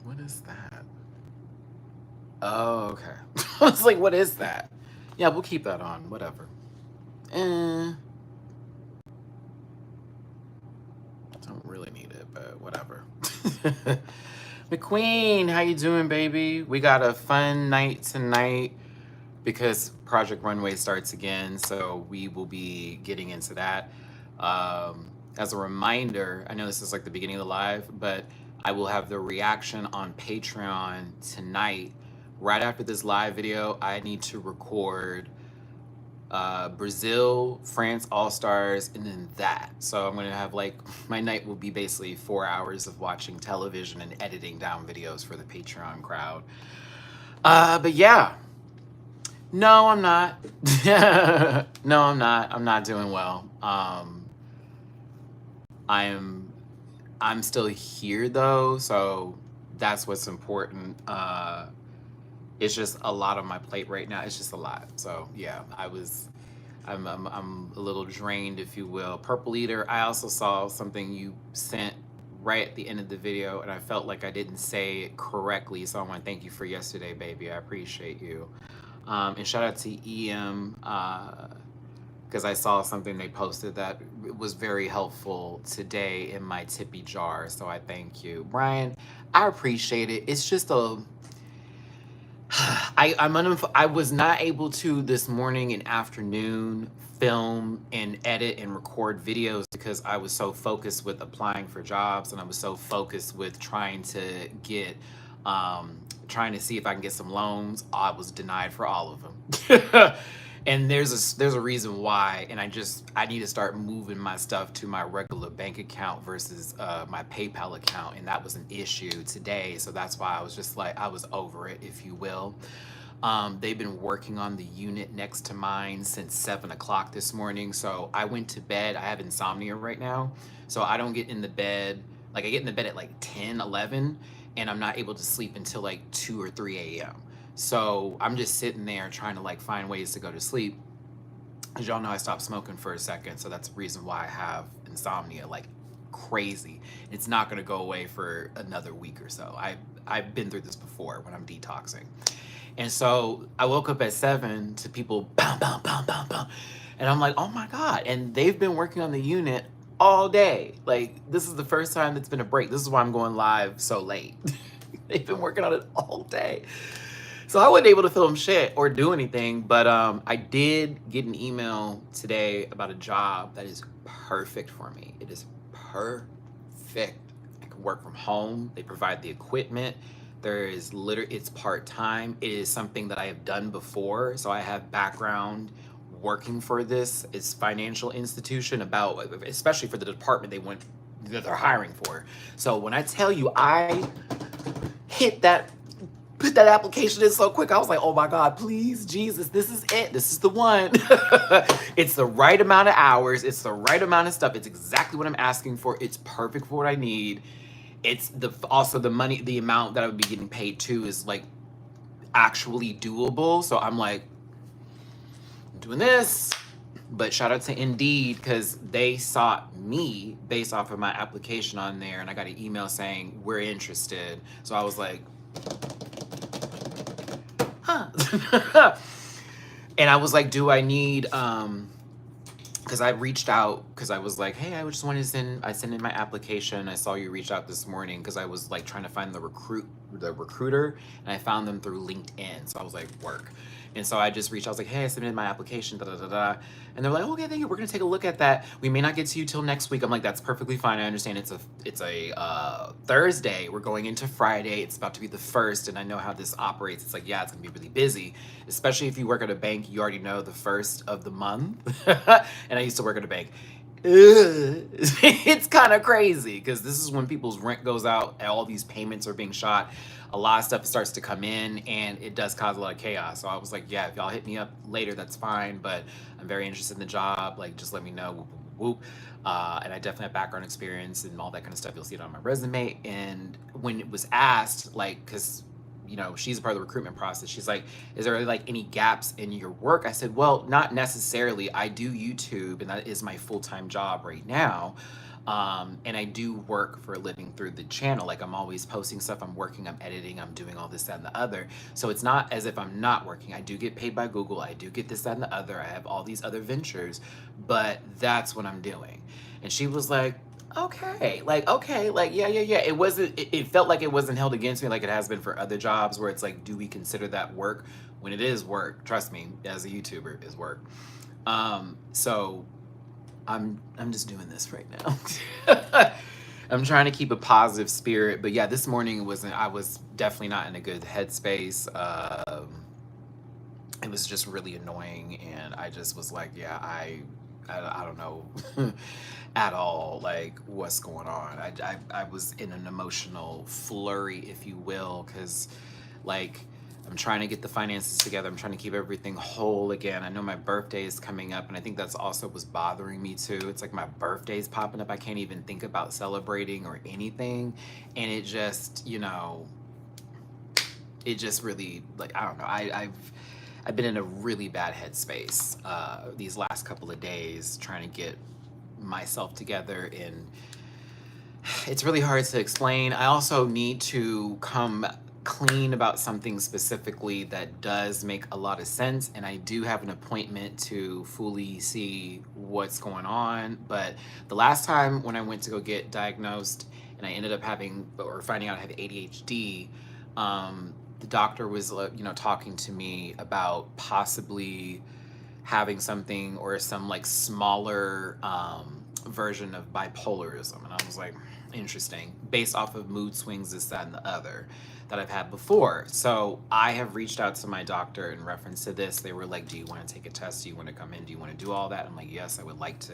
What is that? Oh, okay. I was like, what is that? Yeah, we'll keep that on. Whatever. Eh, don't really need it, but whatever. McQueen, how you doing, baby? We got a fun night tonight because Project Runway starts again, so we will be getting into that. As a reminder, I know this is like the beginning of the live, but I will have the reaction on Patreon tonight. Right after this live video, I need to record Brazil, France All Stars, and then that. So I'm gonna have like my night will be basically 4 hours of watching television and editing down videos for the Patreon crowd. But yeah, no, I'm not. No, I'm not. I'm not doing well. I'm I'm still here though, so that's what's important. It's just a lot on my plate right now. It's just a lot. So yeah, I'm a little drained, if you will. Purple Eater, I also saw something you sent right at the end of the video, and I felt like I didn't say it correctly. So I want to thank you for yesterday, baby. I appreciate you. And shout out to EM, because I saw something they posted that was very helpful today in my tippy jar. So I thank you, Brian. I appreciate it. It's just a I was not able to this morning and afternoon film and edit and record videos because I was so focused with applying for jobs, and I was so focused with trying to get trying to see if I can get some loans. I was denied for all of them. And there's a reason why, and I need to start moving my stuff to my regular bank account versus my PayPal account, and that was an issue today. So that's why I was just like, I was over it, if you will. They've been working on the unit next to mine since 7 o'clock this morning. So I went to bed. I have insomnia right now, so I don't get in the bed. Like I get in the bed at like 10, 11, and I'm not able to sleep until like 2 or 3 a.m. So I'm just sitting there trying to like find ways to go to sleep. As y'all know, I stopped smoking for a second, so that's the reason why I have insomnia like crazy. It's not gonna go away for another week or so. I've been through this before when I'm detoxing. And so I woke up at 7 to people bam, bam, bam, bam, bam. And I'm like, oh my God. And they've been working on the unit all day. Like, this is the first time that's been a break. This is why I'm going live so late. They've been working on it all day. So I wasn't able to film shit or do anything, but I did get an email today about a job that is perfect for me. It is perfect. I can work from home. They provide the equipment. There is literally, it's part-time. It is something that I have done before. So I have background working for this. It's financial institution about, especially for the department that they're hiring for. So when I tell you I hit that, put that application in so quick, I was like, oh my God, please, Jesus, this is it. This is the one. It's the right amount of hours. It's the right amount of stuff. It's exactly what I'm asking for. It's perfect for what I need. It's also the money, the amount that I would be getting paid too is like actually doable. So I'm like, I'm doing this. But shout out to Indeed, because they sought me based off of my application on there, and I got an email saying we're interested. So I was like, huh. And I was like, do I need because I reached out because I was like, hey, I just wanted to I sent in my application. I saw you reach out this morning because I was like trying to find the recruiter, and I found them through LinkedIn. So I was like, work. And so I just reached out. I was like, hey, I submitted my application, da da da da. And they're like, okay, thank you. We're gonna take a look at that. We may not get to you till next week. I'm like, that's perfectly fine. I understand it's a Thursday. We're going into Friday. It's about to be the first, and I know how this operates. It's like, yeah, it's gonna be really busy, especially if you work at a bank. You already know the first of the month. And I used to work at a bank. It's kind of crazy because this is when people's rent goes out and all these payments are being shot. A lot of stuff starts to come in, and it does cause a lot of chaos. So I was like, yeah, if y'all hit me up later, that's fine, but I'm very interested in the job. Like, just let me know. Whoop, whoop, whoop. And I definitely have background experience and all that kind of stuff. You'll see it on my resume. And when it was asked, like, because she's a part of the recruitment process. She's like, is there like any gaps in your work? I said, well, not necessarily. I do YouTube, and that is my full-time job right now. And I do work for a living through the channel. Like I'm always posting stuff, I'm working, I'm editing, I'm doing all this, that, and the other. So it's not as if I'm not working. I do get paid by Google. I do get this, that, and the other. I have all these other ventures, but that's what I'm doing. And she was like, okay, yeah, yeah, yeah. It felt like it wasn't held against me like it has been for other jobs where it's like, do we consider that work? When it is work, trust me, as a YouTuber, is work. So I'm just doing this right now. I'm trying to keep a positive spirit, but yeah, this morning I was definitely not in a good headspace. It was just really annoying, and I just was like, yeah, I don't know at all like what's going on. I was in an emotional flurry, if you will, because like I'm trying to get the finances together. I'm trying to keep everything whole again. I know my birthday is coming up, and I think that's also what's bothering me too. It's like my birthday's popping up. I can't even think about celebrating or anything. And it just, it just really, like, I don't know. I've been in a really bad headspace these last couple of days trying to get myself together, and it's really hard to explain. I also need to come clean about something specifically that does make a lot of sense, and I do have an appointment to fully see what's going on. But the last time when I went to go get diagnosed and I ended up finding out I have ADHD, the doctor was talking to me about possibly having something or some like smaller version of bipolarism. And I was like, interesting, based off of mood swings, this, that, and the other that I've had before. So I have reached out to my doctor in reference to this. They were like, do you want to take a test? Do you want to come in? Do you want to do all that? I'm like, yes, I would like to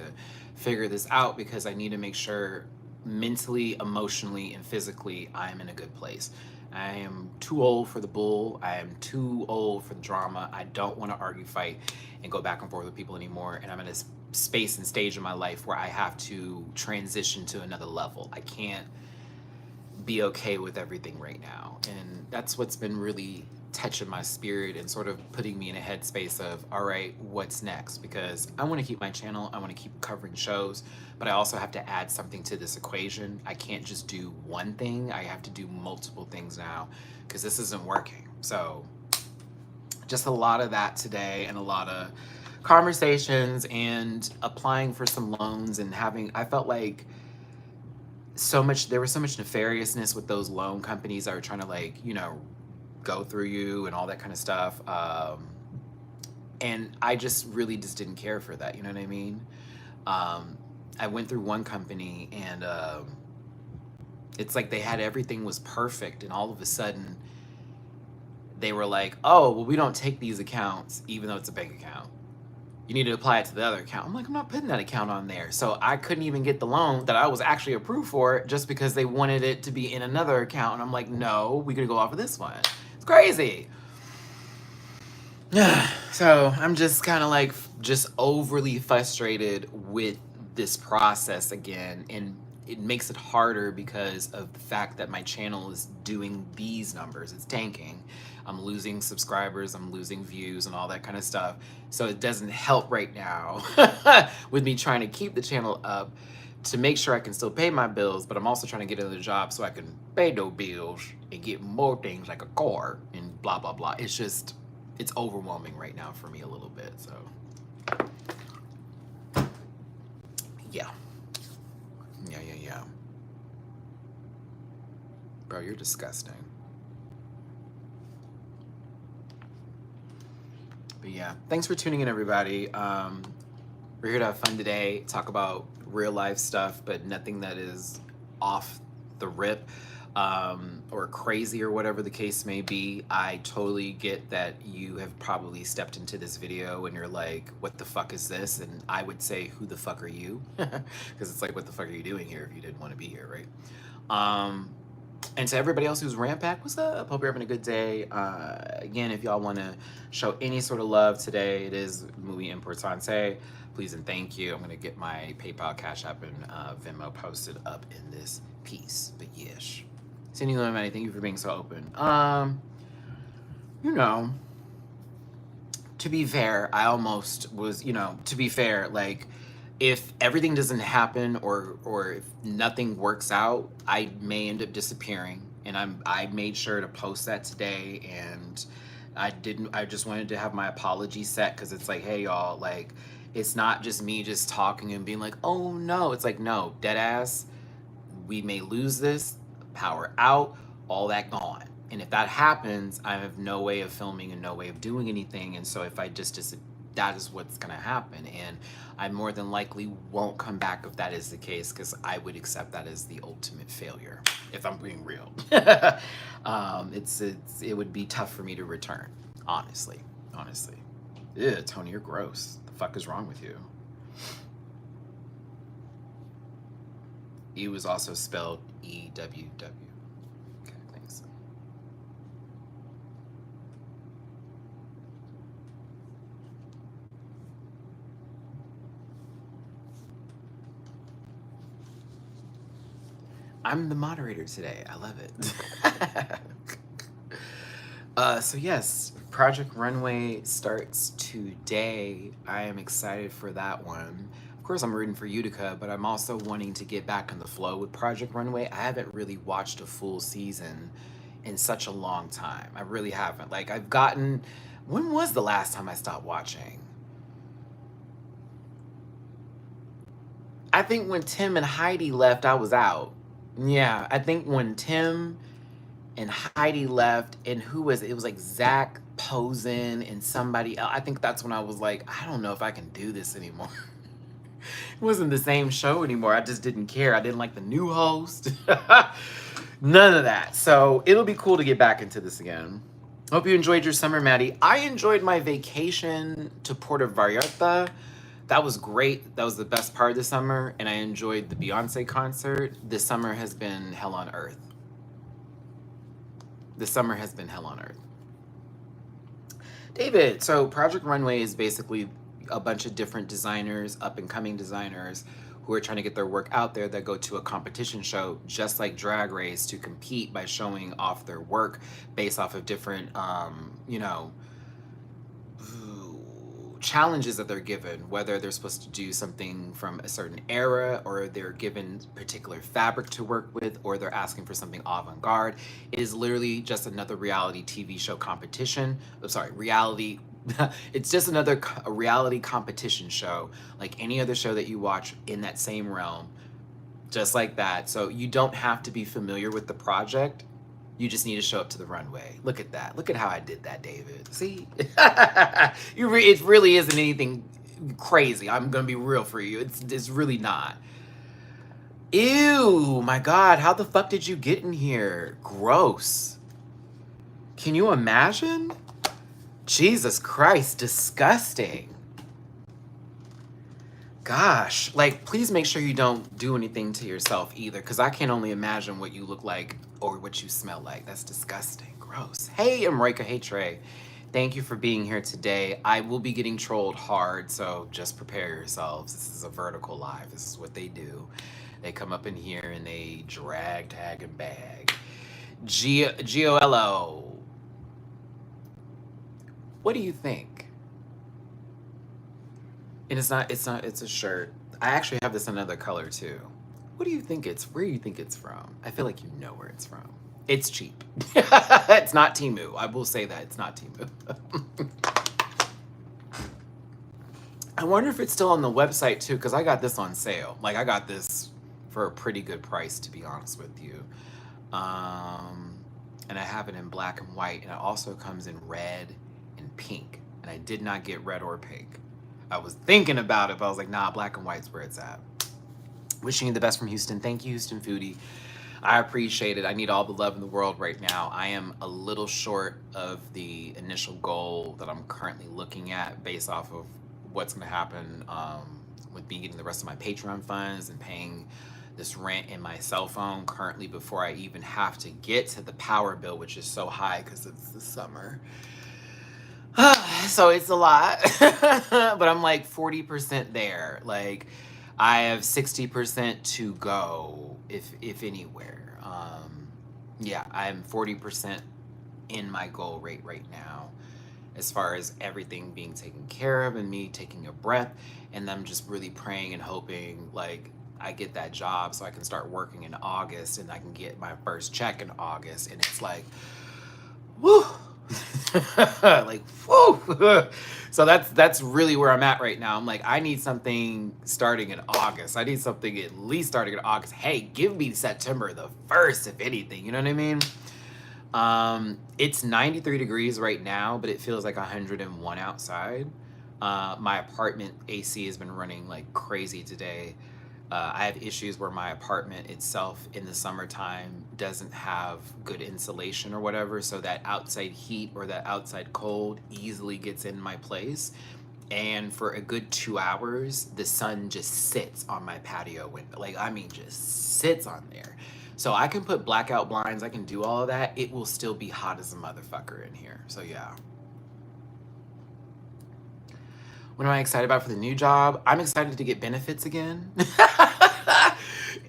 figure this out because I need to make sure mentally, emotionally, and physically I'm in a good place. I am too old for the bull. I am too old for the drama. I don't want to argue, fight, and go back and forth with people anymore. And I'm in a space and stage in my life where I have to transition to another level. I can't be okay with everything right now. And that's what's been really touching my spirit and sort of putting me in a headspace of, all right, what's next? Because I want to keep my channel. I want to keep covering shows, but I also have to add something to this equation. I can't just do one thing. I have to do multiple things now because this isn't working. So just a lot of that today, and a lot of conversations and applying for some loans, and I felt like there was so much nefariousness with those loan companies that were trying to go through you and all that kind of stuff. And I just really just didn't care for that. You know what I mean? I went through one company, and it's like they had everything was perfect, and all of a sudden they were like, oh, well, we don't take these accounts, even though it's a bank account. You need to apply it to the other account. I'm like, I'm not putting that account on there. So I couldn't even get the loan that I was actually approved for just because they wanted it to be in another account. And I'm like, no, we could go off of this one. It's crazy. So I'm just kind of like just overly frustrated with this process again. And it makes it harder because of the fact that my channel is doing these numbers. It's tanking. I'm losing subscribers, I'm losing views and all that kind of stuff. So it doesn't help right now with me trying to keep the channel up to make sure I can still pay my bills, but I'm also trying to get another job so I can pay those bills and get more things like a car and blah, blah, blah. It's overwhelming right now for me a little bit, so. Yeah. Bro, you're disgusting. But yeah, thanks for tuning in, everybody. We're here to have fun today, talk about real life stuff, but nothing that is off the rip or crazy or whatever the case may be. I totally get that you have probably stepped into this video and you're like, what the fuck is this? And I would say, who the fuck are you? Because it's like, what the fuck are you doing here if you didn't want to be here, right? And to everybody else who's Rampack, what's up? Hope you're having a good day. Again, if y'all want to show any sort of love today, it is muy importante. Please and thank you. I'm going to get my PayPal, Cash App, and Venmo posted up in this piece. But yes. Cindy Lemon, thank you for being so open. To be fair, I almost was, to be fair, like, if everything doesn't happen or if nothing works out, I may end up disappearing. And I made sure to post that today, and I just wanted to have my apology set, because it's like, hey y'all, like, it's not just me just talking and being like, oh no. It's like, no, dead ass, we may lose this, power out, all that gone. And if that happens, I have no way of filming and no way of doing anything. And so if I just that is what's gonna happen. And I more than likely won't come back if that is the case, because I would accept that as the ultimate failure, if I'm being real. It would be tough for me to return, honestly. Ew, Tony, you're gross. The fuck is wrong with you? E was also spelled E-W-W. Okay, thanks. I'm the moderator today. I love it. So yes, Project Runway starts today. I am excited for that one. Of course, I'm rooting for Utica, but I'm also wanting to get back in the flow with Project Runway. I haven't really watched a full season in such a long time. I really haven't. Like, when was the last time I stopped watching? I think when Tim and Heidi left, I was out. Yeah, I think when Tim and Heidi left, and who was it? It was like Zach Posen and somebody else. I think that's when I was like, I don't know if I can do this anymore. It wasn't the same show anymore. I just didn't care. I didn't like the new host. None of that. So it'll be cool to get back into this again. Hope you enjoyed your summer, Maddie. I enjoyed my vacation to Puerto Vallarta. That was great. That was the best part of the summer. And I enjoyed the Beyonce concert. This summer has been hell on earth. The summer has been hell on earth. David, so Project Runway is basically a bunch of different designers, up-and-coming designers, who are trying to get their work out there, that go to a competition show, just like Drag Race, to compete by showing off their work based off of different, challenges that they're given, whether they're supposed to do something from a certain era, or they're given particular fabric to work with, or they're asking for something avant-garde. It is literally just another reality TV show competition. I'm sorry, reality. It's just another reality competition show, like any other show that you watch in that same realm, just like that. So you don't have to be familiar with the project. You just need to show up to the runway. Look at that. Look at how I did that, David. See? It really isn't anything crazy. I'm going to be real for you. It's really not. Ew, my God. How the fuck did you get in here? Gross. Can you imagine? Jesus Christ, disgusting. Gosh, like, please make sure you don't do anything to yourself either, because I can only imagine what you look like or what you smell like. That's disgusting. Gross. Hey, Amrika. Hey, Trey. Thank you for being here today. I will be getting trolled hard, so just prepare yourselves. This is a vertical live. This is what they do. They come up in here and they drag, tag, and bag. Giollo. What do you think? And it's a shirt. I actually have this in another color too. What do you think where do you think it's from? I feel like you know where it's from. It's cheap. It's not Temu. I will say that it's not Temu. I wonder if it's still on the website too, because I got this on sale. Like, I got this for a pretty good price, to be honest with you. And I have it in black and white, and it also comes in red and pink. And I did not get red or pink. I was thinking about it, but I was like, nah, black and white's where it's at. Wishing you the best from Houston. Thank you, Houston Foodie. I appreciate it. I need all the love in the world right now. I am a little short of the initial goal that I'm currently looking at, based off of what's going to happen with me getting the rest of my Patreon funds and paying this rent in my cell phone currently, before I even have to get to the power bill, which is so high because it's the summer. So it's a lot. But I'm like 40% there. Like, I have 60% to go, if anywhere. Yeah, I'm 40% in my goal rate right now. as far as everything being taken care of and me taking a breath and them just really praying and hoping like I get that job so I can start working in August and I can get my first check in August. And it's like, woo, like, woo. So that's really where I'm at right now. I'm like, I need something starting in August. I need something at least starting in August. Hey, give me September the 1st, if anything, you know what I mean? It's 93 degrees right now, but it feels like 101 outside. My apartment AC has been running like crazy today. I have issues where my apartment itself in the summertime doesn't have good insulation or whatever, so that outside heat or that outside cold easily gets in my place. And for a good 2 hours, the sun just sits on my patio window. Like, I mean, just sits on there. So I can put blackout blinds, I can do all of that. It will still be hot as a motherfucker in here. So yeah. What am I excited about for the new job? I'm excited to get benefits again.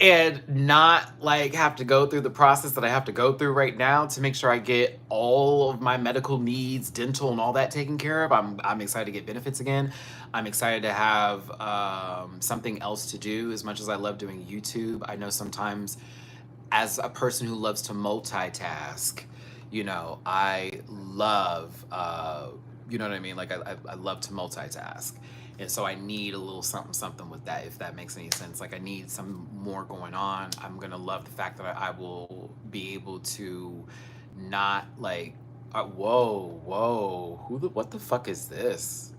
And not like have to go through the process that I have to go through right now to make sure I get all of my medical needs, dental and all that taken care of. I'm excited to get benefits again. I'm excited to have something else to do. As much as I love doing YouTube, I know sometimes as a person who loves to multitask, you know, I love, you know what I mean? Like I love to multitask. And so I need a little something with that, if that makes any sense. Like I need some more going on. I'm gonna love the fact that I will be able to not like, whoa, what the fuck is this?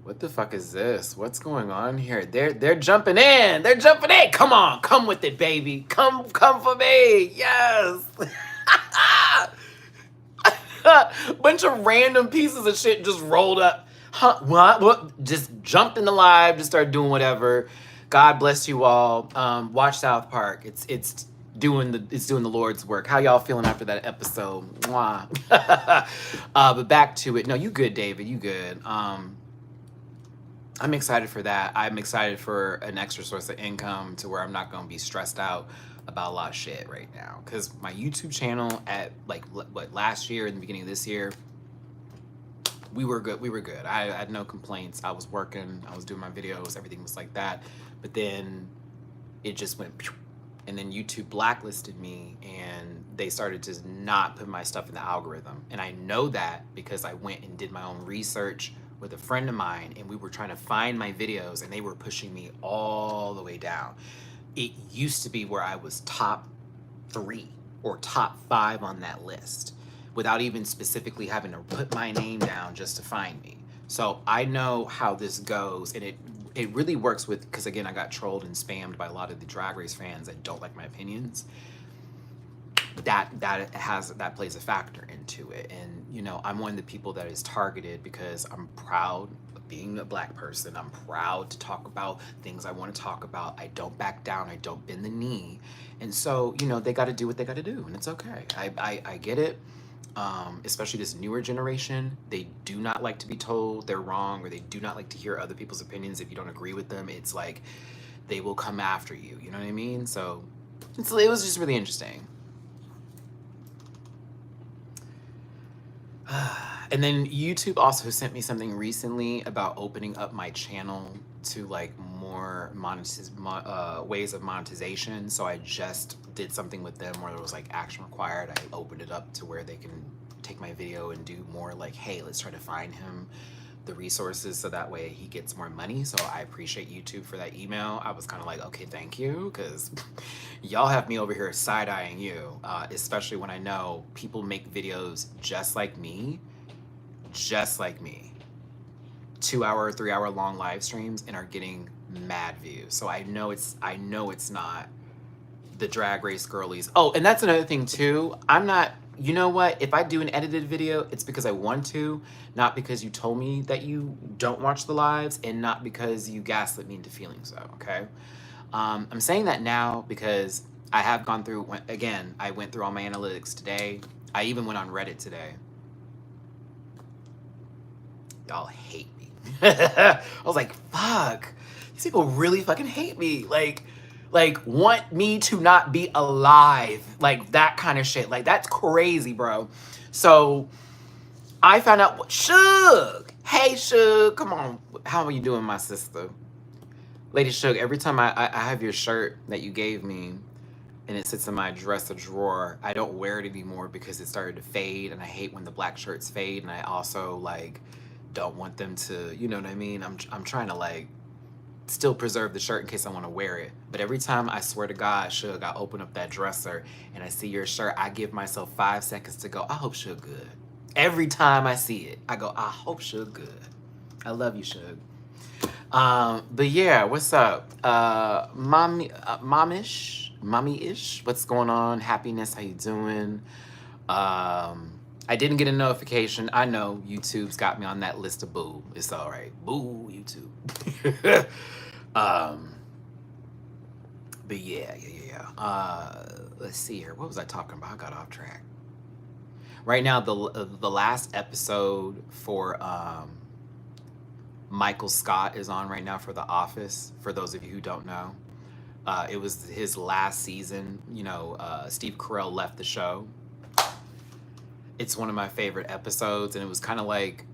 What the fuck is this? What's going on here? They're jumping in. They're jumping in. Come on, come with it, baby. Come for me. Yes. Bunch of random pieces of shit just rolled up. Huh? What? Just jumped in the live. Just started doing whatever. God bless you all. Watch South Park. It's doing the Lord's work. How y'all feeling after that episode? Mwah. But back to it. No, you good, David. You good. I'm excited for that. I'm excited for an extra source of income to where I'm not going to be stressed out about a lot of shit right now. Because my YouTube channel at like what last year and the beginning of this year, we were good. I had no complaints. I was working. I was doing my videos. Everything was like that. But then it just went, and then YouTube blacklisted me and they started to not put my stuff in the algorithm. And I know that because I went and did my own research with a friend of mine and we were trying to find my videos and they were pushing me all the way down. It used to be where I was top 3 or top 5 on that list without even specifically having to put my name down just to find me. So I know how this goes, and it really works with, because again, I got trolled and spammed by a lot of the Drag Race fans that don't like my opinions. That plays a factor into it. And you know, I'm one of the people that is targeted because I'm proud of being a Black person. I'm proud to talk about things I want to talk about. I don't back down. I don't bend the knee. And so, you know, they got to do what they got to do, and it's okay. I get it. Especially this newer generation, they do not like to be told they're wrong, or they do not like to hear other people's opinions. If you don't agree with them, it's like they will come after you. You know what I mean? So it was just really interesting. And then YouTube also sent me something recently about opening up my channel to like more ways of monetization. So I just did something with them where there was like action required. I opened it up to where they can take my video and do more like, hey, let's try to find him the resources so that way he gets more money. So I appreciate YouTube for that email. I was kind of like, okay, thank you, because y'all have me over here side-eyeing you, especially when I know people make videos just like me, 2-hour, 3-hour long live streams, and are getting mad views. So I know it's not the Drag Race girlies. Oh, and that's another thing too. I'm not, you know what? If I do an edited video, it's because I want to, not because you told me that you don't watch the lives, and not because you gaslit me into feeling so, okay? I'm saying that now because I have gone through, again, I went through all my analytics today. I even went on Reddit today. Y'all hate me. I was like, fuck, these people really fucking hate me. Like want me to not be alive. Like that kind of shit. Like that's crazy, bro. So I found out what Suge. Hey Suge, come on. How are you doing, my sister? Lady Suge, every time I have your shirt that you gave me and it sits in my dresser drawer, I don't wear it anymore because it started to fade, and I hate when the black shirts fade, and I also like don't want them to, you know what I mean? I'm trying to like still preserve the shirt in case I want to wear it. But every time, I swear to God, Suge, I open up that dresser and I see your shirt, I give myself 5 seconds to go, I hope Suge good. Every time I see it, I go, I hope Suge good. I love you, Suge. But yeah, what's up? Mommy-ish, what's going on? Happiness, how you doing? I didn't get a notification. I know YouTube's got me on that list of boo. It's all right. Boo, YouTube. But yeah. Let's see here. What was I talking about? I got off track. Right now, the last episode for Michael Scott is on right now for The Office. For those of you who don't know, it was his last season. You know, Steve Carell left the show. It's one of my favorite episodes, and it was kind of like,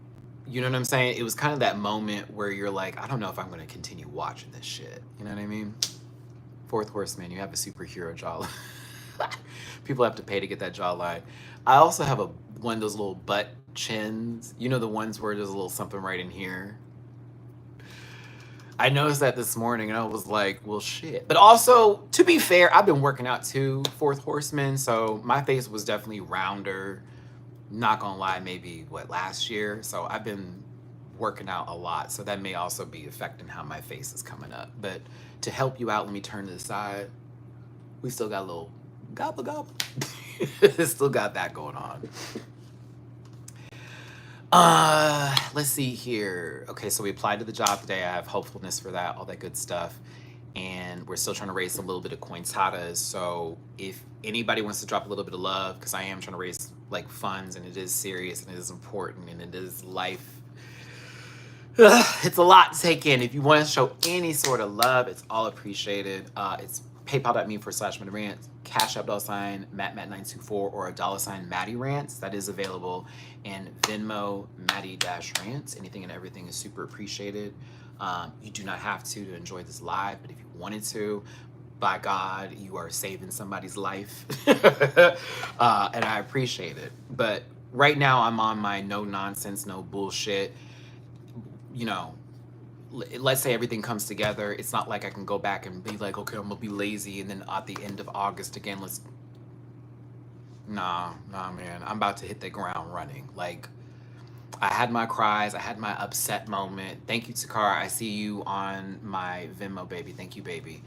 you know what I'm saying? It was kind of that moment where you're like, I don't know if I'm going to continue watching this shit. You know what I mean? Fourth Horseman, you have a superhero jawline. People have to pay to get that jawline. I also have one of those little butt chins. You know, the ones where there's a little something right in here. I noticed that this morning, and I was like, well, shit. But also, to be fair, I've been working out too, Fourth Horseman, so my face was definitely rounder. Not gonna lie, maybe, last year? So I've been working out a lot, so that may also be affecting how my face is coming up. But to help you out, let me turn to the side. We still got a little gobble. Still got that going on. Let's see here. Okay, so we applied to the job today. I have hopefulness for that, all that good stuff. And we're still trying to raise a little bit of cointadas. So if anybody wants to drop a little bit of love, because I am trying to raise like funds, and it is serious, and it is important, and it is life. It's a lot to take in. If you want to show any sort of love, it's all appreciated. It's paypal.me/MattyRants, Cash App $Matt924, or $Matty-Rants. That is available. And Venmo, Matty-Rants. Anything and everything is super appreciated. You do not have to enjoy this live, but if you wanted to, by God, you are saving somebody's life. And I appreciate it. But right now, I'm on my no nonsense, no bullshit. You know, let's say everything comes together. It's not like I can go back and be like, okay, I'm gonna be lazy, and then at the end of August again, nah, man. I'm about to hit the ground running. Like, I had my cries, I had my upset moment. Thank you, Takara. I see you on my Venmo, baby. Thank you, baby.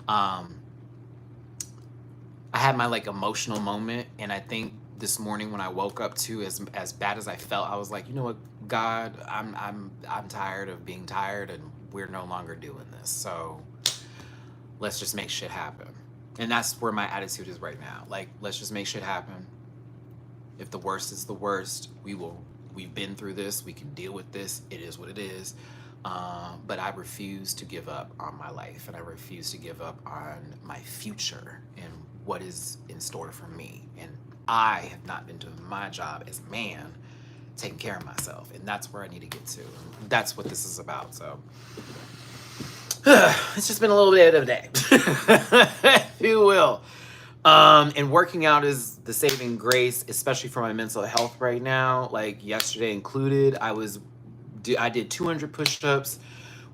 I had my like emotional moment, and I think this morning when I woke up too, as bad as I felt, I was like, you know what, God, I'm tired of being tired, and we're no longer doing this. So let's just make shit happen. And that's where my attitude is right now. Like, let's just make shit happen. If the worst is the worst, we've been through this, we can deal with this, it is what it is. But I refuse to give up on my life, and I refuse to give up on my future and what is in store for me. And I have not been doing my job as a man, taking care of myself, and that's where I need to get to. And that's what this is about. So it's just been a little bit of a day, if you will. And working out is the saving grace, especially for my mental health right now. Like yesterday included, I did 200 push-ups.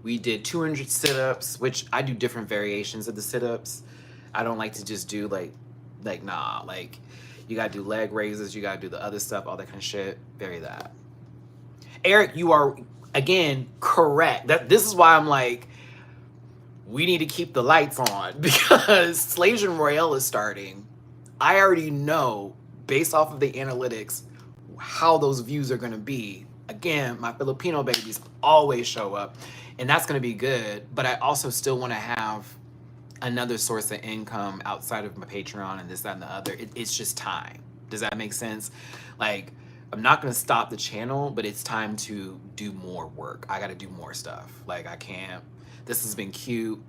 We did 200 sit-ups, which I do different variations of the sit-ups. I don't like to just do like nah, like you gotta do leg raises, you gotta do the other stuff, all that kind of shit. Vary that. Eric, you are again correct. This is why I'm like, we need to keep the lights on, because Slavian Royale is starting. I already know, based off of the analytics, how those views are gonna be. Again, my Filipino babies always show up, and that's gonna be good, but I also still wanna have another source of income outside of my Patreon and this, that, and the other. It's just time. Does that make sense? Like, I'm not gonna stop the channel, but it's time to do more work. I gotta do more stuff. Like, I can't, this has been cute,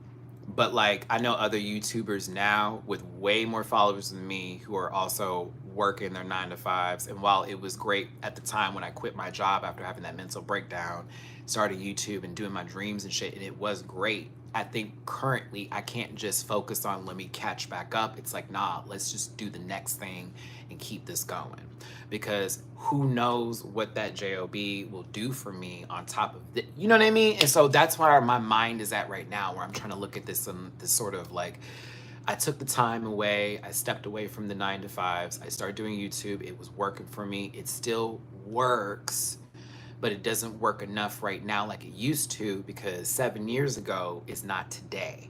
But like, I know other YouTubers now with way more followers than me who are also working their 9 to 5s. And while it was great at the time when I quit my job after having that mental breakdown, started YouTube and doing my dreams and shit, and it was great. I think currently I can't just focus on let me catch back up. It's like, nah, let's just do the next thing and keep this going. Because who knows what that job will do for me on top of it, you know what I mean? And so that's where my mind is at right now, where I'm trying to look at this this sort of like, I took the time away, I stepped away from the 9 to 5s, I started doing YouTube, it was working for me, it still works, but it doesn't work enough right now like it used to, because 7 years ago is not today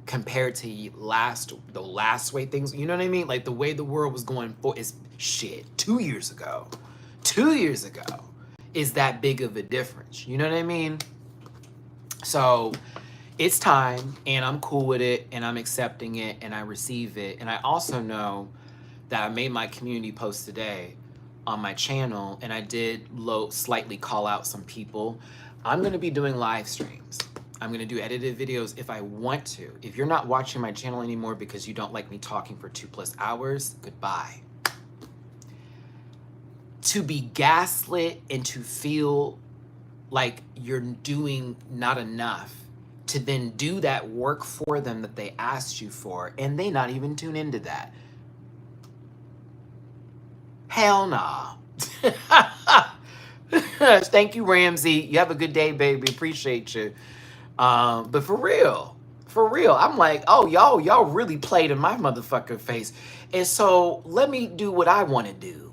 compared to the last way things, you know what I mean? Like the way the world was going for is shit. 2 years ago is that big of a difference. You know what I mean? So it's time, and I'm cool with it, and I'm accepting it, and I receive it. And I also know that I made my community post today on my channel, and I did slightly call out some people. I'm gonna be doing live streams. I'm gonna do edited videos if I want to. If you're not watching my channel anymore because you don't like me talking for 2+ hours, goodbye. To be gaslit and to feel like you're doing not enough, to then do that work for them that they asked you for, and they not even tune into that. Hell nah. Thank you, Ramsey. You have a good day, baby. Appreciate you. But for real, I'm like, oh, y'all really played in my motherfucking face. And so let me do what I want to do.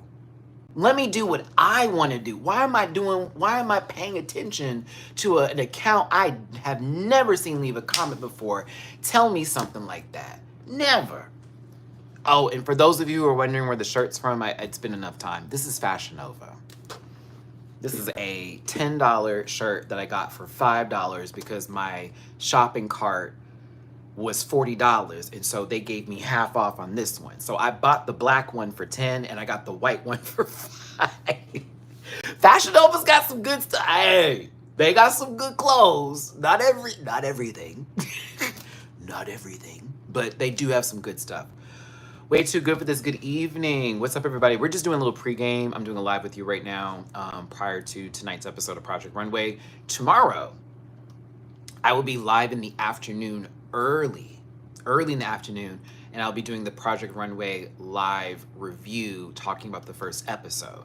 Let me do what I want to do. Why am I paying attention to an account I have never seen leave a comment before? Tell me something like that. Never. Oh, and for those of you who are wondering where the shirt's from, it's been enough time. This is Fashion Nova. This is a $10 shirt that I got for $5 because my shopping cart was $40, and so they gave me half off on this one. So I bought the black one for 10 and I got the white one for 5. Fashion Nova's got some good stuff. Hey, they got some good clothes. Not everything. Not everything, but they do have some good stuff. Way too good for this. Good evening. What's up, everybody? We're just doing a little pregame. I'm doing a live with you right now prior to tonight's episode of Project Runway. Tomorrow, I will be live in the afternoon, early in the afternoon, and I'll be doing the Project Runway live review, talking about the first episode.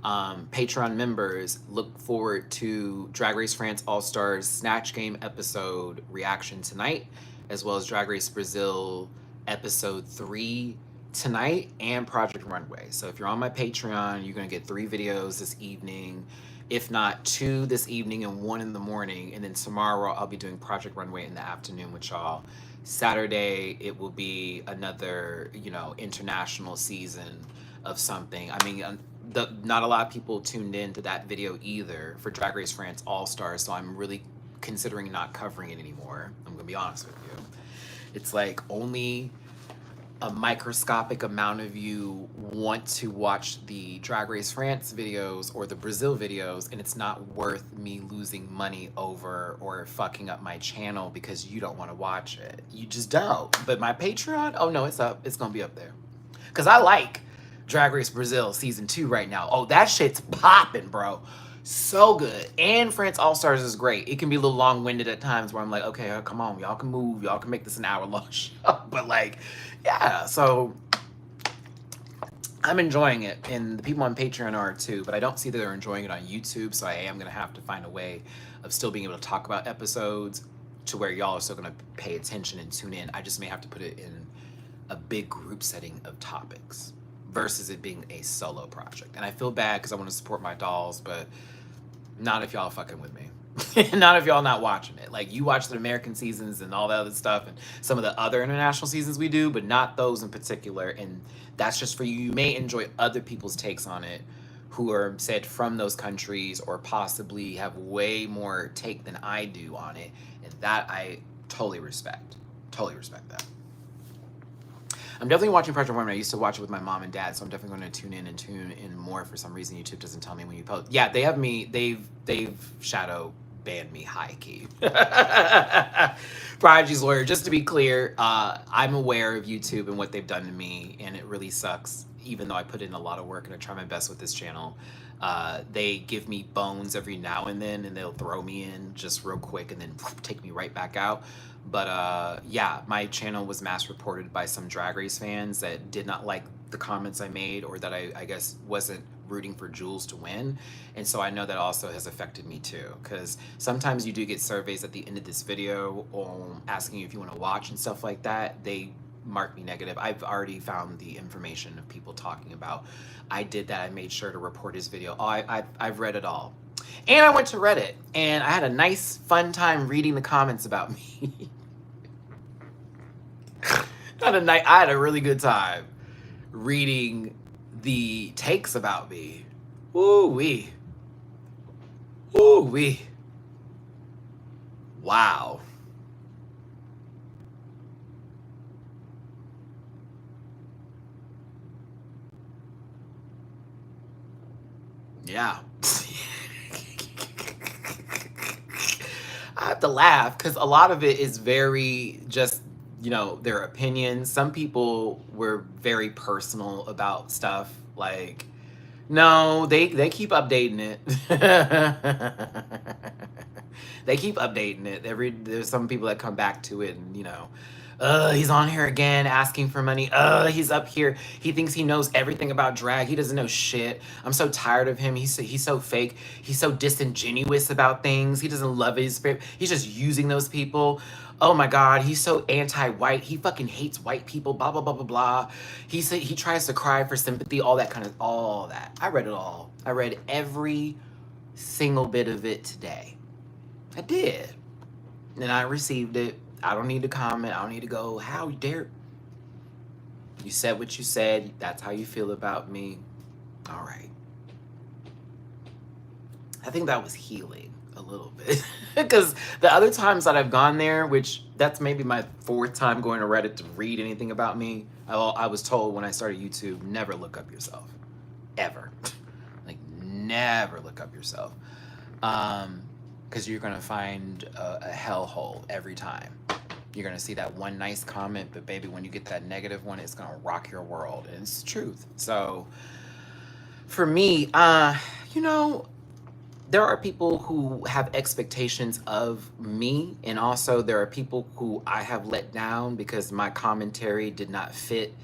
Patreon members, look forward to Drag Race France All-Stars Snatch Game episode reaction tonight, as well as Drag Race Brazil episode 3 tonight, and Project Runway. So if you're on my Patreon, you're gonna get 3 videos this evening, if not 2 this evening and 1 in the morning. And then tomorrow I'll be doing Project Runway in the afternoon with y'all. Saturday, it will be another, international season of something. I mean, not a lot of people tuned in to that video either for Drag Race France All-Stars, so I'm really considering not covering it anymore. I'm gonna be honest with you. It's like only a microscopic amount of you want to watch the Drag Race France videos or the Brazil videos, and it's not worth me losing money over or fucking up my channel because you don't want to watch it. You just don't. But my Patreon, oh no, it's up. It's gonna be up there. Because I like Drag Race Brazil season 2 right now. Oh, that shit's popping, bro. So good. And France All-Stars is great. It can be a little long-winded at times where I'm like, okay, come on, y'all can move, y'all can make this an hour-long show. But like, yeah, so I'm enjoying it, and the people on Patreon are too, but I don't see that they're enjoying it on YouTube, so I am gonna have to find a way of still being able to talk about episodes to where y'all are still gonna pay attention and tune in. I just may have to put it in a big group setting of topics versus it being a solo project. And I feel bad because I want to support my dolls, but not if y'all fucking with me. Not if y'all not watching it. Like, you watch the American seasons and all that other stuff and some of the other international seasons we do, but not those in particular. And that's just for you. You may enjoy other people's takes on it who are said from those countries or possibly have way more take than I do on it. And that I totally respect. Totally respect that. I'm definitely watching Project Runway. I used to watch it with my mom and dad, so I'm definitely going to tune in more. For some reason, YouTube doesn't tell me when you post. Yeah, they have me. They've shadow ban me high key. Prodigy's lawyer, just to be clear, I'm aware of YouTube and what they've done to me, and it really sucks, even though I put in a lot of work and I try my best with this channel. They give me bones every now and then, and they'll throw me in just real quick and then take me right back out. But yeah, my channel was mass reported by some Drag Race fans that did not like the comments I made, or that I guess wasn't rooting for Jules to win. And so I know that also has affected me too, because sometimes you do get surveys at the end of this video asking you if you want to watch and stuff like that. They mark me negative. I've already found the information of people talking about I did that. I made sure to report his video. I've read it all. And I went to Reddit and I had a nice fun time reading the comments about me. I had a really good time reading the takes about me. Ooh-wee. Ooh-wee. Wow. Yeah. I have to laugh because a lot of it is very just, you know, their opinions. Some people were very personal about stuff. Like, no, they keep updating it. They keep updating it. There's some people that come back to it and, you know, he's on here again asking for money. He's up here. He thinks he knows everything about drag. He doesn't know shit. I'm so tired of him. He's so fake. He's so disingenuous about things. He doesn't love his spirit. He's just using those people. Oh my God, he's so anti-white. He fucking hates white people, blah, blah, blah, blah, blah. He tries to cry for sympathy, all that. I read it all. I read every single bit of it today. I did. And I received it. I don't need to comment. I don't need to go, how dare. You said what you said. That's how you feel about me. All right. I think that was healing a little bit. Because the other times that I've gone there, which that's maybe my 4th time going to Reddit to read anything about me, I was told when I started YouTube, never look up yourself. Ever. Like, never look up yourself. Because you're going to find a hellhole every time. You're going to see that one nice comment, but baby, when you get that negative one, it's going to rock your world. And it's the truth. So for me, you know, there are people who have expectations of me, and also there are people who I have let down because my commentary did not fit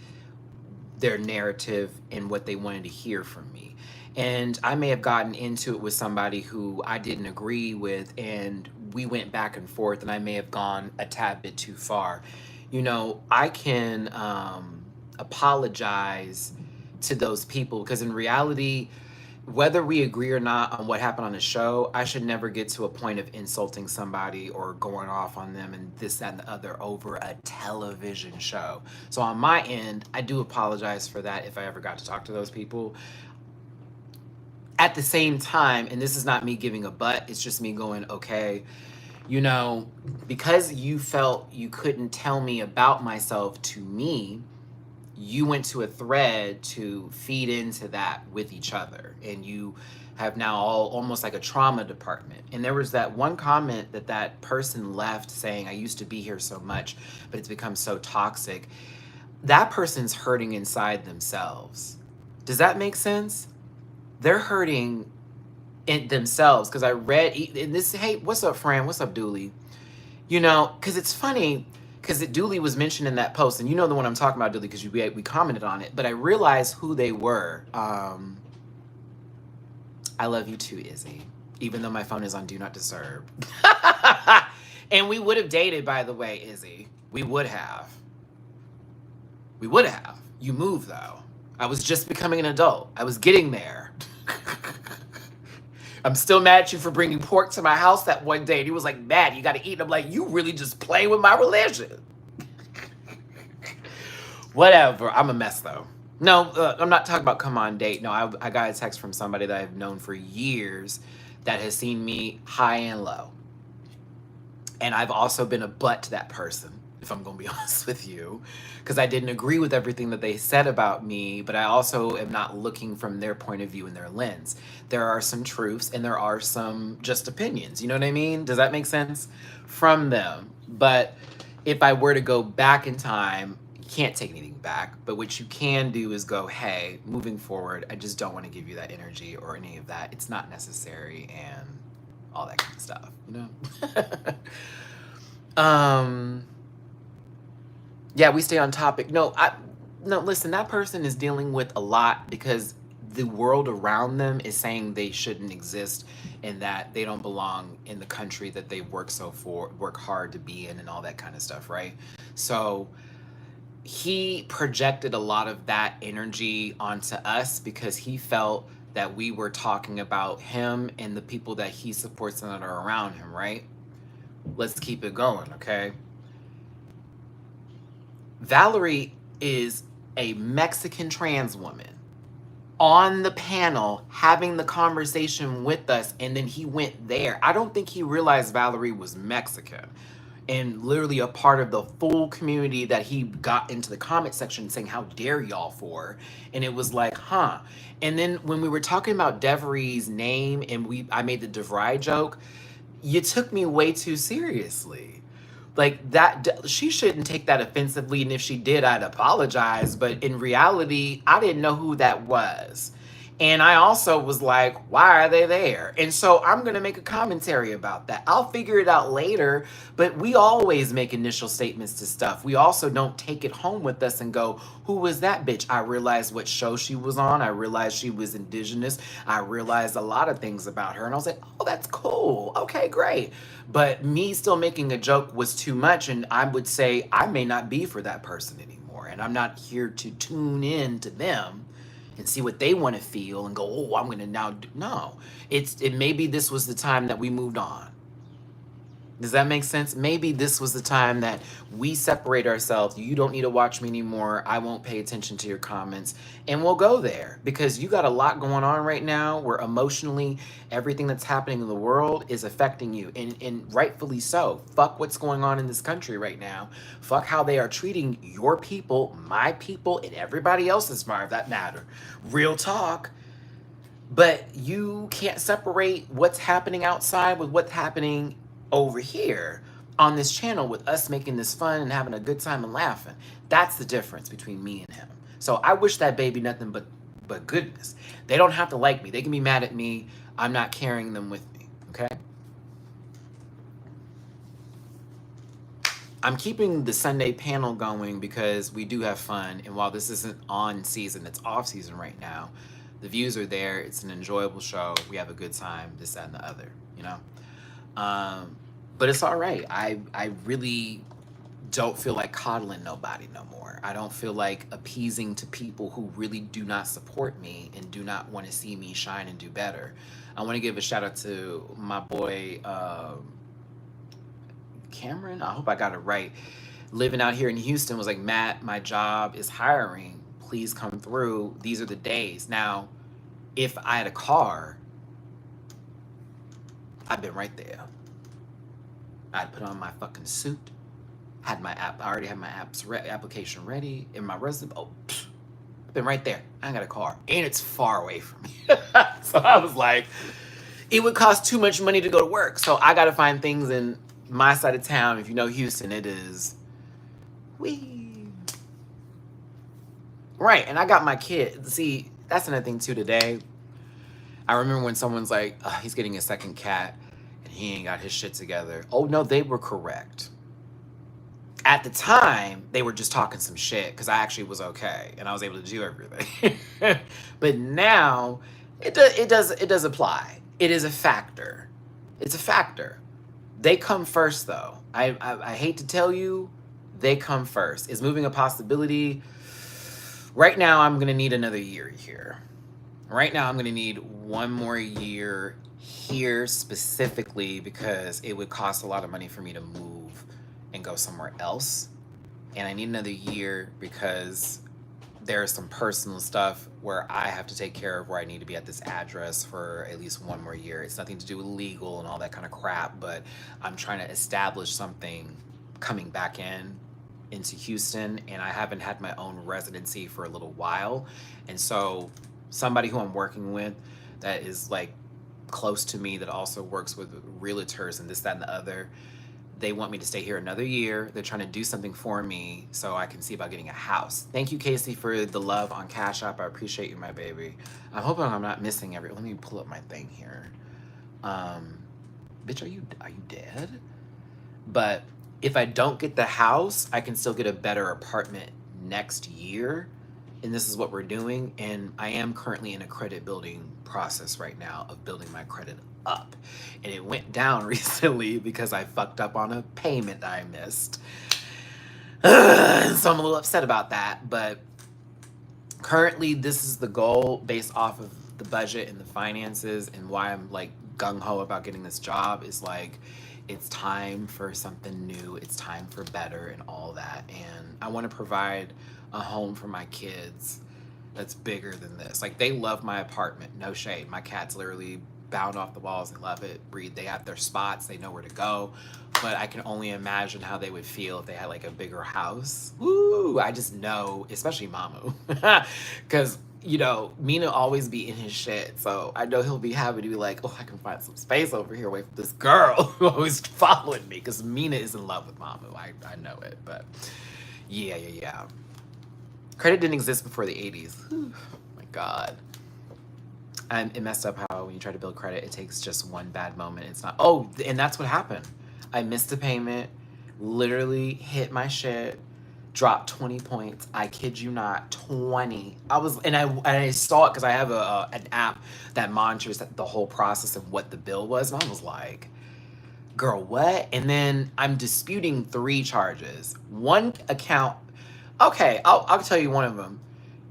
their narrative and what they wanted to hear from me. And I may have gotten into it with somebody who I didn't agree with, and we went back and forth, and I may have gone a tad bit too far. You know, I can apologize to those people, because in reality, whether we agree or not on what happened on the show, I should never get to a point of insulting somebody or going off on them and this, that, and the other over a television show. So on my end, I do apologize for that if I ever got to talk to those people. At the same time, and this is not me giving a butt, it's just me going, okay, you know, because you felt you couldn't tell me about myself to me, you went to a thread to feed into that with each other, and you have now almost like a trauma department. And there was that one comment that person left saying, I used to be here so much, but it's become so toxic. That person's hurting inside themselves. Does that make sense? They're hurting in themselves, because I read in this, hey, what's up, Fran? What's up, Dooley? You know, because it's funny, because Dooley was mentioned in that post, and you know the one I'm talking about, Dooley, because we commented on it, but I realized who they were. I love you too, Izzy, even though my phone is on Do Not Disturb. And we would have dated, by the way, Izzy. We would have. We would have. You moved, though. I was just becoming an adult. I was getting there. I'm still mad at you for bringing pork to my house that one day. And he was like, Matt, you got to eat. And I'm like, you really just play with my religion. Whatever. I'm a mess, though. No, I'm not talking about come on date. No, I got a text from somebody that I've known for years that has seen me high and low. And I've also been a butt to that person. if I'm gonna be honest with you, because I didn't agree with everything that they said about me, but I also am not looking from their point of view and their lens. There are some truths and there are some just opinions. You know what I mean? Does that make sense? From them. But if I were to go back in time, you can't take anything back, but what you can do is go, hey, moving forward, I just don't want to give you that energy or any of that. It's not necessary and all that kind of stuff, you know? Yeah, we stay on topic. No, listen, that person is dealing with a lot because the world around them is saying they shouldn't exist and that they don't belong in the country that they work hard to be in and all that kind of stuff, right? So he projected a lot of that energy onto us because he felt that we were talking about him and the people that he supports and that are around him, right? Let's keep it going, okay? Valerie is a Mexican trans woman on the panel having the conversation with us, and then he went there. I don't think he realized Valerie was Mexican and literally a part of the full community that he got into the comment section saying, how dare y'all for? And it was like, huh. And then when we were talking about Devery's name and I made the DeVry joke, you took me way too seriously. Like that, she shouldn't take that offensively, and if she did, I'd apologize. But in reality, I didn't know who that was. And I also was like, why are they there? And so I'm going to make a commentary about that. I'll figure it out later, but we always make initial statements to stuff. We also don't take it home with us and go, who was that bitch? I realized what show she was on. I realized she was indigenous. I realized a lot of things about her. And I was like, oh, that's cool. Okay, great. But me still making a joke was too much. And I would say I may not be for that person anymore. And I'm not here to tune in to them and see what they want to feel and go, oh, I'm going to now do. No, maybe this was the time that we moved on. Does that make sense? Maybe this was the time that we separate ourselves. You don't need to watch me anymore. I won't pay attention to your comments. And we'll go there because you got a lot going on right now where emotionally everything that's happening in the world is affecting you. And rightfully so. Fuck what's going on in this country right now. Fuck how they are treating your people, my people, and everybody else's for that matter. Real talk. But you can't separate what's happening outside with what's happening over here on this channel with us making this fun and having a good time and laughing. That's the difference between me and him. So I wish that baby nothing but goodness. They don't have to like me. They can be mad at me. I'm not carrying them with me, okay? I'm keeping the Sunday panel going because we do have fun. And while this isn't on season, it's off season right now. The views are there. It's an enjoyable show. We have a good time, this, that, and the other, you know? But it's all right. I really don't feel like coddling nobody no more. I don't feel like appeasing to people who really do not support me and do not want to see me shine and do better. I want to give a shout out to my boy, Cameron. I hope I got it right. Living out here in Houston was like, Matt, my job is hiring. Please come through. These are the days. Now, if I had a car, I've been right there. I'd put on my fucking suit, had my app. I already had my application ready in my resume. Oh, I've been right there. I ain't got a car, and it's far away from me. So I was like, it would cost too much money to go to work. So I got to find things in my side of town. If you know Houston, it is wee. Right, and I got my kid. See, that's another thing too today. I remember when someone's like, he's getting a second cat and he ain't got his shit together. Oh, no, they were correct. At the time, they were just talking some shit because I actually was okay and I was able to do everything. But now, it does apply. It is a factor. It's a factor. They come first, though. I hate to tell you, they come first. Is moving a possibility? Right now, I'm going to need another year here. Right now, I'm going to need one more year here specifically because it would cost a lot of money for me to move and go somewhere else. And I need another year because there's some personal stuff where I have to take care of where I need to be at this address for at least one more year. It's nothing to do with legal and all that kind of crap, but I'm trying to establish something coming back in into Houston, and I haven't had my own residency for a little while. And so somebody who I'm working with that is like close to me that also works with realtors and this, that, and the other, they want me to stay here another year. They're trying to do something for me so I can see about getting a house. Thank you, Casey, for the love on Cash App. I appreciate you, my baby. I'm hoping I'm not missing let me pull up my thing here. Bitch, are you dead? But if I don't get the house, I can still get a better apartment next year. And this is what we're doing. And I am currently in a credit building process right now of building my credit up. And it went down recently because I fucked up on a payment that I missed. So I'm a little upset about that. But currently, this is the goal based off of the budget and the finances, and why I'm like gung-ho about getting this job is like, it's time for something new. It's time for better and all that. And I want to provide a home for my kids that's bigger than this. Like, they love my apartment, no shade. My cats literally bound off the walls. They love it, breathe. They have their spots. They know where to go. But I can only imagine how they would feel if they had like a bigger house. Woo! I just know, especially Mamu. Because, you know, Mina always be in his shit. So I know he'll be happy to be like, oh, I can find some space over here away from this girl who always following me. Because Mina is in love with Mamu. I know it. But yeah. Credit didn't exist before the 80s. Whew, my God. And it messed up how when you try to build credit, it takes just one bad moment. It's not, oh, and that's what happened. I missed a payment, literally hit my shit, dropped 20 points. I kid you not, 20. I saw it because I have an app that monitors the whole process of what the bill was. And I was like, girl, what? And then I'm disputing 3 charges. One account, okay, I'll tell you one of them.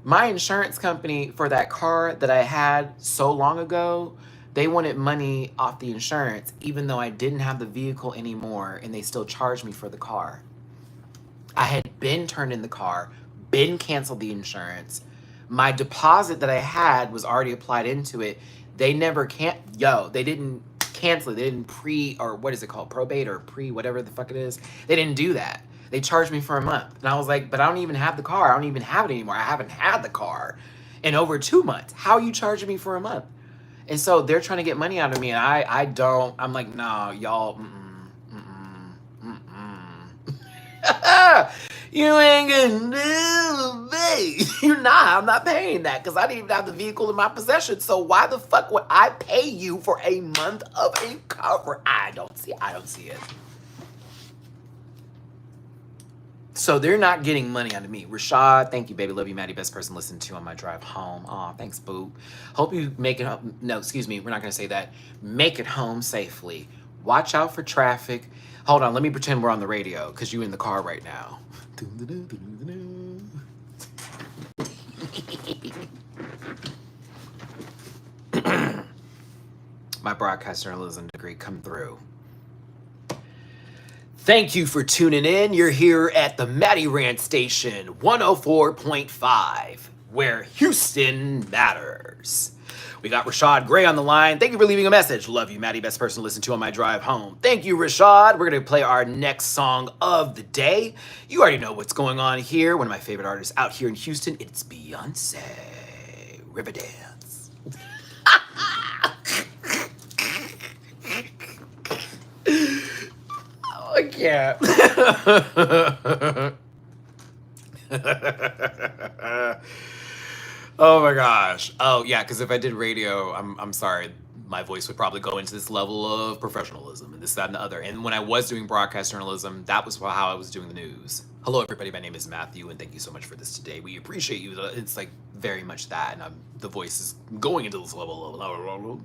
My insurance company for that car that I had so long ago, they wanted money off the insurance, even though I didn't have the vehicle anymore, and they still charged me for the car. I had been turned in the car, been canceled the insurance. My deposit that I had was already applied into it. They never they didn't cancel it. They didn't what is it called? Probate or whatever the fuck it is. They didn't do that. They charged me for a month. And I was like, but I don't even have the car. I don't even have it anymore. I haven't had the car in over 2 months. How are you charging me for a month? And so they're trying to get money out of me. And I'm like, nah, y'all, you ain't gonna do me. I'm not paying that because I didn't even have the vehicle in my possession. So why the fuck would I pay you for a month of a cover? I don't see it. So they're not getting money out of me. Rashad, thank you, baby. Love you, Maddie. Best person to listen to on my drive home. Aw, thanks, boo. Hope you make it home. No, excuse me. We're not going to say that. Make it home safely. Watch out for traffic. Hold on. Let me pretend we're on the radio because you're in the car right now. My broadcast journalism degree come through. Thank you for tuning in. You're here at the Matty-Rants station, 104.5, where Houston matters. We got Rashad Gray on the line. Thank you for leaving a message. Love you, Maddie. Best person to listen to on my drive home. Thank you, Rashad. We're going to play our next song of the day. You already know what's going on here. One of my favorite artists out here in Houston. It's Beyonce. Riverdance. I can't. Oh my gosh. Oh yeah, because if I did radio, I'm sorry, my voice would probably go into this level of professionalism and this, that, and the other. And when I was doing broadcast journalism, that was how I was doing the news. Hello everybody, my name is Matthew, and thank you so much for this today. We appreciate you. It's like very much that, and the voice is going into this level.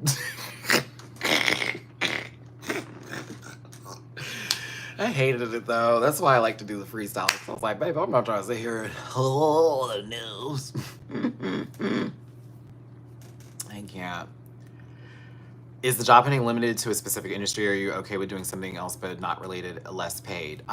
I hated it though. That's why I like to do the freestyle. I was like, babe, I'm not trying to sit here and hello the news. I can't. Is the job hunting limited to a specific industry? Or are you okay with doing something else but not related, less paid?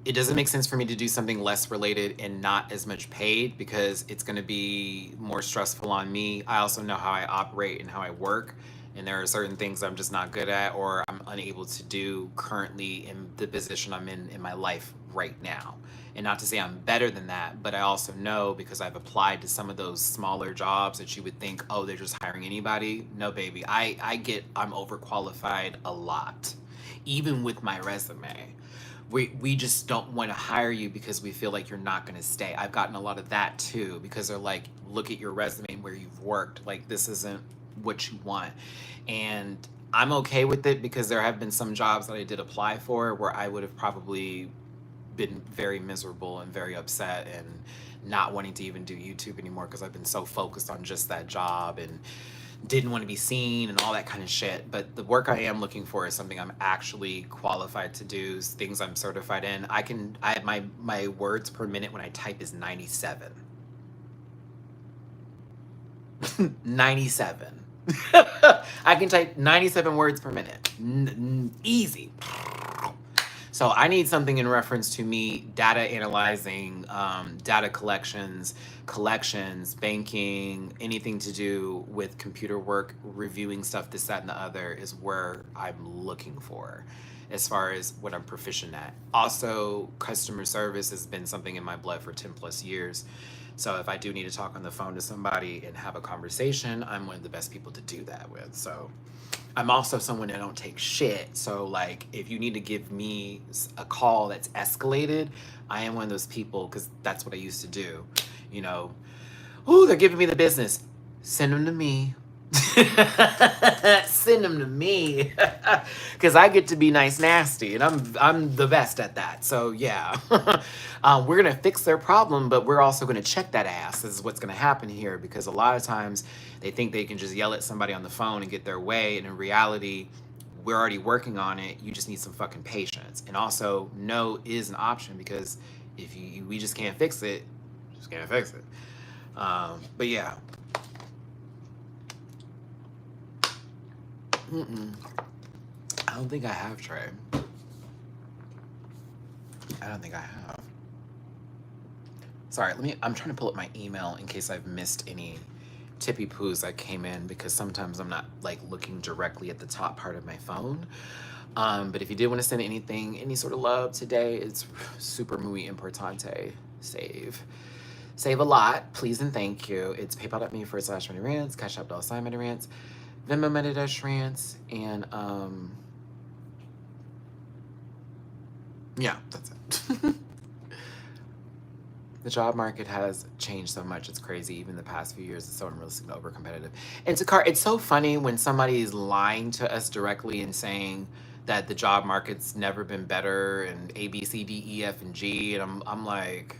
It doesn't make sense for me to do something less related and not as much paid because it's going to be more stressful on me. I also know how I operate and how I work. And there are certain things I'm just not good at or I'm unable to do currently in the position I'm in my life right now. And not to say I'm better than that, but I also know, because I've applied to some of those smaller jobs that you would think, oh, they're just hiring anybody. No, baby, I'm overqualified a lot, even with my resume. We just don't want to hire you because we feel like you're not going to stay. I've gotten a lot of that too, because they're like, look at your resume and where you've worked. Like, this isn't what you want. And I'm okay with it, because there have been some jobs that I did apply for where I would have probably been very miserable and very upset and not wanting to even do YouTube anymore, because I've been so focused on just that job and didn't want to be seen and all that kind of shit. But the work I am looking for is something I'm actually qualified to do, things I'm certified in. My words per minute when I type is 97. 97. I can type 97 words per minute. Easy. So I need something in reference to me data analyzing, data collections, banking, anything to do with computer work, reviewing stuff, this, that, and the other is where I'm looking for as far as what I'm proficient at. Also, customer service has been something in my blood for 10 plus years. So if I do need to talk on the phone to somebody and have a conversation, I'm one of the best people to do that with. So I'm also someone that don't take shit. So like, if you need to give me a call that's escalated, I am one of those people, because that's what I used to do. You know, oh, they're giving me the business. Send them to me. Send them to me, because I get to be nice nasty, and I'm the best at that. So yeah, we're gonna fix their problem, but we're also gonna check that ass. This is what's gonna happen here, because a lot of times they think they can just yell at somebody on the phone and get their way, and in reality, we're already working on it. You just need some fucking patience. And also, no is an option, because if we just can't fix it, just can't fix it. But yeah. I don't think I have, Trey. I don't think I have. Sorry, I'm trying to pull up my email in case I've missed any tippy poos that came in, because sometimes I'm not like looking directly at the top part of my phone. But if you did want to send anything, any sort of love today, it's super muy importante. Save a lot, please and thank you. It's paypal.me/MattyRants, Cash App $MattyRants, Venmo Matty-Rants, and yeah, that's it. The job market has changed so much, it's crazy. Even the past few years, it's so unrealistic and over competitive. And it's so funny when somebody is lying to us directly and saying that the job market's never been better and A, B, C, D, E, F, and G, and I'm like,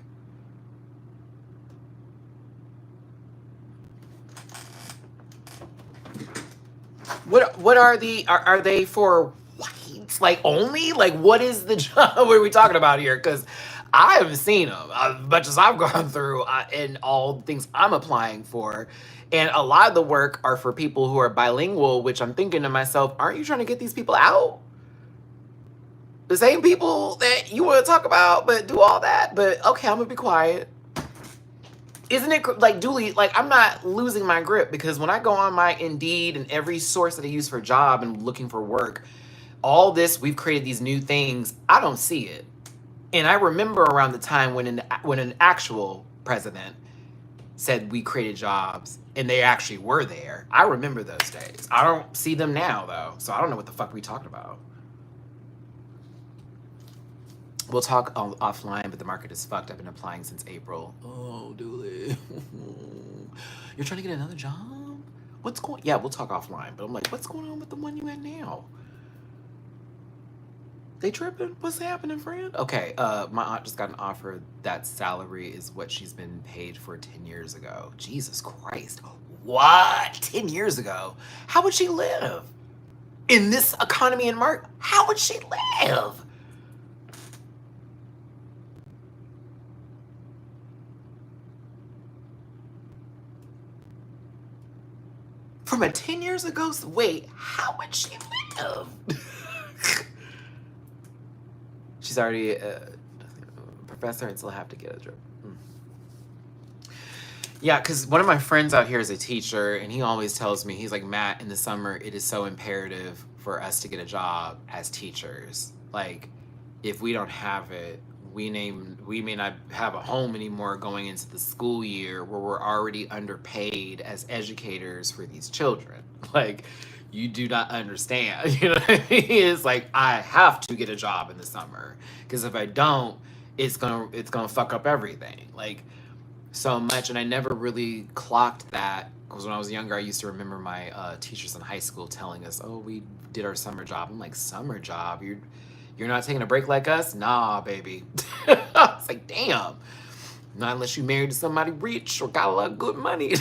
what are they for whites? Like, only? Like, what is the job? What are we talking about here? Because I haven't seen them as much as I've gone through and all the things I'm applying for. And a lot of the work are for people who are bilingual, which I'm thinking to myself, aren't you trying to get these people out? The same people that you want to talk about, but do all that. But okay, I'm going to be quiet. Isn't it like, Dooley, like, I'm not losing my grip, because when I go on my Indeed and every source that I use for a job and looking for work, all this, we've created these new things, I don't see it. And I remember around the time when an actual president said we created jobs and they actually were there. I remember those days. I don't see them now, though, so I don't know what the fuck we talking about. We'll talk offline, but the market is fucked. I've been applying since April. Oh, Dooley. You're trying to get another job? Yeah, we'll talk offline. But I'm like, what's going on with the one you at now? They tripping? What's happening, friend? Okay, my aunt just got an offer. That salary is what she's been paid for 10 years ago. Jesus Christ. What? 10 years ago? How would she live? In this economy and market, how would she live? From a 10 years ago? Wait, how would she live? She's already a professor and still have to get a job. Yeah, because one of my friends out here is a teacher, and he always tells me, he's like, Matt, in the summer, it is so imperative for us to get a job as teachers. Like, if we don't have it, we may not have a home anymore going into the school year where we're already underpaid as educators for these children. Like, you do not understand. You know what I mean? It's like I have to get a job in the summer because if I don't, it's gonna fuck up everything. Like, so much. And I never really clocked that because when I was younger, I used to remember my teachers in high school telling us, "Oh, we did our summer job." I'm like, "Summer job? You're not taking a break like us?" Nah, baby. It's like, damn. Not unless you married to somebody rich or got a lot of good money.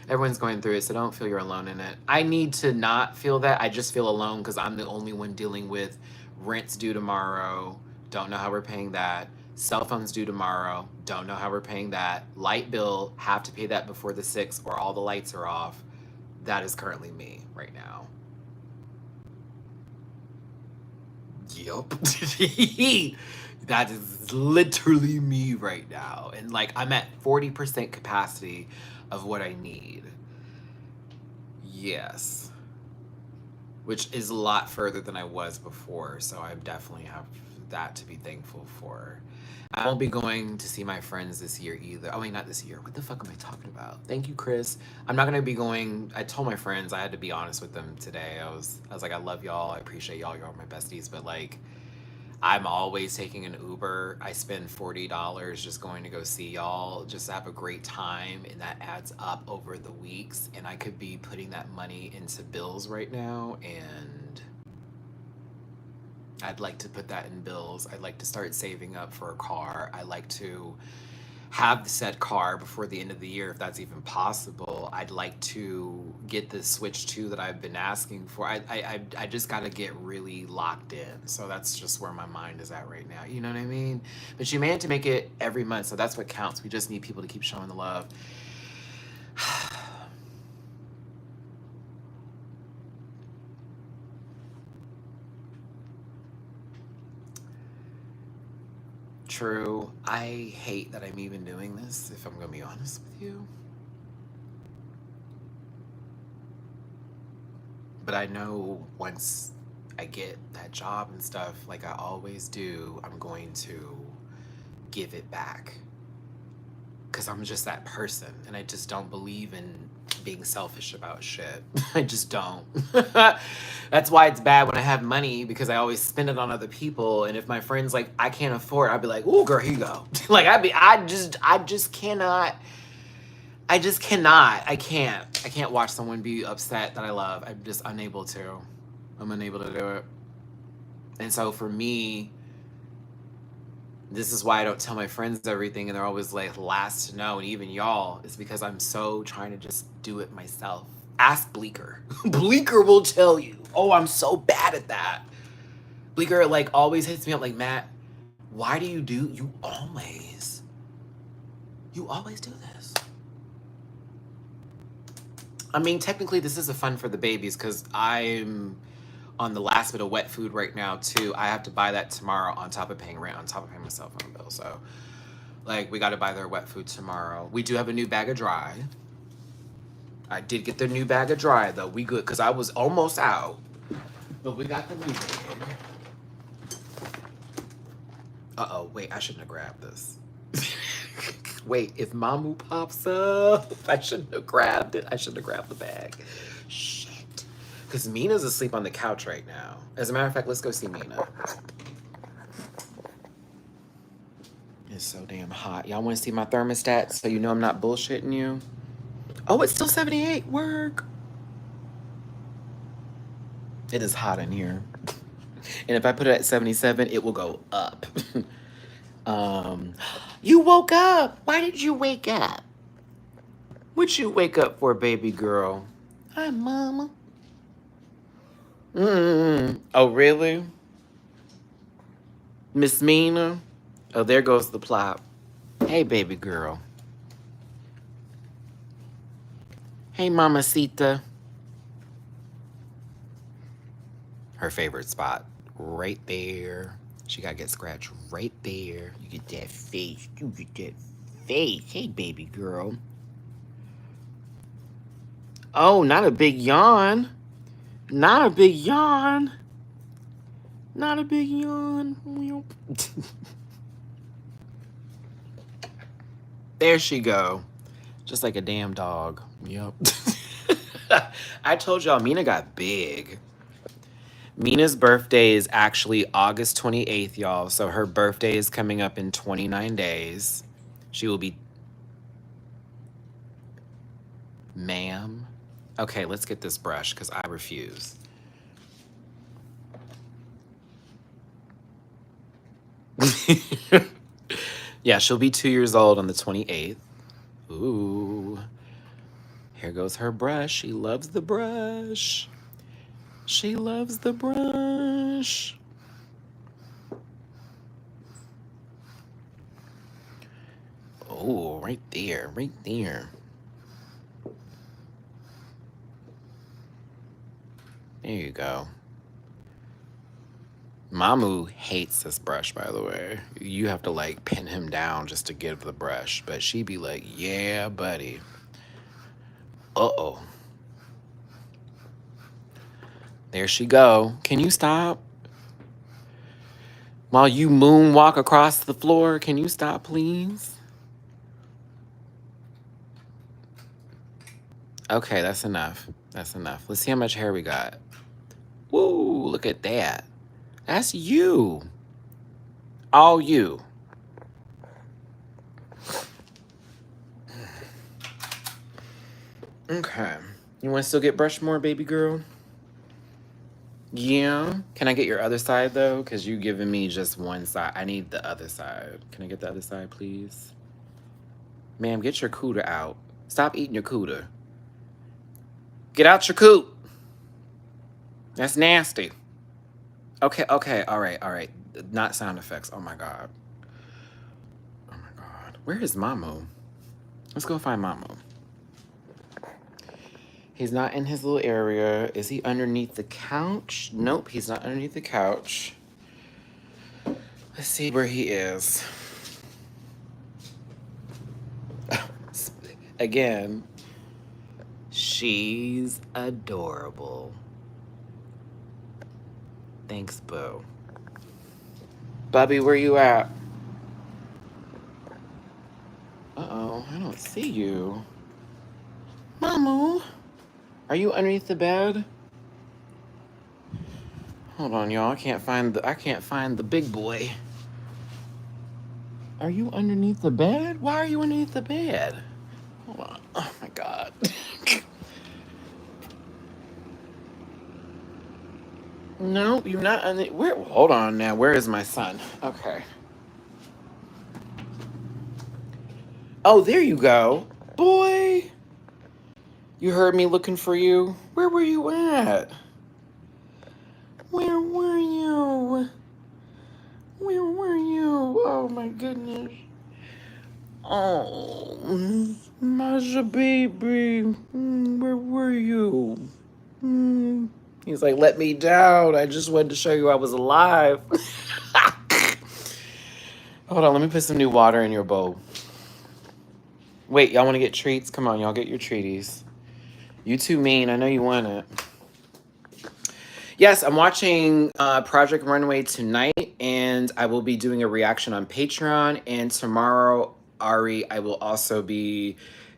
Everyone's going through it, so don't feel you're alone in it. I need to not feel that. I just feel alone because I'm the only one dealing with rent's due tomorrow. Don't know how we're paying that. Cell phone's due tomorrow. Don't know how we're paying that. Light bill, have to pay that before the 6th or all the lights are off. That is currently me right now. Yup. That is literally me right now. And like I'm at 40% capacity of what I need. Yes. Which is a lot further than I was before. So I definitely have that to be thankful for. I won't be going to see my friends this year either. Oh wait, not this year. What the fuck am I talking about? Thank you, Chris. I'm not gonna be going. I told my friends, I had to be honest with them today. I was like, I love y'all. I appreciate y'all. Y'all are my besties. But like, I'm always taking an Uber. I spend $40 just going to go see y'all, just to have a great time, and that adds up over the weeks. And I could be putting that money into bills right now, and I'd like to put that in bills. I'd like to start saving up for a car. I like to have the said car before the end of the year, if that's even possible. I'd like to get the Switch 2 that I've been asking for. I just got to get really locked in. So that's just where my mind is at right now. You know what I mean? But you may have to make it every month. So that's what counts. We just need people to keep showing the love. True. I hate that I'm even doing this, if I'm going to be honest with you. But I know once I get that job and stuff, like I always do, I'm going to give it back. Because I'm just that person, and I just don't believe in being selfish about shit. I just don't. That's why it's bad when I have money, because I always spend it on other people. And if my friends like I can't afford, I'd be like, "Ooh, girl, here you go." Like I just cannot. I can't watch someone be upset that I love. I'm just unable to. I'm unable to do it. And so for me, this is why I don't tell my friends everything, and they're always like last to know, and even y'all, is because I'm so trying to just do it myself. Ask Bleeker. Bleeker will tell you. Oh, I'm so bad at that. Bleeker like always hits me up like, "Matt, why do you always do this?" I mean, technically this is a fun for the babies because I'm on the last bit of wet food right now too. I have to buy that tomorrow on top of paying rent, on top of paying my cell phone bill. So like we got to buy their wet food tomorrow. We do have a new bag of dry. I did get the new bag of dry though. We good because I was almost out. But we got the new bag. Uh-oh, wait, I shouldn't have grabbed this. Wait, if Mamu pops up, I shouldn't have grabbed it. I shouldn't have grabbed the bag. Shit. Because Mina's asleep on the couch right now. As a matter of fact, let's go see Mina. It's so damn hot. Y'all want to see my thermostat so you know I'm not bullshitting you? Oh, it's still 78. Work. It is hot in here. And if I put it at 77, it will go up. You woke up. Why did you wake up? What'd you wake up for, baby girl? Hi, mama. Oh, really? Miss Mina? Oh, there goes the plop. Hey, baby girl. Hey, mamacita. Her favorite spot. Right there. She gotta get scratched right there. You get that face. You get that face. Hey, baby girl. Oh, not a big yawn. Not a big yawn. Not a big yawn. There she go. Just like a damn dog. Yep. I told y'all Mina got big. Mina's birthday is actually August 28th, y'all. So her birthday is coming up in 29 days. She will be... Ma'am? Okay, let's get this brush because I refuse. Yeah, she'll be 2 years old on the 28th. Ooh. Here goes her brush. She loves the brush. She loves the brush. Oh, right there, right there. There you go. Mamu hates this brush, by the way. You have to like pin him down just to give the brush. But she be like, yeah, buddy. Uh-oh. There she go. Can you stop? While you moonwalk across the floor, can you stop, please? Okay, that's enough. That's enough. Let's see how much hair we got. Woo, look at that. That's you. All you. Okay. You want to still get brushed more, baby girl? Yeah. Can I get your other side, though? Because you giving me just one side. I need the other side. Can I get the other side, please? Ma'am, get your cooter out. Stop eating your cooter. Get out your coot. That's nasty. Okay, okay. All right, all right. Not sound effects. Oh, my God. Oh, my God. Where is Mamo? Let's go find Mamo. He's not in his little area. Is he underneath the couch? Nope, he's not underneath the couch. Let's see where he is. Again, she's adorable. Thanks, boo. Bubby, where you at? Uh-oh, I don't see you. Mamu, are you underneath the bed? Hold on, y'all. I can't find the big boy. Are you underneath the bed? Why are you underneath the bed? Hold on. Oh my God. No, you're not where hold on now. Where is my son? Okay. Oh, there you go. Boy. You heard me looking for you. Where were you at? Where were you? Where were you? Oh my goodness. Oh, Masha baby. Where were you? He's like, let me down. I just wanted to show you I was alive. Hold on, let me put some new water in your bowl. Wait, y'all want to get treats? Come on, y'all get your treaties. You too mean. I know you want it. Yes, I'm watching Project Runway tonight, and I will be doing a reaction on Patreon. And tomorrow, Ari, I will also be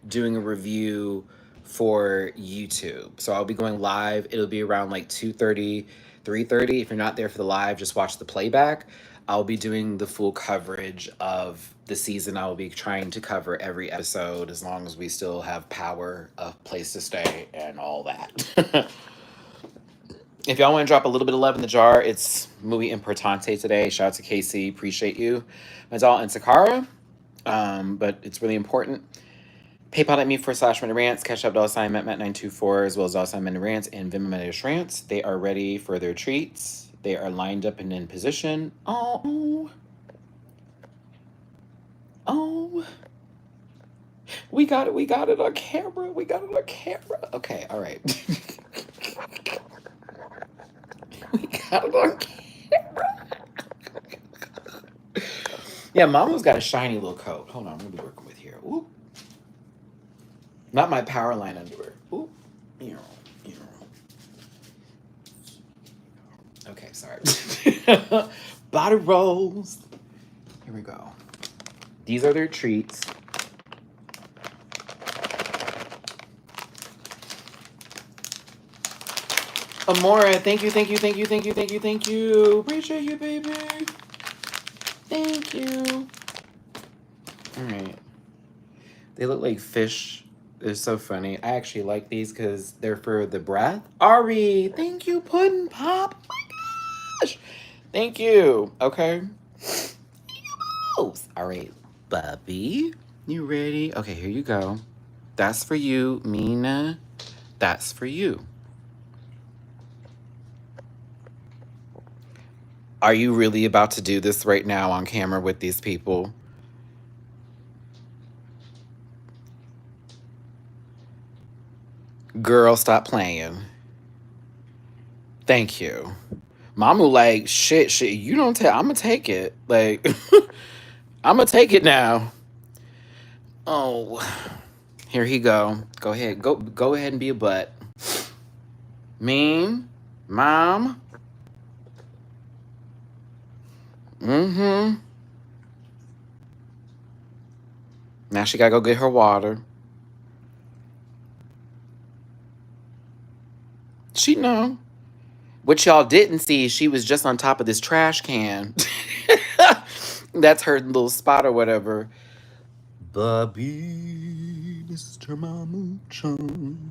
doing a review for YouTube. So I'll be going live. It'll be around like 2:30, 3:30. If you're not there for the live, just watch the playback. I'll be doing the full coverage of the season. I will be trying to cover every episode as long as we still have power, a place to stay, and all that. If y'all want to drop a little bit of love in the jar, it's muy importante today. Shout out to Casey. Appreciate you. Madal and Sakara. But it's really important. PayPal at me/MattyRants. Cash App $Matt924 as well as $MattyRants and Venmo MattyRants. They are ready for their treats. They are lined up and in position. Oh. Oh. We got it. We got it on camera. We got it on camera. Okay, all right. We got it on camera. Yeah, Mama's got a shiny little coat. Hold on, I'm gonna be working with here. Ooh. Not my power line underwear. Ooh. Okay, sorry. Body rolls. Here we go. These are their treats. Amora, thank you, thank you, thank you, thank you, thank you, thank you. Appreciate you, baby. Thank you. All right. They look like fish. They're so funny. I actually like these because they're for the breath. Ari, thank you, Puddin' Pop. Oh my gosh. Thank you. Okay. Oops. All right, Bubby. You ready? Okay, here you go. That's for you, Mina. That's for you. Are you really about to do this right now on camera with these people? Girl, stop playing. Thank you. Mama like, shit, you don't tell. I'm gonna take it. Like, I'm gonna take it now. Oh, here he go. Go ahead. Go ahead and be a butt. Mean, mom. Mm-hmm. Now she gotta go get her water. She know. What y'all didn't see, she was just on top of this trash can. That's her little spot or whatever. Bubby, Mr. Mamuchan.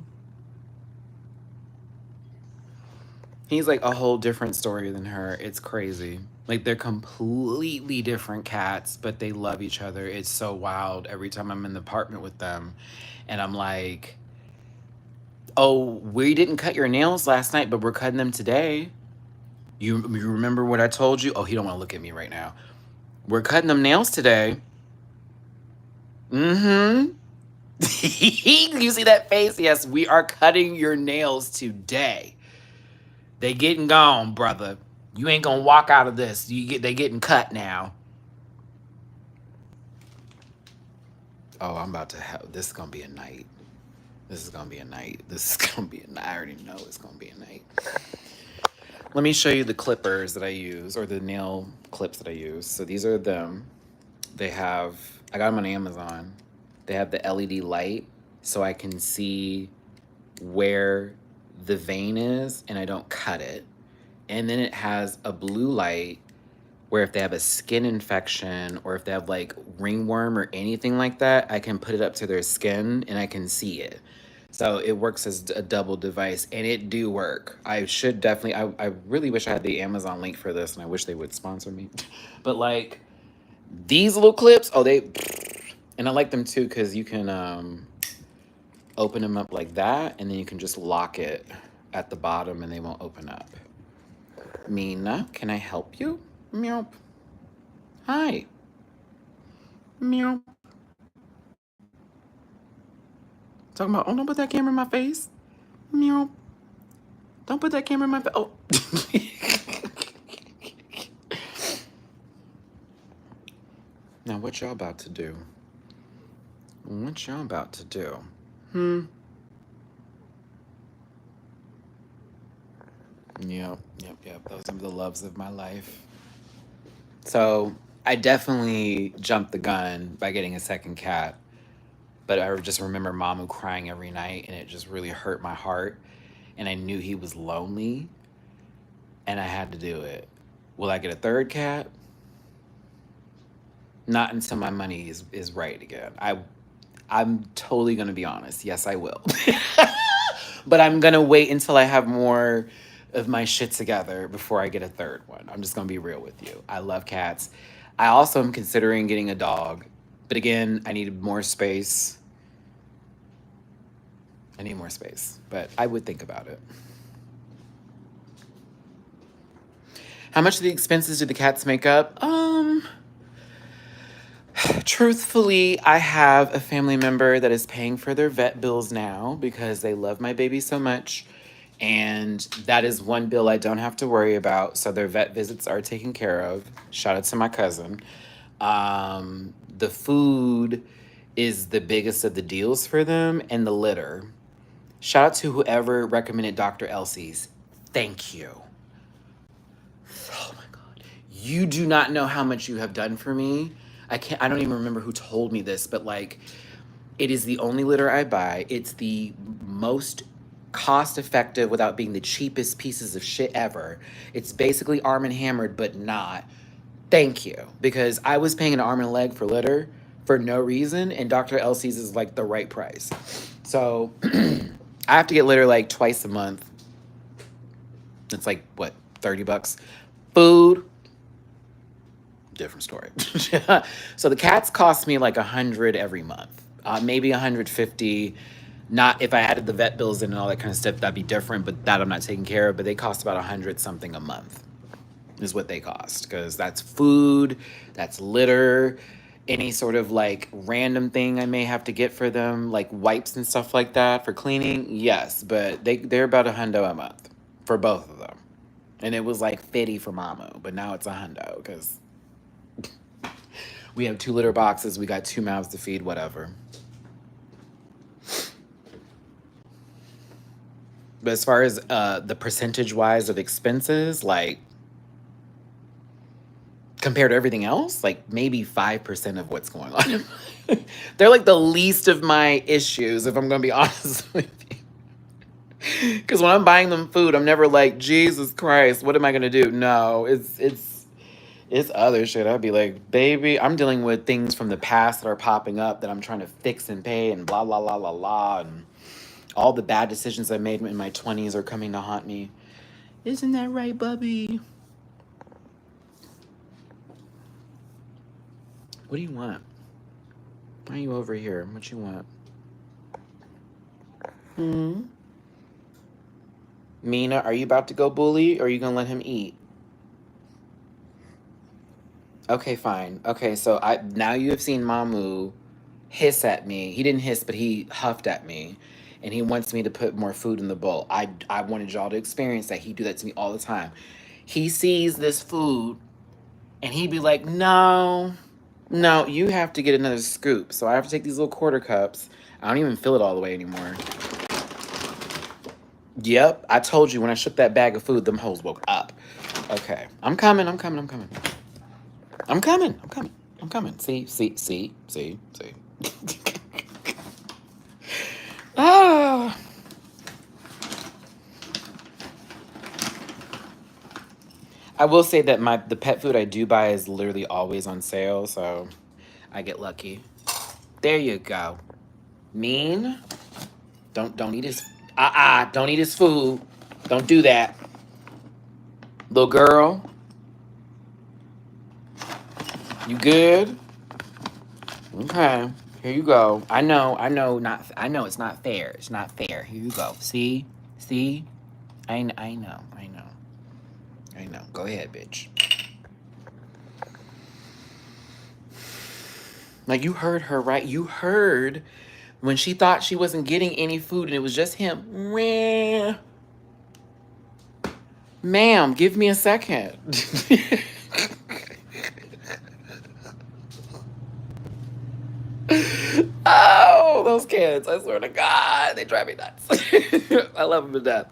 He's like a whole different story than her. It's crazy. Like they're completely different cats, but they love each other. It's so wild every time I'm in the apartment with them. And I'm like, oh, we didn't cut your nails last night, but we're cutting them today. You remember what I told you? Oh, he don't want to look at me right now. We're cutting them nails today. Mm-hmm. You see that face? Yes, we are cutting your nails today. They getting gone, brother. You ain't gonna walk out of this. They getting cut now. Oh, I'm about to have. This is gonna be a night. This is gonna be a night. This is gonna be a night. I already know it's gonna be a night. Let me show you the clippers that I use, or the nail clips that I use. So these are them. They have. I got them on Amazon. They have the LED light, so I can see where the vein is, and I don't cut it. And then it has a blue light where if they have a skin infection or if they have like ringworm or anything like that, I can put it up to their skin and I can see it. So it works as a double device, and it do work. I should definitely, I really wish I had the Amazon link for this, and I wish they would sponsor me. But like these little clips, oh, and I like them too because you can open them up like that, and then you can just lock it at the bottom and they won't open up. Mina, can I help you? Meow. Hi. Meow. Talking about, oh, don't put that camera in my face. Meow. Don't put that camera in my face. Oh. Now, what y'all about to do? What y'all about to do? Yep. Those are the loves of my life. So I definitely jumped the gun by getting a second cat. But I just remember Mamu crying every night, and it just really hurt my heart. And I knew he was lonely, and I had to do it. Will I get a third cat? Not until my money is right again. I'm totally gonna be honest. Yes, I will. But I'm gonna wait until I have more of my shit together before I get a third one. I'm just gonna be real with you. I love cats. I also am considering getting a dog. But again, I need more space. I need more space. But I would think about it. How much of the expenses do the cats make up? Truthfully, I have a family member that is paying for their vet bills now because they love my baby so much. And that is one bill I don't have to worry about. So their vet visits are taken care of. Shout out to my cousin. The food is the biggest of the deals for them, and the litter. Shout out to whoever recommended Dr. Elsie's. Thank you. Oh my God. You do not know how much you have done for me. I don't even remember who told me this, but like, it is the only litter I buy. It's the most cost effective without being the cheapest pieces of shit ever. It's basically Arm& Hammered, but not. Thank you. Because I was paying an arm and a leg for litter for no reason, and Dr. Elsie's is like the right price. So I have to get litter like twice a month. It's like, what, 30 bucks? Food, different story. So the cats cost me like 100 every month, maybe 150. Not if I added the vet bills in and all that kind of stuff, that'd be different, but that I'm not taking care of. But they cost about 100 something a month is what they cost, because that's food, that's litter, any sort of like random thing I may have to get for them, like wipes and stuff like that for cleaning. Yes, but they're about $100 a month for both of them. And it was like 50 for Mamu, but now it's $100 because we have 2 litter boxes, we got 2 mouths to feed, whatever. But as far as the percentage wise of expenses, like compared to everything else, like maybe 5% of what's going on. They're like the least of my issues, if I'm gonna be honest with you. Because when I'm buying them food, I'm never like, Jesus Christ, what am I gonna do? No, it's other shit. I'd be like, baby, I'm dealing with things from the past that are popping up that I'm trying to fix and pay and blah blah blah blah blah, and all the bad decisions I made in my 20s are coming to haunt me. Isn't that right, Bubby? What do you want? Why are you over here? What you want? Mina, are you about to go bully, or are you gonna let him eat? Okay, fine. Okay, so now you have seen Mamu hiss at me. He didn't hiss, but he huffed at me. And he wants me to put more food in the bowl. I wanted y'all to experience that. He do that to me all the time. He sees this food and he'd be like, no, you have to get another scoop. So I have to take these little quarter cups. I don't even fill it all the way anymore. Yep, I told you when I shook that bag of food, them hoes woke up. Okay, I'm coming. See. Ah. I will say that the pet food I do buy is literally always on sale, so I get lucky. There you go. Mean. Don't eat his don't eat his food. Don't do that. Little girl. You good? Okay. Here you go. I know it's not fair. It's not fair. Here you go. See? I know. Go ahead, bitch. Like, you heard her, right? You heard when she thought she wasn't getting any food and it was just him. Ma'am, give me a second. Oh, those kids. I swear to God, they drive me nuts. I love them to death.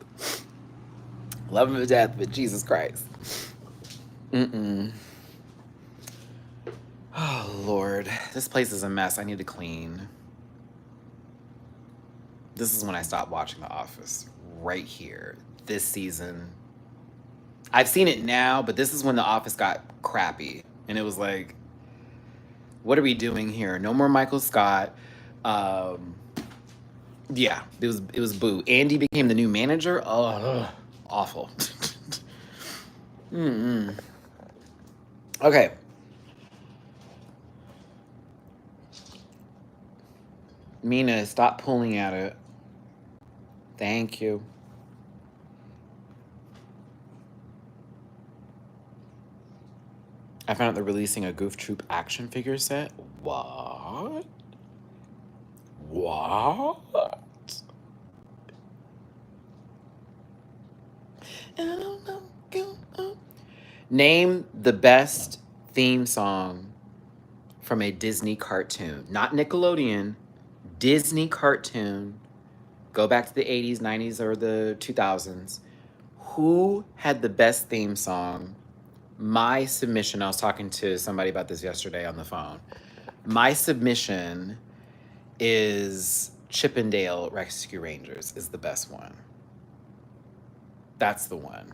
But Jesus Christ. Oh, Lord. This place is a mess. I need to clean. This is when I stopped watching The Office. Right here. This season. I've seen it now, but this is when The Office got crappy. And it was like, what are we doing here? No more Michael Scott. Yeah, it was boo. Andy became the new manager. Oh, awful. Okay. Mina, stop pulling at it. Thank you. I found out they're releasing a Goof Troop action figure set. What? Name the best theme song from a Disney cartoon. Not Nickelodeon. Disney cartoon. Go back to the 80s, 90s, or the 2000s. Who had the best theme song? My submission, I was talking to somebody about this yesterday on the phone. My submission is Chippendale Rescue Rangers is the best one. That's the one.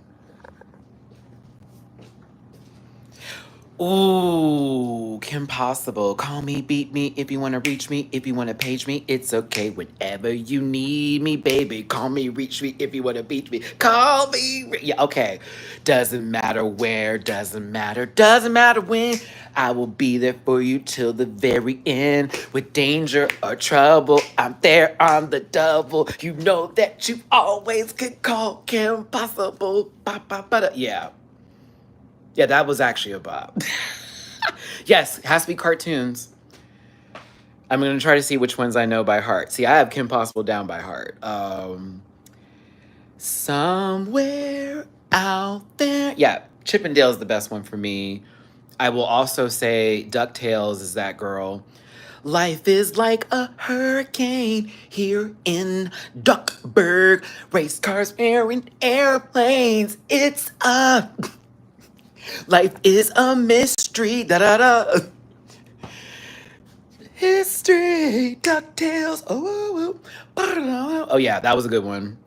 Ooh, Kim Possible. Call me, beat me, if you want to reach me, if you want to page me, it's okay whenever you need me, baby. Call me, reach me, if you want to beat me. Call me. Yeah, okay. Doesn't matter where, doesn't matter when. I will be there for you till the very end. With danger or trouble, I'm there on the double. You know that you always can call Kim Possible. Ba-ba-ba-da. Yeah. Yeah, that was actually a bop. Yes, it has to be cartoons. I'm going to try to see which ones I know by heart. See, I have Kim Possible down by heart. Somewhere out there. Yeah, Chippendale is the best one for me. I will also say DuckTales is that girl. Life is like a hurricane here in Duckburg. Race cars, and airplanes. It's a... Life is a mystery. Da da da. History. DuckTales. Oh, oh, yeah, that was a good one.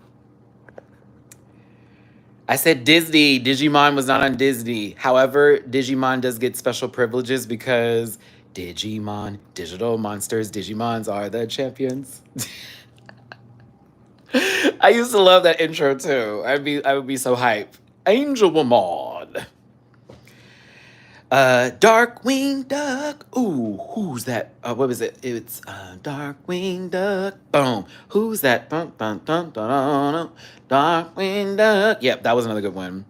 I said Disney. Digimon was not on Disney. However, Digimon does get special privileges because Digimon, digital monsters, Digimons are the champions. I used to love that intro too. I would be so hype. Angel Woman. Darkwing Duck. Ooh, who's that? What was it? It's Darkwing Duck. Boom. Who's that? Dun, dun, dun, dun, dun, dun. Darkwing Duck. Yep, that was another good one.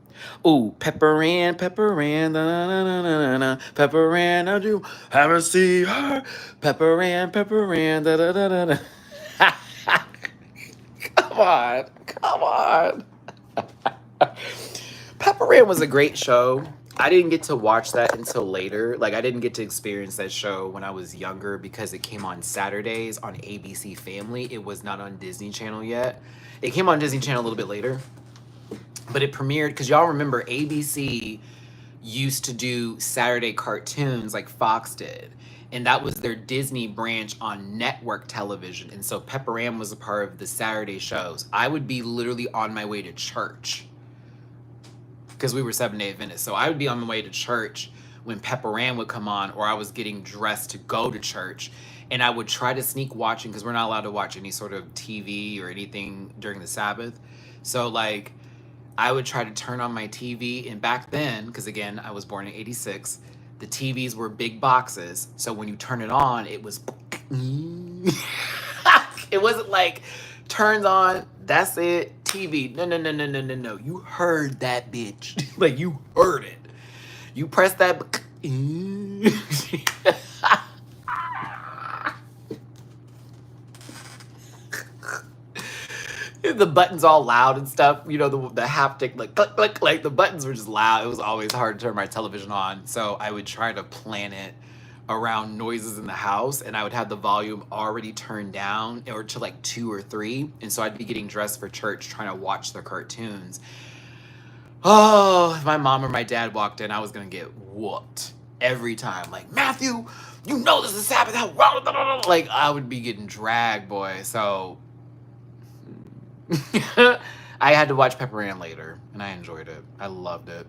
Ooh, Pepper Ann, Pepper Ann, da, da, da, da, da, da. Pepper Ann, I do haven't seen her. Pepper Ann, da, da, da, da, da. Come on, come on. Pepper Ann was a great show. I didn't get to watch that until later. Like, I didn't get to experience that show when I was younger because it came on Saturdays on ABC Family. It was not on Disney Channel yet. It came on Disney Channel a little bit later. But it premiered, because y'all remember ABC used to do Saturday cartoons like Fox did. And that was their Disney branch on network television. And so Pepper Ann was a part of the Saturday shows. I would be literally on my way to church because we were 7-Day Adventists. So I would be on my way to church when Pepper Ann would come on, or I was getting dressed to go to church. And I would try to sneak watching, because we're not allowed to watch any sort of TV or anything during the Sabbath. So, like, I would try to turn on my TV. And back then, because again, I was born in 86, the TVs were big boxes. So when you turn it on, it was... It wasn't like, turns on, that's it, TV. No. You heard that bitch. Like, you heard it. You press that. The buttons all loud and stuff. You know, the haptic, like, click, click, like, the buttons were just loud. It was always hard to turn my television on. So I would try to plan it around noises in the house, and I would have the volume already turned down or to like 2 or 3. And so I'd be getting dressed for church trying to watch the cartoons. Oh, if my mom or my dad walked in, I was gonna get whooped every time. Like, Matthew, you know this is Sabbath. Like, I would be getting dragged, boy. So I had to watch Pepper Ann later, and I enjoyed it. I loved it.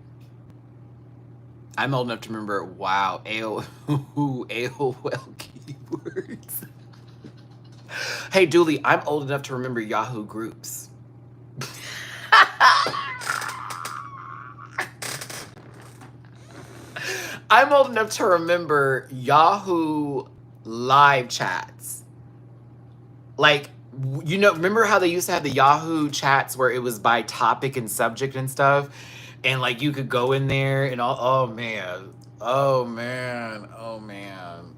I'm old enough to remember, wow, AOL keywords. Hey, Dooley, I'm old enough to remember Yahoo groups. I'm old enough to remember Yahoo live chats. Like, you know, remember how they used to have the Yahoo chats where it was by topic and subject and stuff? And like, you could go in there and all, oh man.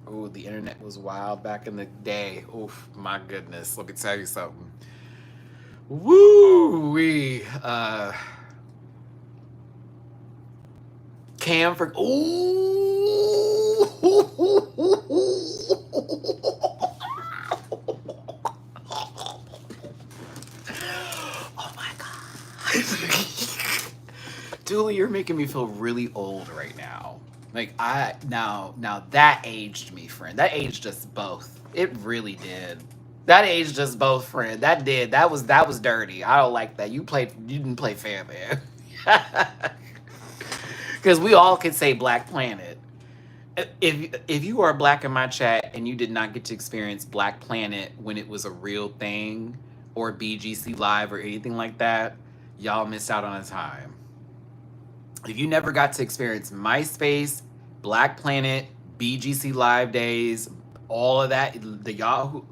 Ooh, the internet was wild back in the day. Oof, my goodness. Let me tell you something. Woo-wee. Cam for, ooh. Oh my God. Dooley, you're making me feel really old right now. Like, now that aged me, friend. That aged us both. It really did. That aged us both, friend. That was dirty. I don't like that. You didn't play fair there. Because we all could say Black Planet. If you are Black in my chat and you did not get to experience Black Planet when it was a real thing, or BGC Live or anything like that, y'all missed out on a time. If you never got to experience MySpace, Black Planet, BGC Live days, all of that, the y'all who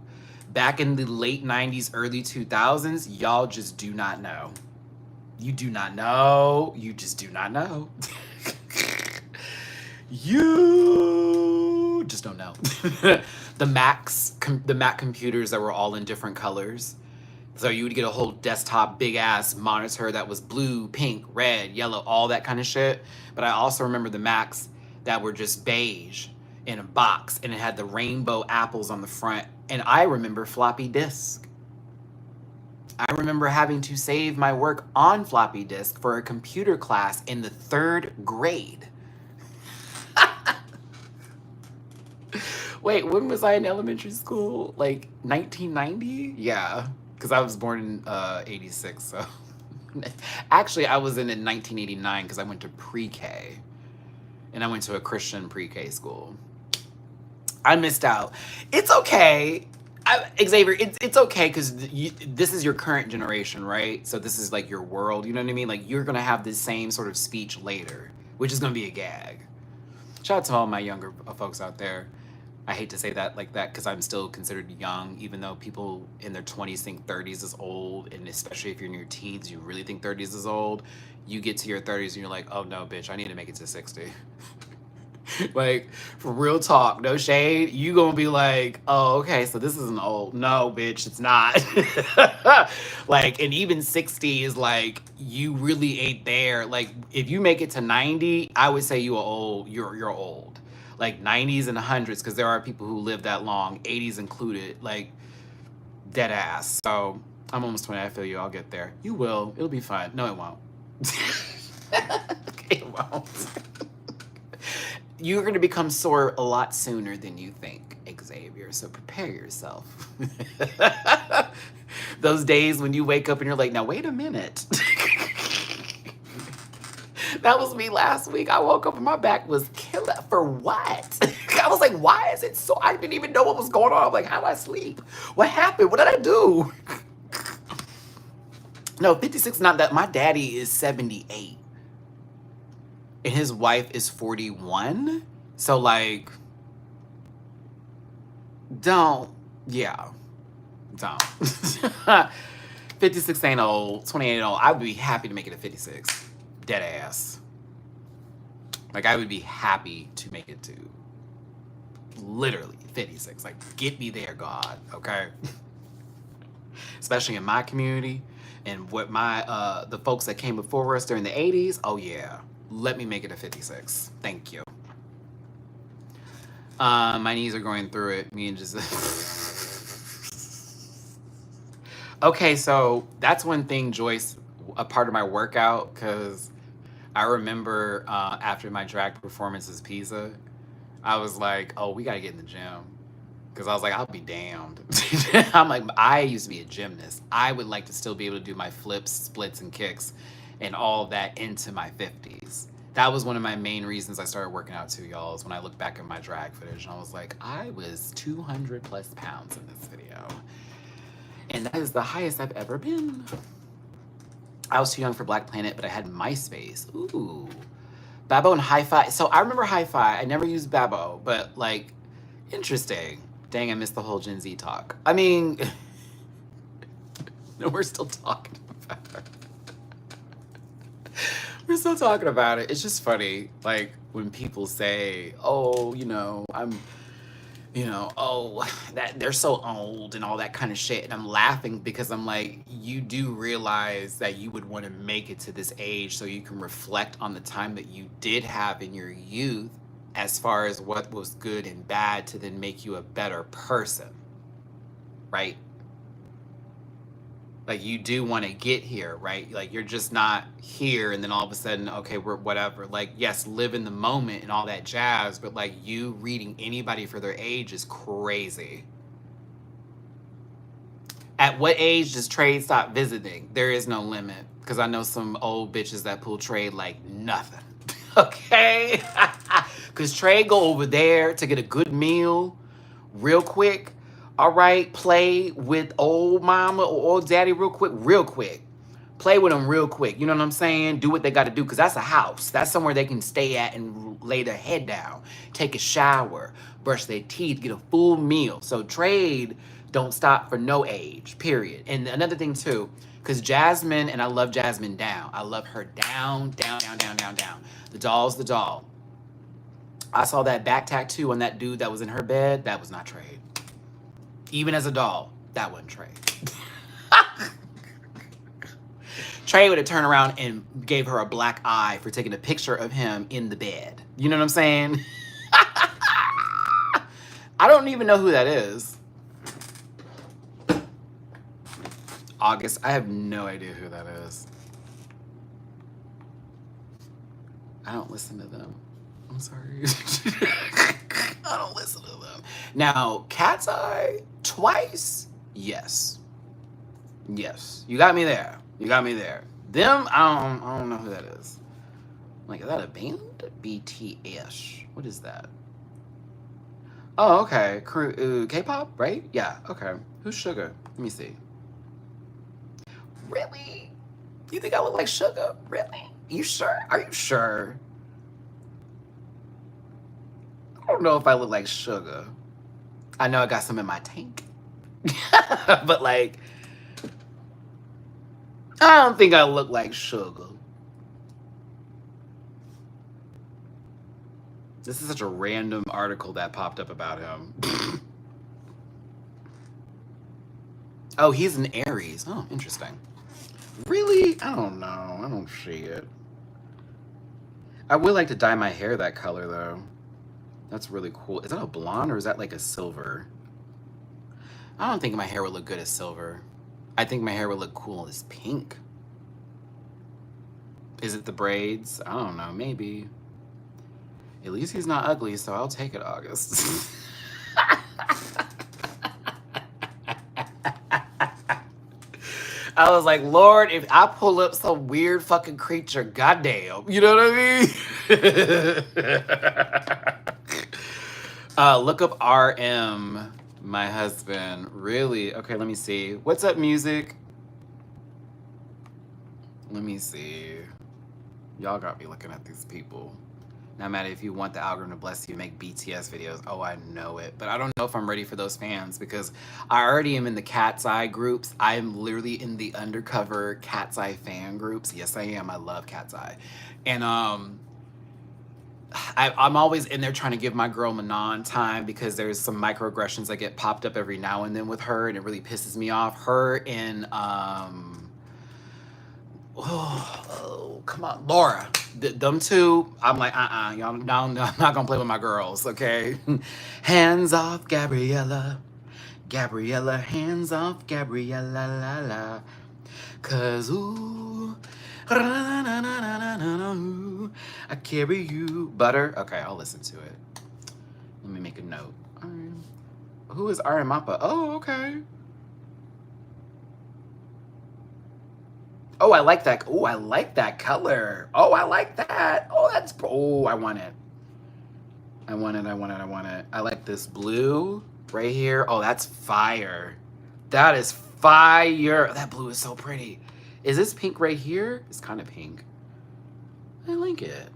back in the late 90s, early 2000s, y'all just do not know. You do not know. You just do not know. You just don't know. The Mac computers that were all in different colors. So you would get a whole desktop big ass monitor that was blue, pink, red, yellow, all that kind of shit. But I also remember the Macs that were just beige in a box, and it had the rainbow apples on the front. And I remember floppy disk. I remember having to save my work on floppy disk for a computer class in the 3rd grade. Wait, when was I in elementary school? Like 1990? Yeah, because I was born in 86. So actually, I was in 1989 because I went to pre-K, and I went to a Christian pre-K school. I missed out. It's okay. Xavier, it's okay because this is your current generation, right? So this is like your world, you know what I mean? Like you're gonna have this same sort of speech later, which is gonna be a gag. Shout out to all my younger folks out there. I hate to say that like that because I'm still considered young, even though people in their 20s think 30s is old, and especially if you're in your teens, you really think 30s is old. You get to your 30s and you're like, oh no, bitch, I need to make it to 60. Like, for real talk, no shade, you gonna be like, oh, okay, so this isn't old. No, bitch, it's not. Like, and even 60 is like, you really ain't there. Like, if you make it to 90, I would say you're old. Like 90s and 100s, because there are people who live that long, 80s included, like dead ass. So I'm almost 20. I feel you. I'll get there. You will. It'll be fine. No, it won't. It won't. You're going to become sore a lot sooner than you think, Xavier. So prepare yourself. Those days when you wake up and you're like, now wait a minute. That was me last week. I woke up and my back was killing. For what? I was like, why is it so? I didn't even know what was going on. I'm like, how did I sleep? What happened? What did I do? No, 56, not that. My daddy is 78. And his wife is 41. So, like, don't. 56 ain't old. 28 ain't old. I would be happy to make it at 56. Dead ass. Like, I would be happy to make it to literally 56. Like, get me there, God. Okay? Especially in my community and what my the folks that came before us during the 80s. Oh yeah, let me make it to 56. Thank you. My knees are going through it. Me and just okay, so that's one thing, Joyce, a part of my workout, because I remember after my drag performances Pisa, I was like, oh, we gotta get in the gym. Because I was like, I'll be damned. I'm like, I used to be a gymnast. I would like to still be able to do my flips, splits, and kicks and all of that into my 50s. That was one of my main reasons I started working out too, y'all, is when I look back at my drag footage and I was like, I was 200 plus pounds in this video. And that is the highest I've ever been. I was too young for Black Planet, but I had MySpace. Ooh. Babbo and Hi-Fi. So I remember Hi-Fi. I never used Babbo, but like, interesting. Dang, I missed the whole Gen Z talk. I mean, no, we're still talking about it. We're still talking about it. It's just funny, like, when people say, oh, oh, that they're so old and all that kind of shit. And I'm laughing because I'm like, you do realize that you would want to make it to this age so you can reflect on the time that you did have in your youth as far as what was good and bad to then make you a better person, right? Like, you do want to get here, right? Like, you're just not here and then all of a sudden, okay, we're whatever. Like, yes, live in the moment and all that jazz, but like, you reading anybody for their age is crazy. At what age does trade stop visiting? There is no limit, because I know some old bitches that pull trade like nothing. Okay? Because trade go over there to get a good meal real quick. All right? Play with old mama or old daddy real quick. Play with them real quick. You know what I'm saying? Do what they got to do, because that's a house. That's somewhere they can stay at and lay their head down, take a shower, brush their teeth, get a full meal. So trade don't stop for no age, period. And another thing too, because Jasmine, and I love Jasmine down. I love her down. The doll's the doll. I saw that back tattoo on that dude that was in her bed. That was not trade. Even as a doll, that wasn't trade. Trey would have turned around and gave her a black eye for taking a picture of him in the bed. You know what I'm saying? I don't even know who that is. August, I have no idea who that is. I don't listen to them. I'm sorry. I don't listen to them. Now, Cat's Eye, twice, yes. Yes, you got me there. You got me there. Them, I don't know who that is. Like, is that a band? BTS. What is that? Oh, okay. K-pop, right? Yeah, okay. Who's Sugar? Let me see. Really? You think I look like Sugar? Really? You sure? Are you sure? I don't know if I look like Sugar. I know I got some in my tank. But like, I don't think I look like Sugar. This is such a random article that popped up about him. Oh, he's an Aries. Oh, interesting. Really? I don't know. I don't see it. I would like to dye my hair that color, though. That's really cool. Is that a blonde or is that like a silver? I don't think my hair would look good as silver. I think my hair would look cool as pink. Is it the braids? I don't know. Maybe. At least he's not ugly, so I'll take it, August. I was like, Lord, if I pull up some weird fucking creature, goddamn. You know what I mean? Look up RM, my husband. Really? Okay, let me see. What's up, music? Let me see. Y'all got me looking at these people. Now, Matty, if you want the algorithm to bless you, make BTS videos. Oh, I know it. But I don't know if I'm ready for those fans because I already am in the Cat's Eye groups. I'm literally in the undercover Cat's Eye fan groups. Yes, I am. I love Cat's Eye. And I'm always in there trying to give my girl Manon time because there's some microaggressions that get popped up every now and then with her, and it really pisses me off. Her and, oh, come on, Laura. Them two, I'm like, y'all, no, I'm not gonna play with my girls, okay? Hands off, Gabriella. Gabriella, hands off, Gabriella, la la. Cause ooh, ooh, I carry you. Butter? Okay, I'll listen to it. Let me make a note. All right. Who is Aramapa? Oh, okay. Oh, I like that. Oh, I like that color. Oh, I like that. Oh, that's, oh, I want it. I want it. I like this blue right here. Oh, that's fire. That is fire. That blue is so pretty. Is this pink right here? It's kind of pink. I like it.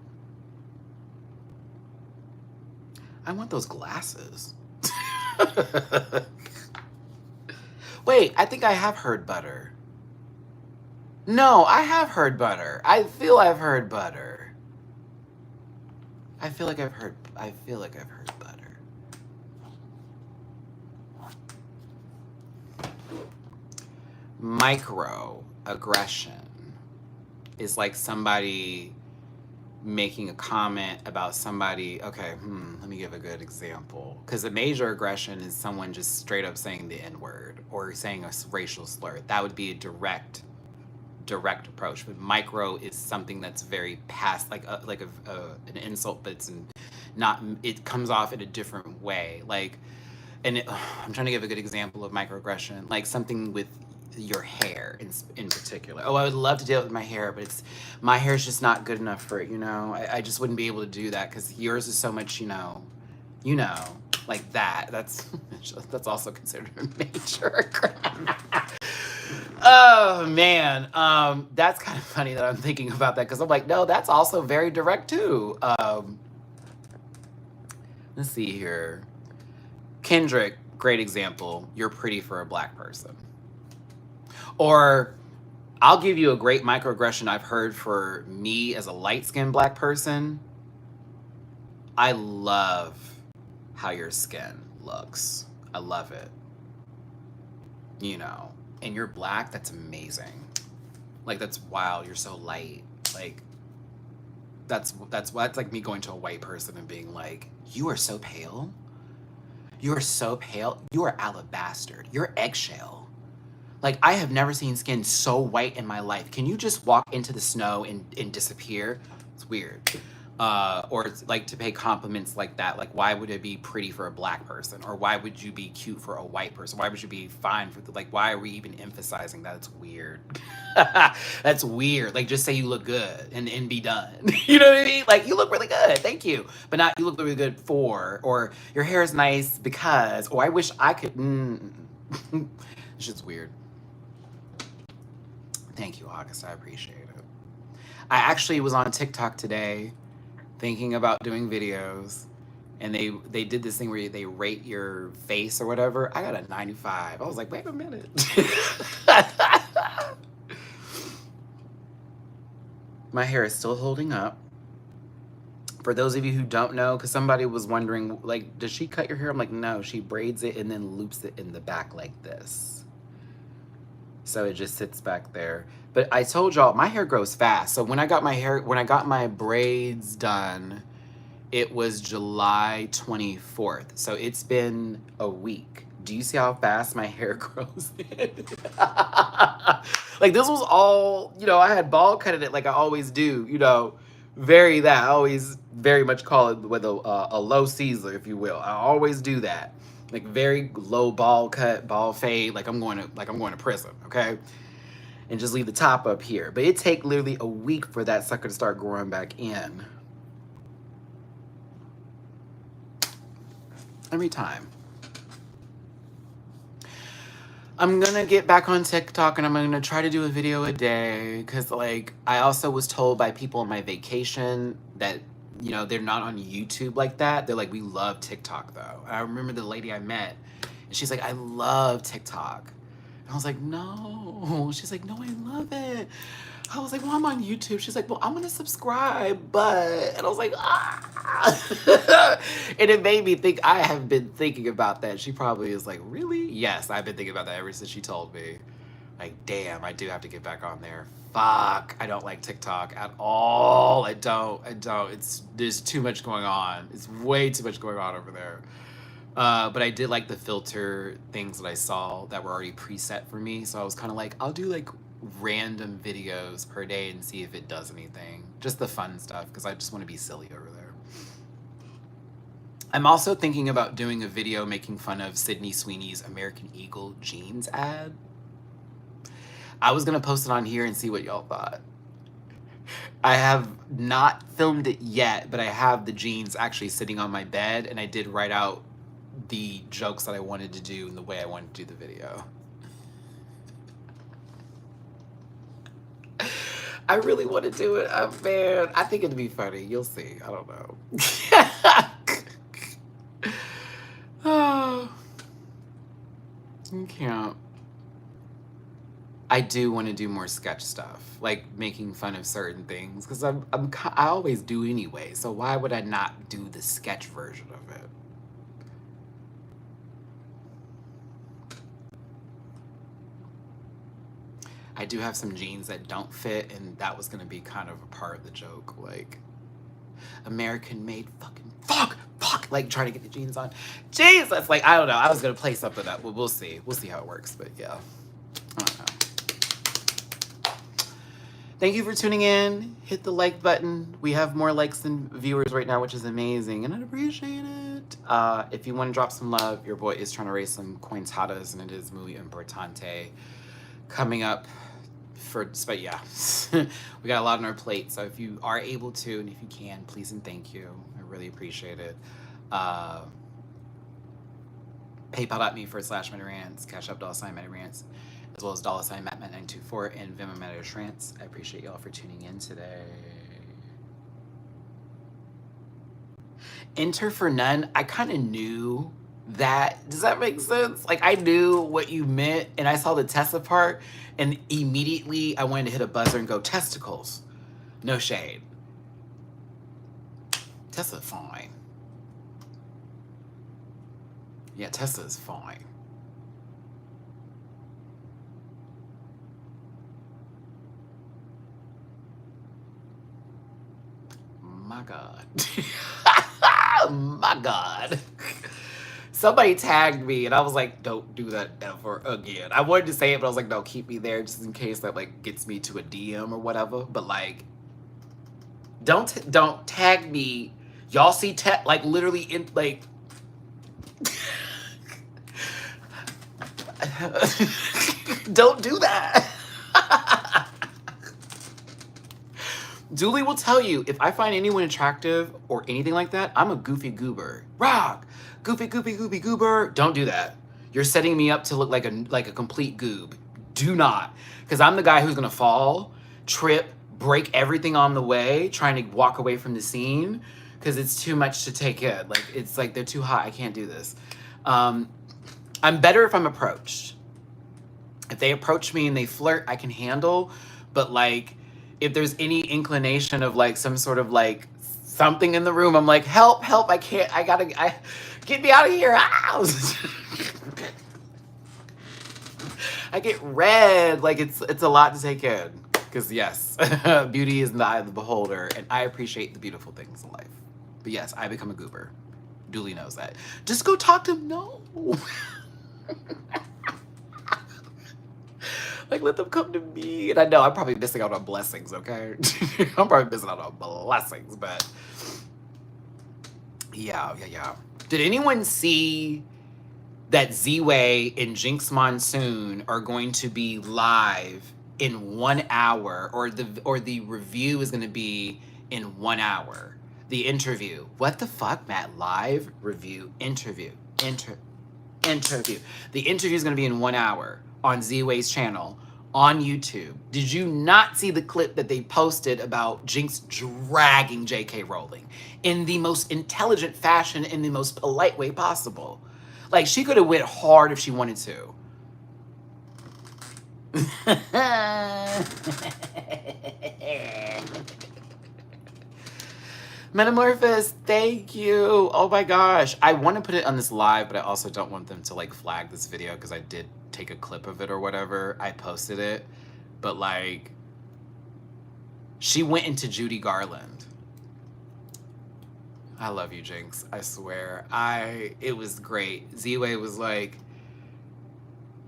I want those glasses. Wait, I think I have heard butter. No, I have heard butter. I feel I've heard butter. I feel like I've heard butter. Microaggression is like somebody making a comment about somebody. Okay, let me give a good example. Because a major aggression is someone just straight up saying the N-word or saying a racial slur. That would be a direct approach, but micro is something that's very past, like an insult, but it's not. It comes off in a different way. Like and I'm trying to give a good example of microaggression, like something with your hair in particular. Oh, I would love to deal with my hair, but my hair is just not good enough for it, you know? I just wouldn't be able to do that because yours is so much, you know, like that. That's also considered a major. Oh man, that's kind of funny that I'm thinking about that because I'm like, no, that's also very direct too. Let's see here. Kendrick, great example. You're pretty for a black person. Or I'll give you a great microaggression I've heard for me as a light-skinned black person. I love how your skin looks. I love it. You know, and you're black, that's amazing. Like, that's wild. You're so light. Like, that's like me going to a white person and being like, you are so pale. You are so pale. You are alabaster. You're eggshell. Like, I have never seen skin so white in my life. Can you just walk into the snow and disappear? It's weird. Or it's like to pay compliments like that. Like, why would it be pretty for a black person? Or why would you be cute for a white person? Why would you be fine for like, why are we even emphasizing that? It's weird. That's weird. Like, just say you look good and be done. You know what I mean? Like, you look really good. Thank you. But not you look really good for, or your hair is nice because, or I wish I could. It's just weird. Thank you, August. I appreciate it. I actually was on TikTok today thinking about doing videos, and they did this thing where they rate your face or whatever. I got a 95. I was like, wait a minute. My hair is still holding up. For those of you who don't know, because somebody was wondering, like, does she cut your hair? I'm like, no, she braids it and then loops it in the back like this. So it just sits back there. But I told y'all, my hair grows fast. So when I got my braids done, it was July 24th. So it's been a week. Do you see how fast my hair grows? Like, this was all, I had ball cutted it like I always do, I always very much call it with a low Caesar, if you will. I always do that. Like, very low ball cut, ball fade, like I'm going to prison, okay? And just leave the top up here. But it take literally a week for that sucker to start growing back in. Every time. I'm gonna get back on TikTok and I'm gonna try to do a video a day, because like I also was told by people on my vacation that they're not on YouTube like that. They're like, we love TikTok though. And I remember the lady I met and she's like, I love TikTok. And I was like, no. She's like, no, I love it. I was like, well, I'm on YouTube. She's like, well, I'm gonna subscribe, but, and I was like, ah. And it made me think, I have been thinking about that. She probably is like, really? Yes, I've been thinking about that ever since she told me. Like, damn, I do have to get back on there. Fuck, I don't like TikTok at all. I don't. There's too much going on. It's way too much going on over there. But I did like the filter things that I saw that were already preset for me. So I was kind of like, I'll do like random videos per day and see if it does anything. Just the fun stuff, because I just want to be silly over there. I'm also thinking about doing a video making fun of Sydney Sweeney's American Eagle jeans ad. I was going to post it on here and see what y'all thought. I have not filmed it yet, but I have the jeans actually sitting on my bed, and I did write out the jokes that I wanted to do and the way I wanted to do the video. I really want to do it. Oh, man, I think it'd be funny. You'll see. I don't know. Oh, I can't. I do want to do more sketch stuff, like making fun of certain things, because I always do anyway. So why would I not do the sketch version of it? I do have some jeans that don't fit, and that was gonna be kind of a part of the joke, like American made fuck, like trying to get the jeans on. Jesus, like I don't know. I was gonna play something up, but we'll see how it works. But yeah, I don't know. Thank you for tuning in. Hit the like button. We have more likes than viewers right now, which is amazing, and I appreciate it. If you want to drop some love, your boy is trying to raise some cointadas, and it is muy importante coming up but yeah, we got a lot on our plate. So if you are able to, and if you can, please and thank you. I really appreciate it. PayPal.me/MattyRants, Cash App $MattyRants, as well as $Matt924 and Venmo MattyRants. I appreciate y'all for tuning in today. Enter for none. I kind of knew that. Does that make sense? Like, I knew what you meant, and I saw the Tessa part, and immediately I wanted to hit a buzzer and go, testicles. No shade. Tessa fine. Yeah, Tessa is fine. My God. My God. Somebody tagged me and I was like, don't do that ever again. I wanted to say it, but I was like, no, keep me there just in case that like gets me to a DM or whatever. But like, don't tag me. Y'all see like literally in like don't do that. Julie will tell you, if I find anyone attractive or anything like that, I'm a goofy goober. Rock, goofy goober. Don't do that. You're setting me up to look like a complete goob. Do not, because I'm the guy who's gonna fall, trip, break everything on the way, trying to walk away from the scene, because it's too much to take in. Like it's like they're too hot. I can't do this. I'm better if I'm approached. If they approach me and they flirt, I can handle. But like, if there's any inclination of like some sort of like something in the room, I'm like, help, I can't, get me out of here. Ow! I get red. Like it's a lot to take in. Because yes, beauty is in the eye of the beholder, and I appreciate the beautiful things in life. But yes, I become a goober. Dooley knows that. Just go talk to him. No. Like, let them come to me. And I know I'm probably missing out on blessings, okay? I'm probably missing out on blessings, but yeah. Did anyone see that Z-Way and Jinx Monsoon are going to be live in 1 hour, or the review is going to be in 1 hour? The interview. What the fuck, Matt? Live review, interview. The interview is going to be in 1 hour on Z-Way's channel on YouTube. Did you not see the clip that they posted about Jinx dragging J.K. Rowling in the most intelligent fashion, in the most polite way possible? Like, she could have went hard if she wanted to. Metamorphosis, thank you. Oh my gosh. I want to put it on this live, but I also don't want them to like flag this video because I did take a clip of it or whatever. I posted it, but like, she went into Judy Garland. I love you, Jinx. I swear. It was great. Z-Way was like,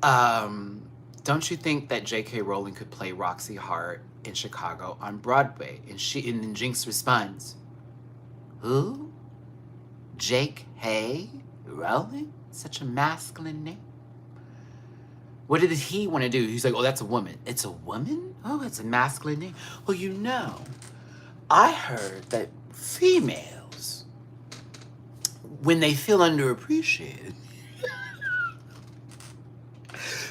don't you think that J.K. Rowling could play Roxy Hart in Chicago on Broadway? And then Jinx responds, who? J.K. Rowling? Such a masculine name. What did he want to do? He's like, oh, that's a woman. It's a woman? Oh, it's a masculine name. Well, you know, I heard that females, when they feel underappreciated,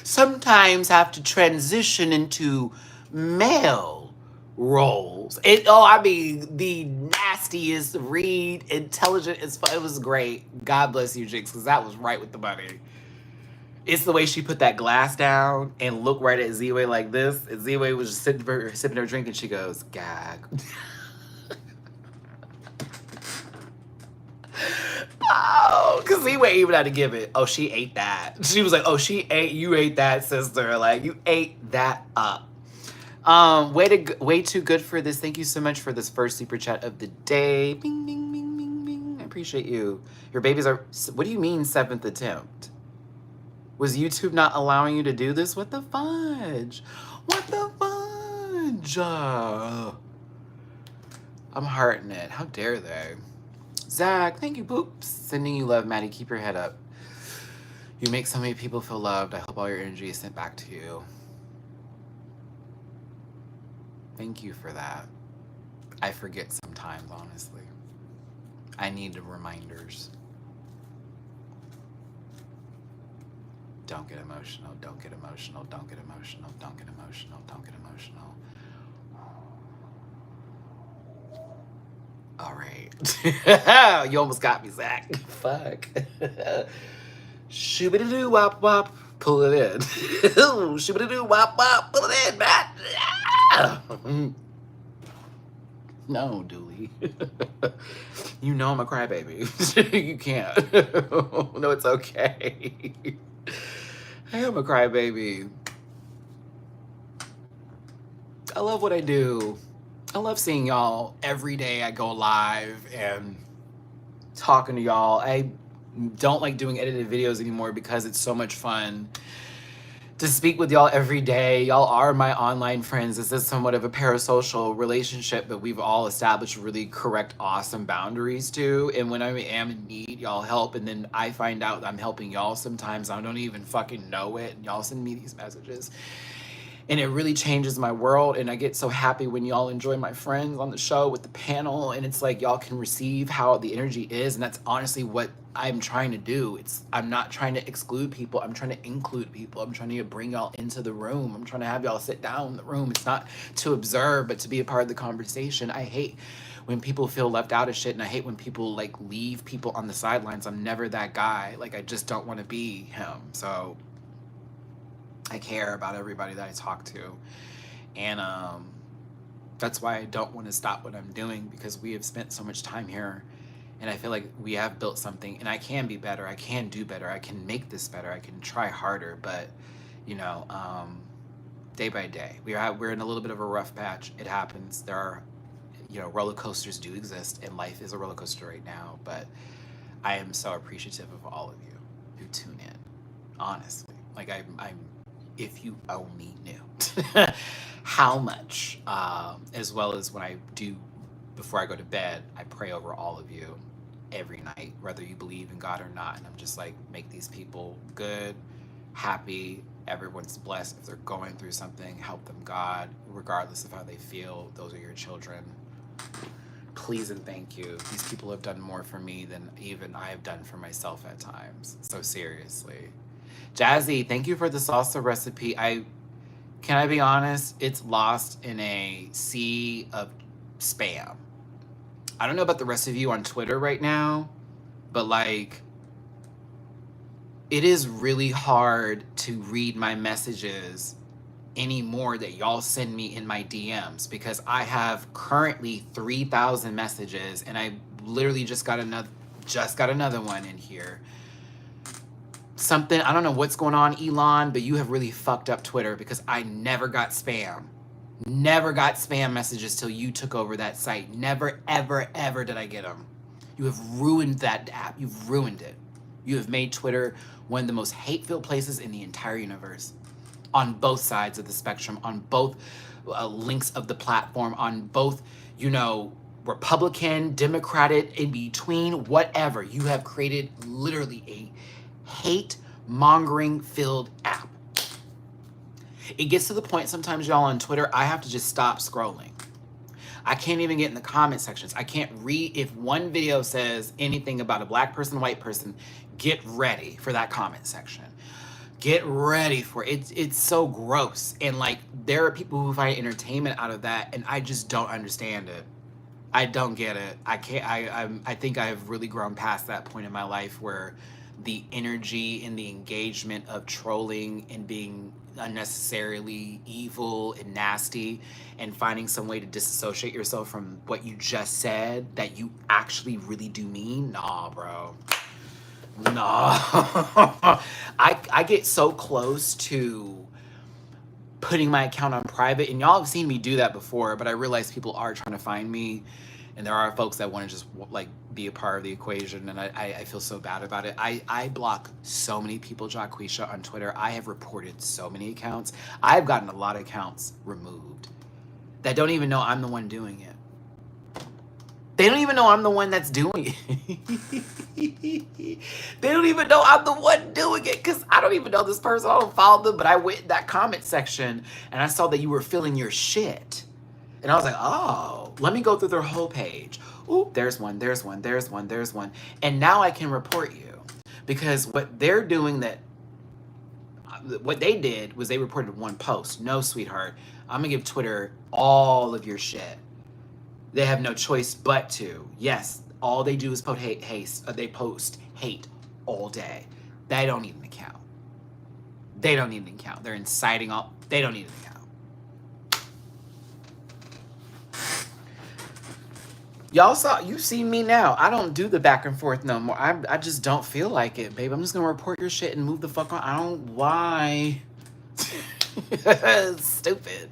sometimes have to transition into male roles. The nastiest read, intelligent as fuck. It was great. God bless you, Jinx, because that was right with the money. It's the way she put that glass down and looked right at Z-Way like this. And Z-Way was just sipping her drink, and she goes, gag. Oh, because Z-Way even had to give it. Oh, she ate that. She was like, oh, you ate that, sister. Like, you ate that up. Way too good for this. Thank you so much for this first super chat of the day. Bing, bing, bing, bing, bing. I appreciate you. Your babies are, what do you mean 7th attempt? Was YouTube not allowing you to do this? What the fudge? What the fudge? I'm hearting it. How dare they? Zach, thank you, Boops. Sending you love, Maddie. Keep your head up. You make so many people feel loved. I hope all your energy is sent back to you. Thank you for that. I forget sometimes, honestly. I need the reminders. Don't get emotional, don't get emotional, don't get emotional, don't get emotional, don't get emotional. All right. You almost got me, Zach. Fuck. Shoo-ba-doo wop wop, pull it in. Shoo-ba-doo wop wop, pull it in, Matt. No, Dooley. You know I'm a crybaby. You can't. No, it's okay. I am a crybaby. I love what I do. I love seeing y'all every day. I go live and talking to y'all. I don't like doing edited videos anymore because it's so much fun to speak with y'all every day. Y'all are my online friends. This is somewhat of a parasocial relationship, but we've all established really correct, awesome boundaries too. And when I am in need, y'all help. And then I find out I'm helping y'all sometimes. I don't even fucking know it. And y'all send me these messages. And it really changes my world. And I get so happy when y'all enjoy my friends on the show with the panel. And it's like y'all can receive how the energy is. And that's honestly what I'm trying to do. I'm not trying to exclude people. I'm trying to include people. I'm trying to bring y'all into the room. I'm trying to have y'all sit down in the room. It's not to observe, but to be a part of the conversation. I hate when people feel left out of shit. And I hate when people like leave people on the sidelines. I'm never that guy. Like, I just don't want to be him. So I care about everybody that I talk to. And that's why I don't want to stop what I'm doing, because we have spent so much time here. And I feel like we have built something, and I can be better. I can do better. I can make this better. I can try harder. But, you know, day by day, we're in a little bit of a rough patch. It happens. There are, you know, roller coasters do exist, and life is a roller coaster right now. But I am so appreciative of all of you who tune in, honestly. Like, I'm if you only knew how much, as well as when I do, before I go to bed, I pray over all of you every night, whether you believe in God or not. And I'm just like, make these people good, happy, everyone's blessed. If they're going through something, help them, God, regardless of how they feel. Those are your children. Please and thank you. These people have done more for me than even I have done for myself at times. So seriously. Jazzy, thank you for the salsa recipe. Can I be honest? It's lost in a sea of spam. I don't know about the rest of you on Twitter right now, but like, it is really hard to read my messages anymore that y'all send me in my DMs, because I have currently 3,000 messages, and I literally just got another one in here. Something, I don't know what's going on, Elon, but you have really fucked up Twitter, because I never got spam. Never got spam messages till you took over that site. Never, ever, ever did I get them. You have ruined that app. You've ruined it. You have made Twitter one of the most hate-filled places in the entire universe. On both sides of the spectrum, on both links of the platform, on both, you know, Republican, Democratic, in between, whatever. You have created literally a hate-mongering filled app. It gets to the point sometimes, y'all, on Twitter, I have to just stop scrolling. I can't even get in the comment sections. I can't read. If one video says anything about a black person, white person, get ready for that comment section. Get ready for it. It's so gross. And like, there are people who find entertainment out of that, and I just don't understand it. I don't get it. I can't. I think I've really grown past that point in my life where the energy and the engagement of trolling and being unnecessarily evil and nasty and finding some way to disassociate yourself from what you just said that you actually really do mean. Nah, bro. Nah. I get so close to putting my account on private, and y'all have seen me do that before, but I realize people are trying to find me, and there are folks that want to just like be a part of the equation, and I feel so bad about it. I block so many people, Jacquisha, on Twitter. I have reported so many accounts. I've gotten a lot of accounts removed. that don't even know I'm the one doing it. They don't even know I'm the one that's doing it. They don't even know I'm the one doing it because I don't even know this person. I don't follow them, but I went in that comment section and I saw that you were feeling your shit. And I was like, oh, let me go through their whole page. Ooh, there's one, there's one, there's one, there's one. And now I can report you because what they're doing what they did was they reported one post. No, sweetheart, I'm gonna give Twitter all of your shit. They have no choice but to. Yes, all they do is post hate. They post hate all day. They don't even count. They don't even count. They're inciting all. They don't even count. Y'all saw. You see me now. I don't do the back and forth no more. I just don't feel like it, babe. I'm just gonna report your shit and move the fuck on. I don't. Why? Stupid.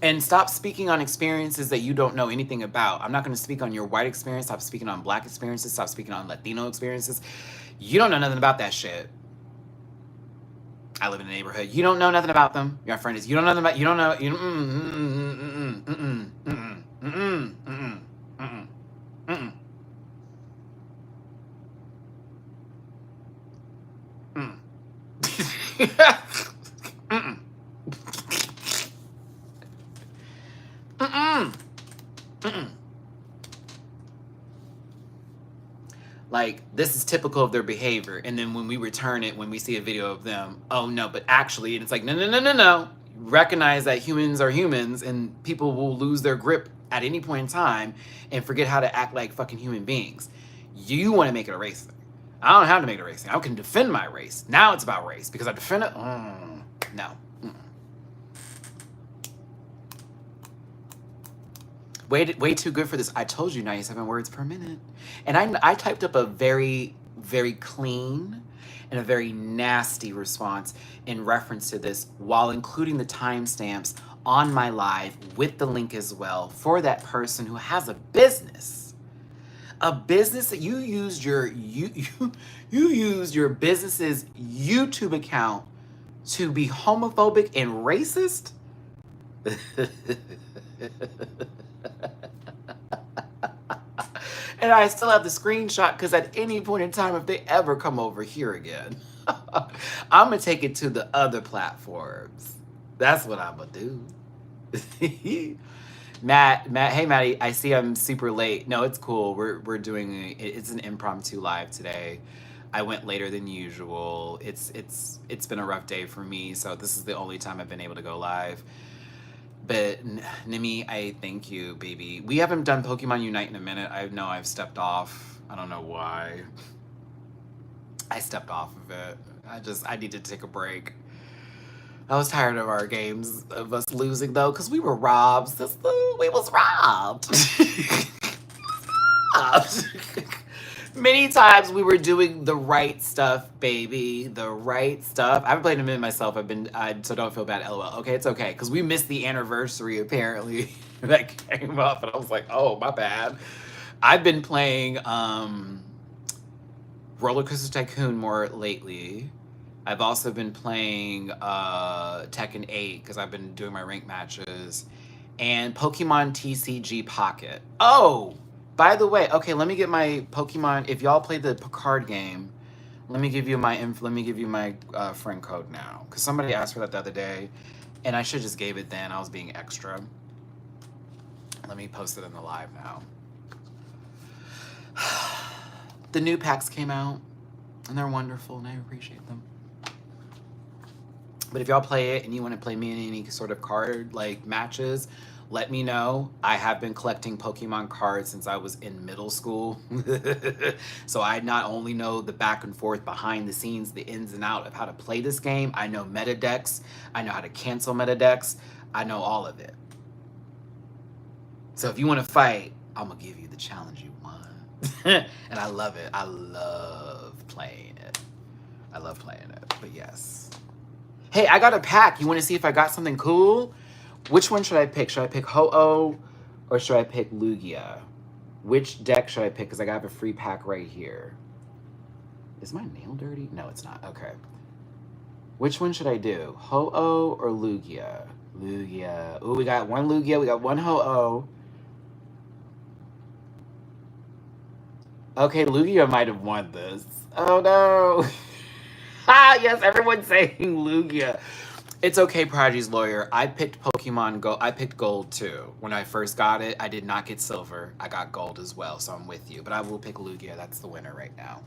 And stop speaking on experiences that you don't know anything about. I'm not going to speak on your white experience. Stop speaking on black experiences. Stop speaking on Latino experiences. You don't know nothing about that shit. I live in a neighborhood. You don't know nothing about them. Your friend is. You don't know nothing about. You don't know. Like, this is typical of their behavior. And then when we return it, when we see a video of them, oh no, but actually, and it's like, no. Recognize that humans are humans and people will lose their grip at any point in time and forget how to act like fucking human beings. You want to make it a race thing. I don't have to make it a race thing. I can defend my race. Now it's about race because I defend it. No. Way too good for this. I told you 97 words per minute. And I typed up a very, very clean and a very nasty response in reference to this while including the timestamps on my live with the link as well for that person who has a business. A business that you used you used your business's YouTube account to be homophobic and racist? And I still have the screenshot because at any point in time, if they ever come over here again, I'm going to take it to the other platforms. That's what I'm going to do. Matt, hey, Matty, I see I'm super late. No, it's cool. We're doing, it's an impromptu live today. I went later than usual. It's been a rough day for me, so this is the only time I've been able to go live. But Nimi, I thank you, baby. We haven't done Pokemon Unite in a minute. I know I've stepped off. I don't know why. I stepped off of it. I need to take a break. I was tired of our games, of us losing though, because we were robbed. We was robbed. Many times we were doing the right stuff, baby. The right stuff. I haven't played in a minute myself. So don't feel bad, LOL. Okay, it's okay. Because we missed the anniversary, apparently, that came up. And I was like, oh, my bad. I've been playing Roller Coaster Tycoon more lately. I've also been playing Tekken 8 because I've been doing my rank matches. And Pokemon TCG Pocket. Oh! By the way, okay, let me get my Pokemon. If y'all play the card game, let me give you my friend code now. Because somebody asked for that the other day, and I should just gave it then. I was being extra. Let me post it in the live now. The new packs came out, and they're wonderful, and I appreciate them. But if y'all play it and you want to play me in any sort of card like matches, let me know. I have been collecting Pokemon cards since I was in middle school. So I not only know the back and forth behind the scenes, the ins and out of how to play this game, I know meta decks, I know how to cancel meta decks, I know all of it. So if you want to fight, I'm going to give you the challenge you want. And I love it. I love playing it. I love playing it, but yes. Hey, I got a pack. You want to see if I got something cool? Which one should I pick? Should I pick Ho-Oh or should I pick Lugia? Which deck should I pick? Because I got a free pack right here. Is my nail dirty? No, it's not. Okay. Which one should I do? Ho-Oh or Lugia? Lugia. Ooh, we got one Lugia. We got one Ho-Oh. Okay, Lugia might have won this. Oh, no. Ah, yes, everyone's saying Lugia. It's okay, Prodigy's lawyer. I picked Pokemon Go. I picked gold too. When I first got it, I did not get silver. I got gold as well, so I'm with you. But I will pick Lugia. That's the winner right now.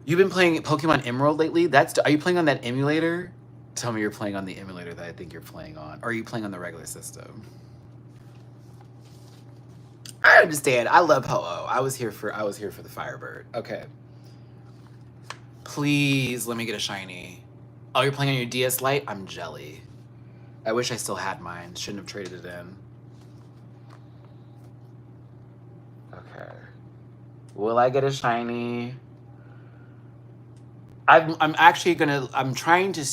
You've been playing Pokemon Emerald lately? Are you playing on that emulator? Tell me you're playing on the emulator that I think you're playing on. Or are you playing on the regular system? I understand. I love Ho-Oh. I was here for the Firebird. Okay. Please let me get a shiny. Oh, you're playing on your DS Lite? I'm jelly. I wish I still had mine. Shouldn't have traded it in. Okay. Will I get a shiny? I'm actually gonna. I'm trying to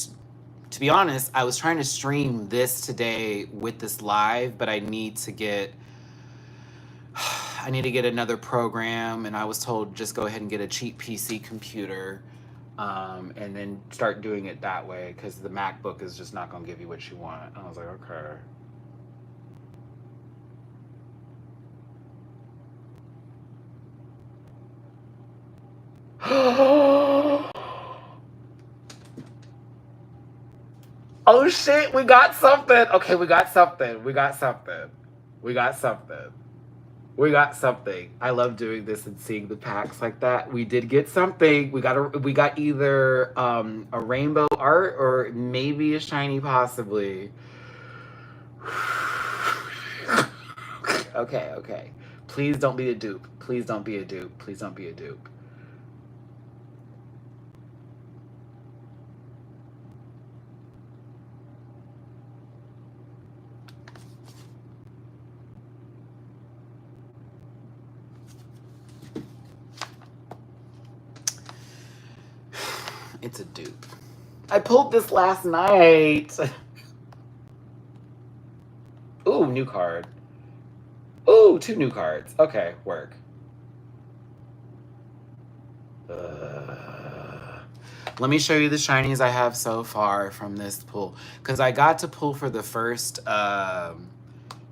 be honest. I was trying to stream this today with this live, but I need to get. I need to get another program, and I was told just go ahead and get a cheap PC computer, and then start doing it that way because the MacBook is just not gonna give you what you want. I was like, okay. Oh shit, we got something. Okay, we got something. We got something. We got something. We got something. I love doing this and seeing the packs like that. We did get something. We got either a rainbow art or maybe a shiny possibly. Okay, okay. Please don't be a dupe. Please don't be a dupe. Please don't be a dupe. It's a dupe. I pulled this last night. Ooh, new card. Ooh, 2 new cards. Okay, work. Let me show you the shinies I have so far from this pull. Because I got to pull for the first, for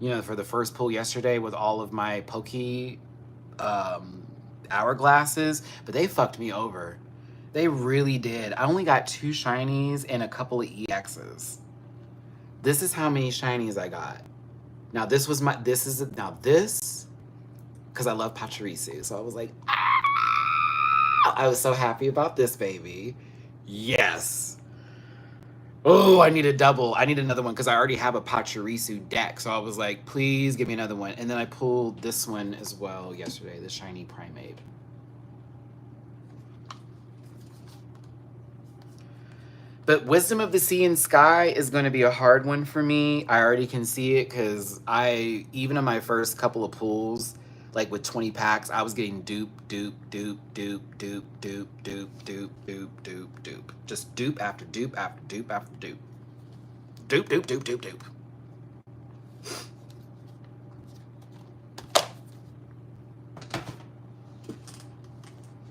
the first pull yesterday with all of my hourglasses, but they fucked me over. They really did. I only got 2 shinies and a couple of EXs. This is how many shinies I got. Now because I love Pachirisu. So I was like, I was so happy about this baby. Yes. Oh, I need a double. I need another one because I already have a Pachirisu deck. So I was like, please give me another one. And then I pulled this one as well yesterday, the shiny Primate. But Wisdom of the Sea and Sky is going to be a hard one for me. I already can see it because even in my first couple of pulls, like with 20 packs, I was getting dupe. Just dupe after dupe after dupe after dupe. Dupe.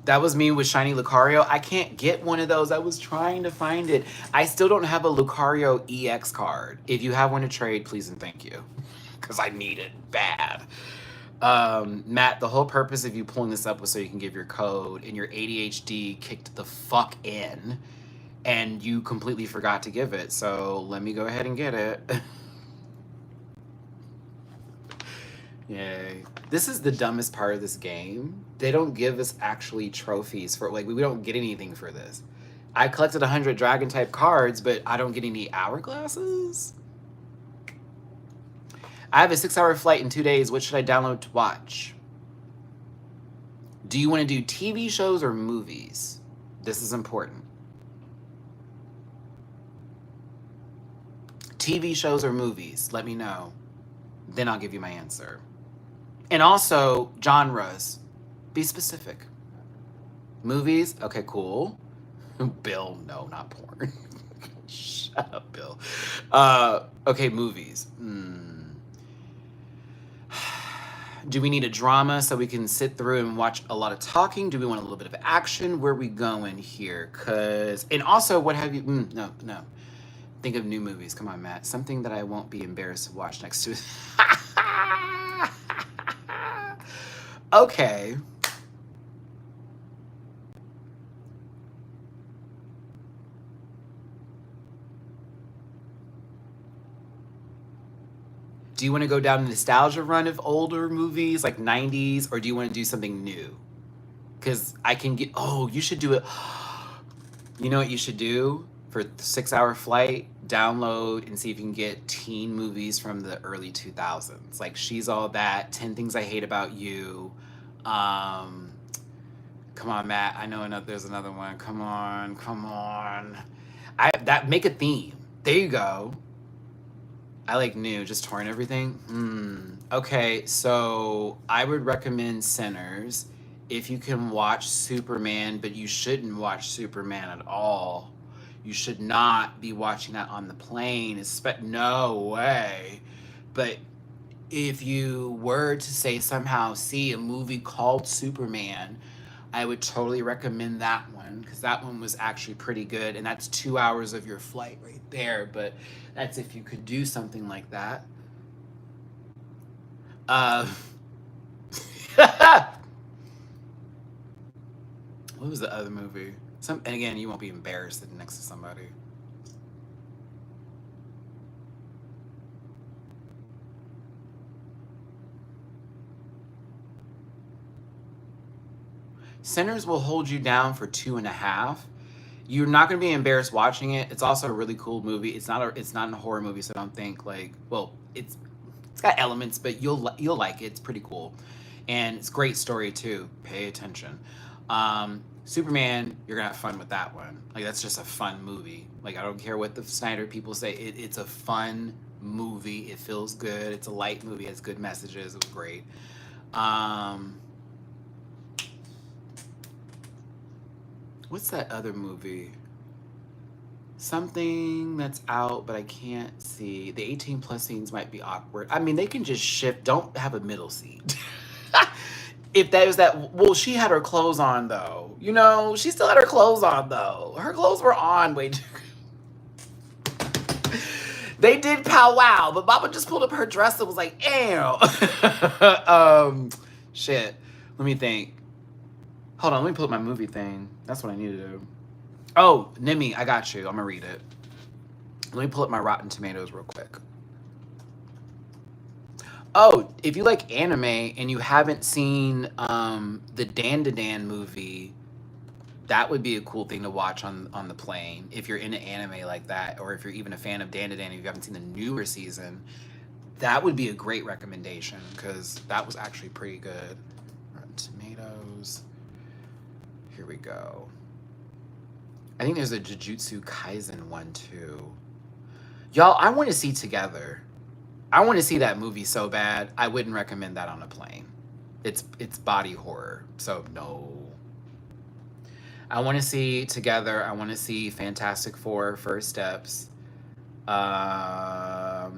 That was me with Shiny Lucario. I can't get one of those. I was trying to find it. I still don't have a Lucario EX card. If you have one to trade, please and thank you. Because I need it bad. Matt, the whole purpose of you pulling this up was so you can give your code, and your ADHD kicked the fuck in, and you completely forgot to give it. So let me go ahead and get it. Yay. This is the dumbest part of this game. They don't give us actually trophies for, like, we don't get anything for this. I collected 100 dragon type cards, but I don't get any hourglasses. I have a 6-hour flight in 2 days. What should I download to watch? Do you want to do TV shows or movies? This is important. TV shows or movies? Let me know. Then I'll give you my answer. And also, genres. Be specific. Movies? Okay, cool. Bill, no, not porn. Shut up, Bill. Okay, movies. Do we need a drama so we can sit through and watch a lot of talking? Do we want a little bit of action? Where are we going here? And also, what have you, no. Think of new movies. Come on, Matt. Something that I won't be embarrassed to watch next to it. Okay. Do you want to go down the nostalgia run of older movies, like 90s, or do you want to do something new? Because I can get, you should do it. You know what you should do? For the 6-hour flight, download and see if you can get teen movies from the early 2000s. Like She's All That, 10 Things I Hate About You. Come on, Matt. I know there's another one. Come on. Make a theme. There you go. I like new, just touring everything. Okay, so I would recommend Sinners. If you can watch Superman, but you shouldn't watch Superman at all. You should not be watching that on the plane. No way. But if you were to say somehow see a movie called Superman, I would totally recommend that one, because that one was actually pretty good, and that's 2 hours of your flight right there. But that's if you could do something like that. What was the other movie? And again, you won't be embarrassed sitting next to somebody. Sinners will hold you down for 2.5. You're not going to be embarrassed watching it. It's also a really cool movie. It's not a horror movie, so don't think it's got elements, but you'll like it. It's pretty cool, and it's a great story too. Pay attention. Superman, you're gonna have fun with that one. Like, that's just a fun movie. Like, I don't care what the Snyder people say. It's a fun movie. It feels good. It's a light movie. It has good messages. It was great. What's that other movie? Something that's out, but I can't see. The 18+ scenes might be awkward. I mean, they can just shift. Don't have a middle seat. If that was that, well, she had her clothes on though. She still had her clothes on though. Her clothes were on way too. They did powwow, but Mama just pulled up her dress and was like, ew. Shit. Let me think. Hold on, let me pull up my movie thing. That's what I need to do. Oh, Nimi, I got you. I'm gonna read it. Let me pull up my Rotten Tomatoes real quick. Oh, if you like anime and you haven't seen the Dan movie, that would be a cool thing to watch on the plane. If you're into anime like that, or if you're even a fan of Dan and you haven't seen the newer season, that would be a great recommendation, because that was actually pretty good. Rotten Tomatoes. Here we go. I think there's a Jujutsu Kaisen one too. Y'all, I want to see Together. I want to see that movie so bad. I wouldn't recommend that on a plane. It's body horror, so no. I want to see Together. I want to see Fantastic Four: First Steps. I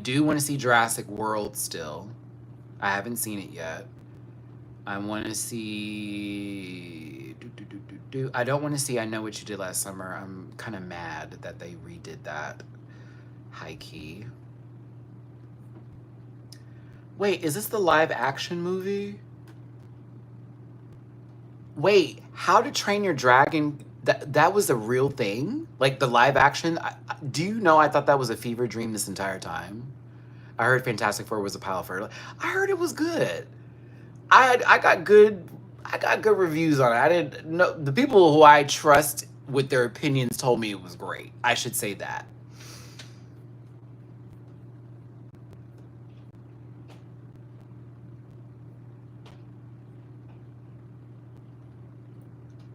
do want to see Jurassic World still. I haven't seen it yet. I want to see... I don't want to see I Know What You Did Last Summer. I'm kind of mad that they redid that. High key. Wait, is this the live action movie? Wait, How to Train Your Dragon, that was a real thing? Like, the live action? Do you know I thought that was a fever dream this entire time? I heard Fantastic Four was a pile of fertilizer. I heard it was good. I got good reviews on it. I didn't know, the people who I trust with their opinions told me it was great. I should say that.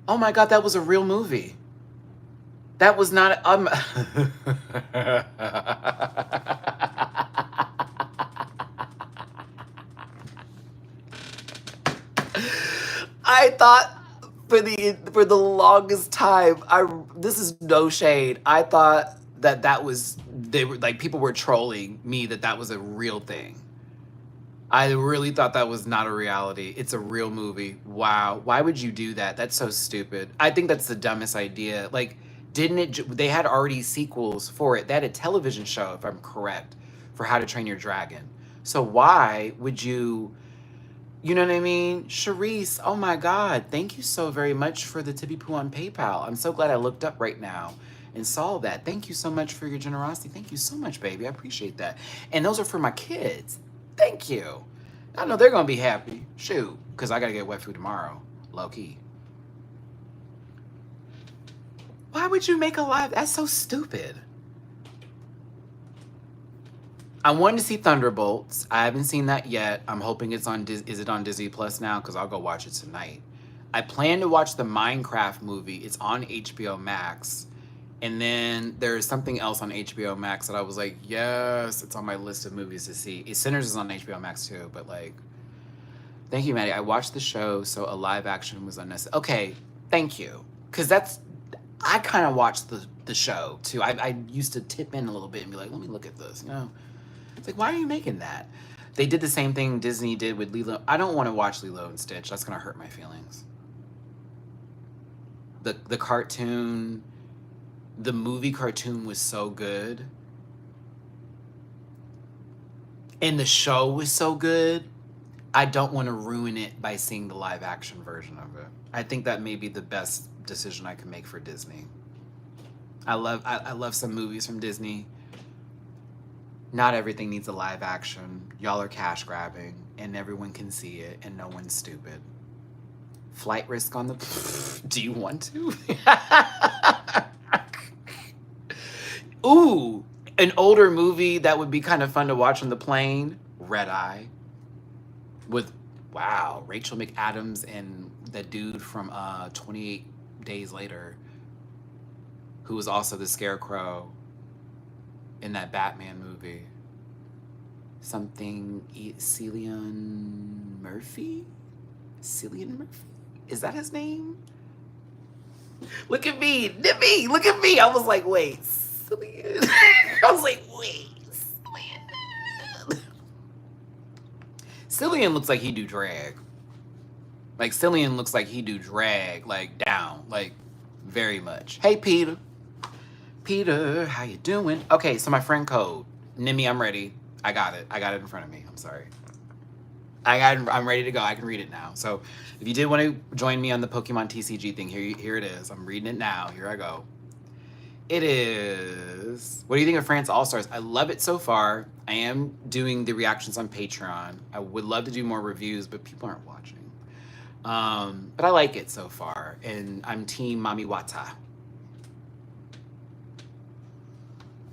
Oh my God, that was a real movie. That was not I thought for the longest time, this is no shade. I thought that was, they were like, people were trolling me that was a real thing. I really thought that was not a reality. It's a real movie. Wow. Why would you do that? That's so stupid. I think that's the dumbest idea. Like, didn't it? They had already sequels for it. They had a television show, if I'm correct, for How to Train Your Dragon. So why would you? You know what I mean? Charisse, oh my God. Thank you so very much for the tippy poo on PayPal. I'm so glad I looked up right now and saw that. Thank you so much for your generosity. Thank you so much, baby. I appreciate that. And those are for my kids. Thank you. I know they're going to be happy. Shoot, because I got to get wet food tomorrow. Low key. Why would you make a live? That's so stupid. I wanted to see Thunderbolts. I haven't seen that yet. I'm hoping it's on is it on Disney Plus now? Because I'll go watch it tonight. I plan to watch the Minecraft movie. It's on HBO Max. And then there's something else on HBO Max that I was like, yes, it's on my list of movies to see. Sinners is on HBO Max too, but like, thank you, Maddie. I watched the show, so a live action was unnecessary. Okay, thank you. Because I kind of watched the show too. I used to tip in a little bit and be like, let me look at this, you know? It's like, why are you making that? They did the same thing Disney did with Lilo. I don't want to watch Lilo and Stitch. That's going to hurt my feelings. The cartoon, the movie cartoon was so good. And the show was so good. I don't want to ruin it by seeing the live action version of it. I think that may be the best decision I can make for Disney. I love some movies from Disney. Not everything needs a live action. Y'all are cash grabbing and everyone can see it and no one's stupid. Flight risk on the... Do you want to? Ooh, an older movie that would be kind of fun to watch on the plane. Red Eye. With, wow, Rachel McAdams and that dude from 28 Days Later, who was also the Scarecrow in that Batman movie. Something, Cillian Murphy? Cillian Murphy? Is that his name? Look at me, Nippy, look at me. I was like, wait, Cillian. I was like, wait, Cillian. Cillian looks like he do drag. Like, Cillian looks like he do drag, like, down, like, very much. Hey, Peter. Peter, how you doing? Okay, so my friend code. Nimmy, I'm ready. I got it. I got it in front of me. I'm sorry. I'm ready to go. I can read it now. So if you did want to join me on the Pokemon TCG thing, here it is. I'm reading it now. Here I go. It is... What do you think of France All-Stars? I love it so far. I am doing the reactions on Patreon. I would love to do more reviews, but people aren't watching. But I like it so far. And I'm team Mami Wata.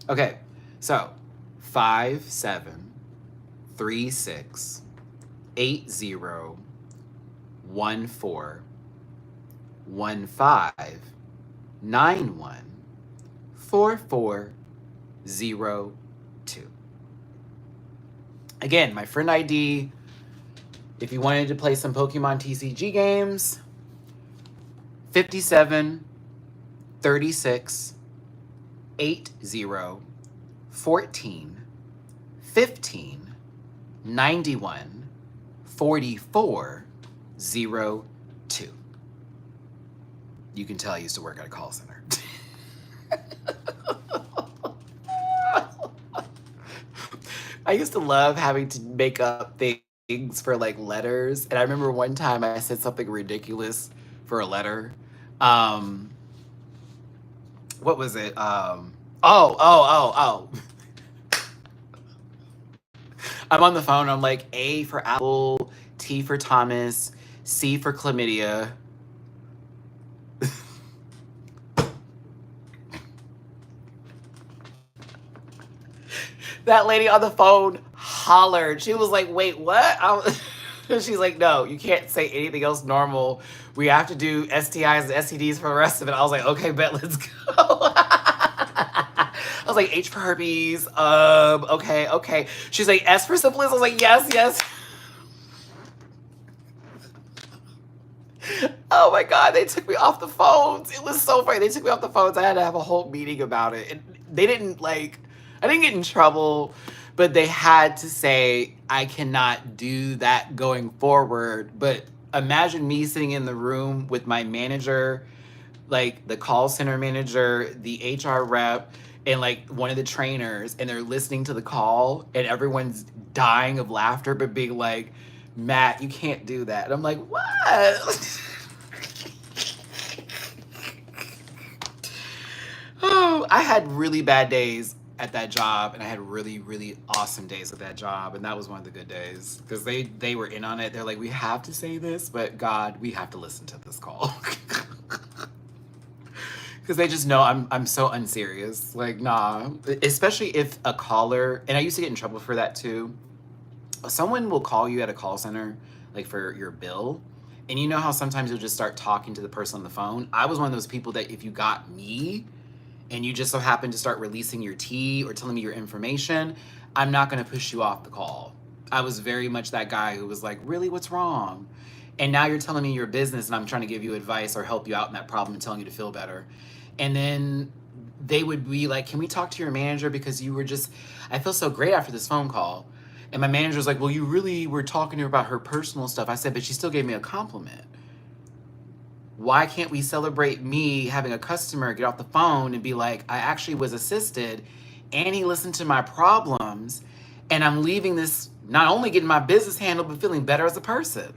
Okay, so 5, 7, 3, 6, 8, 0, 1, 4, 1, 5, 9, 1, 4, 4, 0, 2. Again, my friend ID, if you wanted to play some Pokemon TCG games, 57, 36, 8, 0, 14, 15, 91, 44, 0, 2. You can tell I used to work at a call center. I used to love having to make up things for like letters. And I remember one time I said something ridiculous for a letter. What was it? Oh. I'm on the phone. I'm like, A for Apple, T for Thomas, C for chlamydia. That lady on the phone hollered. She was like, wait, what? She's like, no, you can't say anything else normal. We have to do STIs and STDs for the rest of it. I was like, okay, bet, let's go. I was like, H for herpes. Okay. She's like, S for syphilis. I was like, yes. Oh my God, they took me off the phones. It was so funny. They took me off the phones. I had to have a whole meeting about it. And they didn't like, I didn't get in trouble, But they had to say, I cannot do that going forward. But imagine me sitting in the room with my manager, like the call center manager, the HR rep, and like one of the trainers, and they're listening to the call, and everyone's dying of laughter, but being like, Matt, you can't do that. And I'm like, what? Oh, I had really bad days at that job, and I had really, really awesome days at that job, and that was one of the good days because they were in on it. They're like, we have to say this, but God, we have to listen to this call because they just know I'm so unserious. Like, nah, especially if a caller, and I used to get in trouble for that too. Someone will call you at a call center, like for your bill, and you know how sometimes you'll just start talking to the person on the phone. I was one of those people that if you got me and you just so happen to start releasing your tea or telling me your information, I'm not going to push you off the call. I was very much that guy who was like, really, what's wrong? And now you're telling me your business and I'm trying to give you advice or help you out in that problem and telling you to feel better. And then they would be like, can we talk to your manager? Because you were just, I feel so great after this phone call. And my manager was like, well, you really were talking to her about her personal stuff. I said, but she still gave me a compliment. Why can't we celebrate me having a customer get off the phone and be like, I actually was assisted and he listened to my problems and I'm leaving this, not only getting my business handled, but feeling better as a person.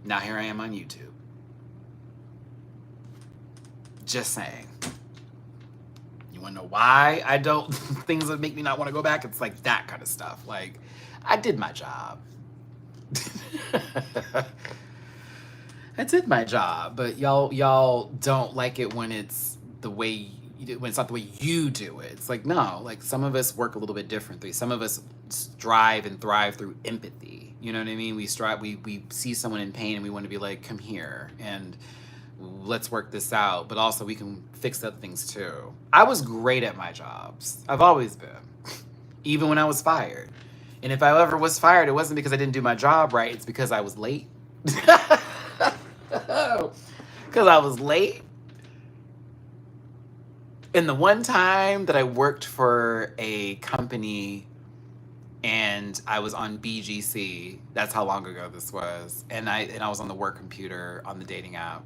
Now here I am on YouTube. Just saying. You wanna know why I don't, things that make me not wanna go back? It's like that kind of stuff. Like, I did my job. I did my job, but y'all don't like it when it's the way when it's not the way you do it. It's like, no, like some of us work a little bit differently. Some of us strive and thrive through empathy. You know what I mean? We strive, we see someone in pain and we want to be like, come here and let's work this out. But also we can fix other things too. I was great at my jobs. I've always been, even when I was fired. And if I ever was fired, it wasn't because I didn't do my job right. It's because I was late. Because I was late. And the one time that I worked for a company and I was on BGC, that's how long ago this was, and I was on the work computer on the dating app,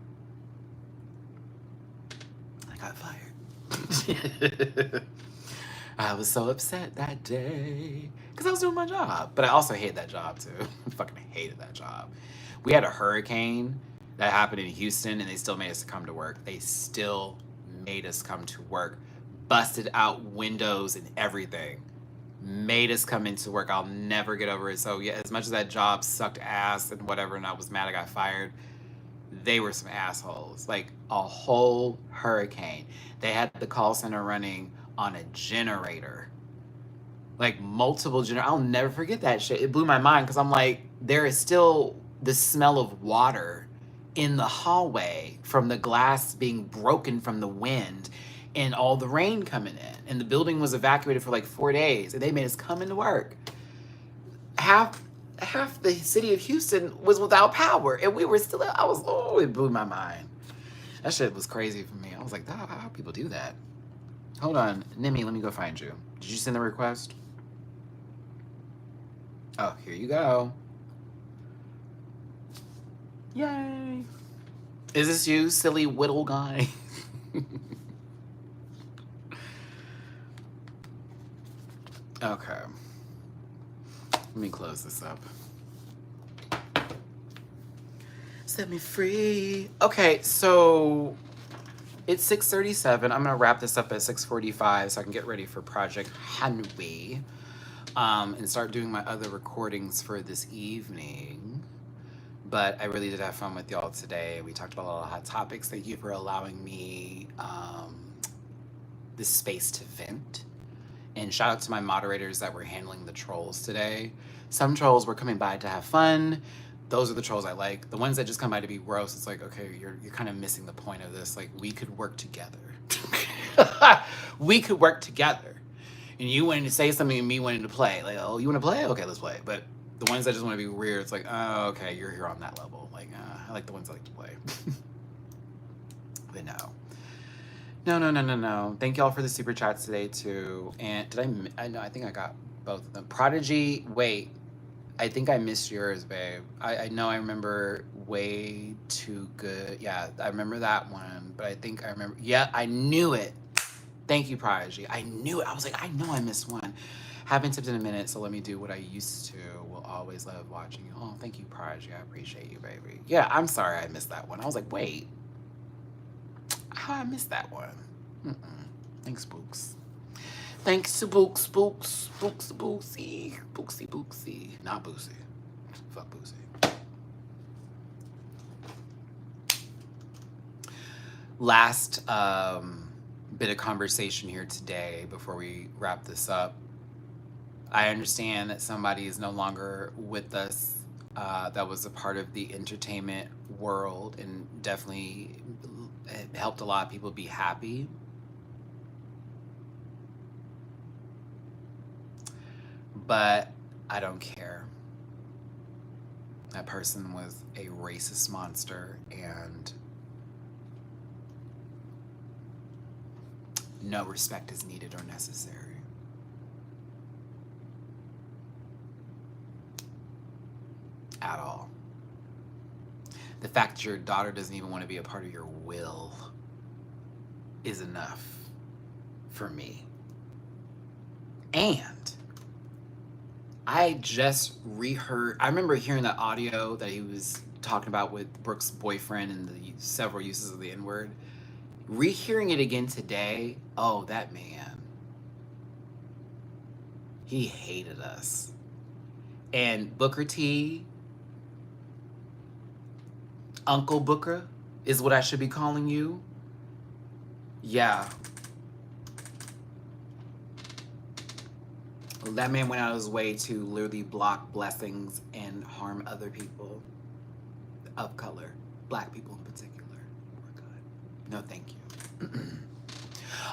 I got fired. I was so upset that day because I was doing my job, but I also hated that job too. I fucking hated that job. We had a hurricane that happened in Houston and they still made us come to work. They still made us come to work, busted out windows and everything, made us come into work. I'll never get over it. So yeah, as much as that job sucked ass and whatever, and I was mad I got fired, they were some assholes. Like a whole hurricane. They had the call center running on a generator. Like multiple I'll never forget that shit. It blew my mind because I'm like, there is still the smell of water in the hallway from the glass being broken from the wind and all the rain coming in. And the building was evacuated for like 4 days and they made us come into work. Half the city of Houston was without power and we were still, it blew my mind. That shit was crazy for me. I was like, how people do that? Hold on, Nimi, let me go find you. Did you send the request? Oh, here you go. Yay. Is this you, silly whittle guy? Okay. Let me close this up. Set me free. Okay, so it's 6:37. I'm gonna wrap this up at 6:45 so I can get ready for Project Runway and start doing my other recordings for this evening. But I really did have fun with y'all today. We talked about a lot of hot topics. Thank you for allowing me this space to vent. And shout out to my moderators that were handling the trolls today. Some trolls were coming by to have fun. Those are the trolls I like. The ones that just come by to be gross, it's like, okay, you're kind of missing the point of this. Like, we could work together. We could work together. And you wanting to say something and me wanting to play. Like, oh, you want to play? Okay, let's play. But the ones that just want to be weird, it's like, oh, okay, you're here on that level. Like, I like the ones that like to play. But no. No. Thank y'all for the super chats today too. And I know, I think I got both of them. Prodigy, wait. I think I missed yours, babe. I know I remember Way Too Good. Yeah, I remember that one. But I think I remember. Yeah, I knew it. Thank you, Prodigy. I knew it. I was like, I know I missed one. Haven't tipped in a minute, so let me do what I used to. Will always love watching you. Oh, thank you, Prodigy. I appreciate you, baby. Yeah, I'm sorry I missed that one. I was like, wait. How I missed that one? Thanks, Books. Thanks to Booksy. Not Boosie. Fuck Boosie. Last bit of conversation here today before we wrap this up. I understand that somebody is no longer with us that was a part of the entertainment world and definitely it helped a lot of people be happy. But I don't care. That person was a racist monster and no respect is needed or necessary. At all. The fact that your daughter doesn't even want to be a part of your will is enough for me. And I just reheard, I remember hearing that audio that he was talking about with Brooke's boyfriend and the several uses of the N-word. Rehearing it again today, oh, that man. He hated us. And Booker T, Uncle Booker is what I should be calling you. Yeah. That man went out of his way to literally block blessings and harm other people of color, black people in particular. We're good. No, thank you.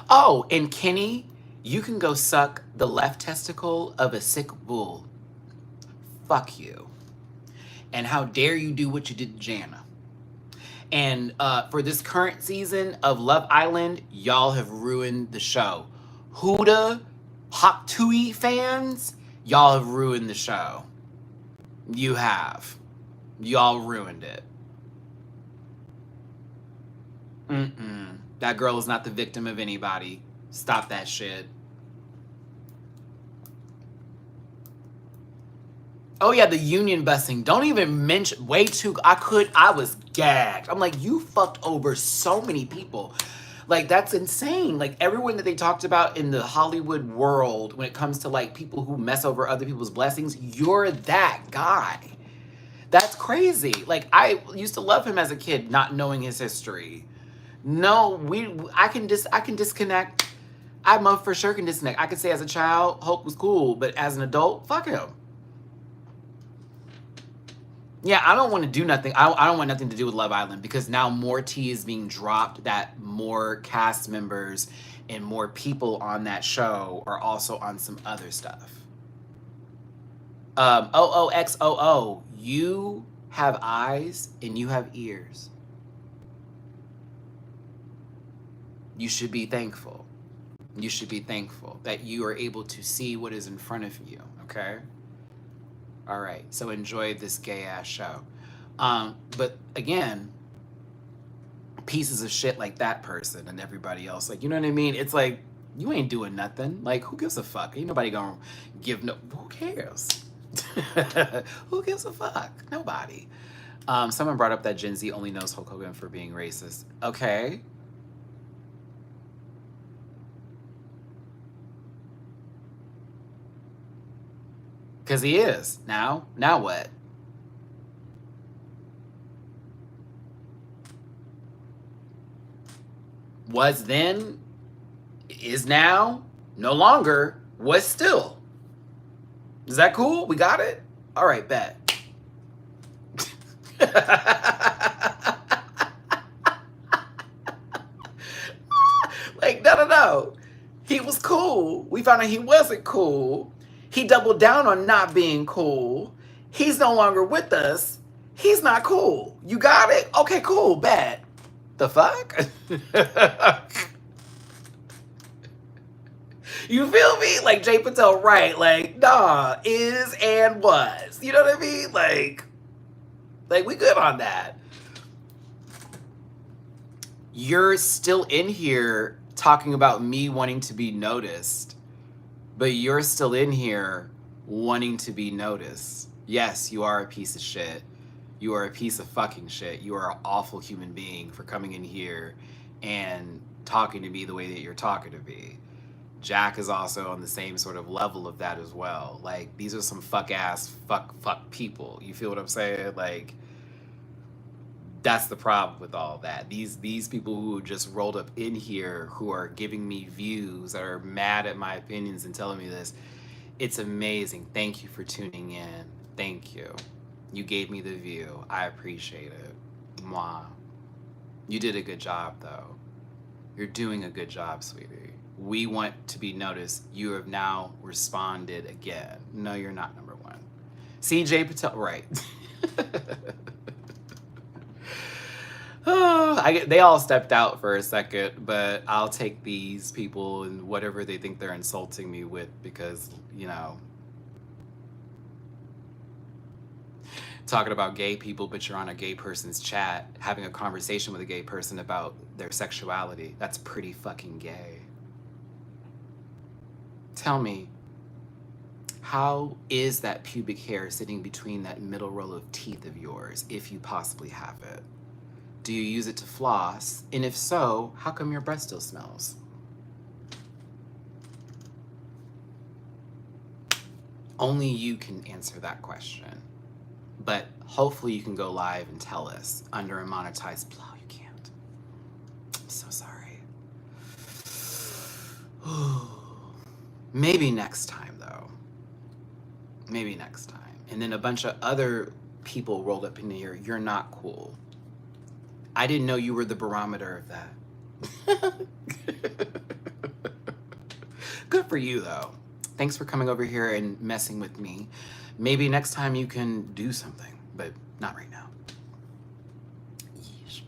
Oh, and Kenny, you can go suck the left testicle of a sick bull. Fuck you. And how dare you do what you did to Jana. And for this current season of Love Island, y'all have ruined the show. Huda Haktui fans, y'all have ruined the show. You have. Y'all ruined it. That girl is not the victim of anybody. Stop that shit. Oh yeah, the union busing. Don't even mention, way too, I was gagged. I'm like, you fucked over so many people. Like, that's insane. Like, everyone that they talked about in the Hollywood world, when it comes to like people who mess over other people's blessings, you're that guy. That's crazy. Like, I used to love him as a kid, not knowing his history. No, I can disconnect. I for sure can disconnect. I could say as a child, Hulk was cool, but as an adult, fuck him. Yeah, I don't want to do nothing. I don't want nothing to do with Love Island because now more tea is being dropped that more cast members and more people on that show are also on some other stuff. OOXOO, you have eyes and you have ears. You should be thankful. You should be thankful that you are able to see what is in front of you, okay? All right, so enjoy this gay-ass show. But again, pieces of shit like that person and everybody else, like, you know what I mean? It's like, you ain't doing nothing. Like, who gives a fuck? Ain't nobody gonna give no, who cares? Who gives a fuck? Nobody. Someone brought up that Gen Z only knows Hulk Hogan for being racist. Okay. Because he is. Now what? Was then, is now, no longer, was still. Is that cool? We got it? All right, bet. Like, no. He was cool. We found out he wasn't cool. He doubled down on not being cool. He's no longer with us. He's not cool. You got it? Okay, cool, bet. The fuck? You feel me? Like Jay Patel, right? Like, nah, is and was. You know what I mean? Like we good on that. You're still in here talking about me wanting to be noticed, but you're still in here wanting to be noticed. Yes, you are a piece of shit. You are a piece of fucking shit. You are an awful human being for coming in here and talking to me the way that you're talking to me. Jack is also on the same sort of level of that as well. Like, these are some fuck people. You feel what I'm saying? Like, that's the problem with all that. These people who just rolled up in here, who are giving me views, that are mad at my opinions and telling me this, it's amazing. Thank you for tuning in. Thank you. You gave me the view. I appreciate it. Mwah. You did a good job, though. You're doing a good job, sweetie. We want to be noticed. You have now responded again. No, you're not number one. CJ Patel, right. They all stepped out for a second, but I'll take these people and whatever they think they're insulting me with, because, you know, talking about gay people, but you're on a gay person's chat, having a conversation with a gay person about their sexuality. That's pretty fucking gay. Tell me, how is that pubic hair sitting between that middle row of teeth of yours, if you possibly have it? Do you use it to floss? And if so, how come your breath still smells? Only you can answer that question. But hopefully you can go live and tell us under a monetized plow. You can't. I'm so sorry. Maybe next time, though. Maybe next time. And then a bunch of other people rolled up in here. You're not cool. I didn't know you were the barometer of that. Good for you, though. Thanks for coming over here and messing with me. Maybe next time you can do something, but not right now. Yeesh.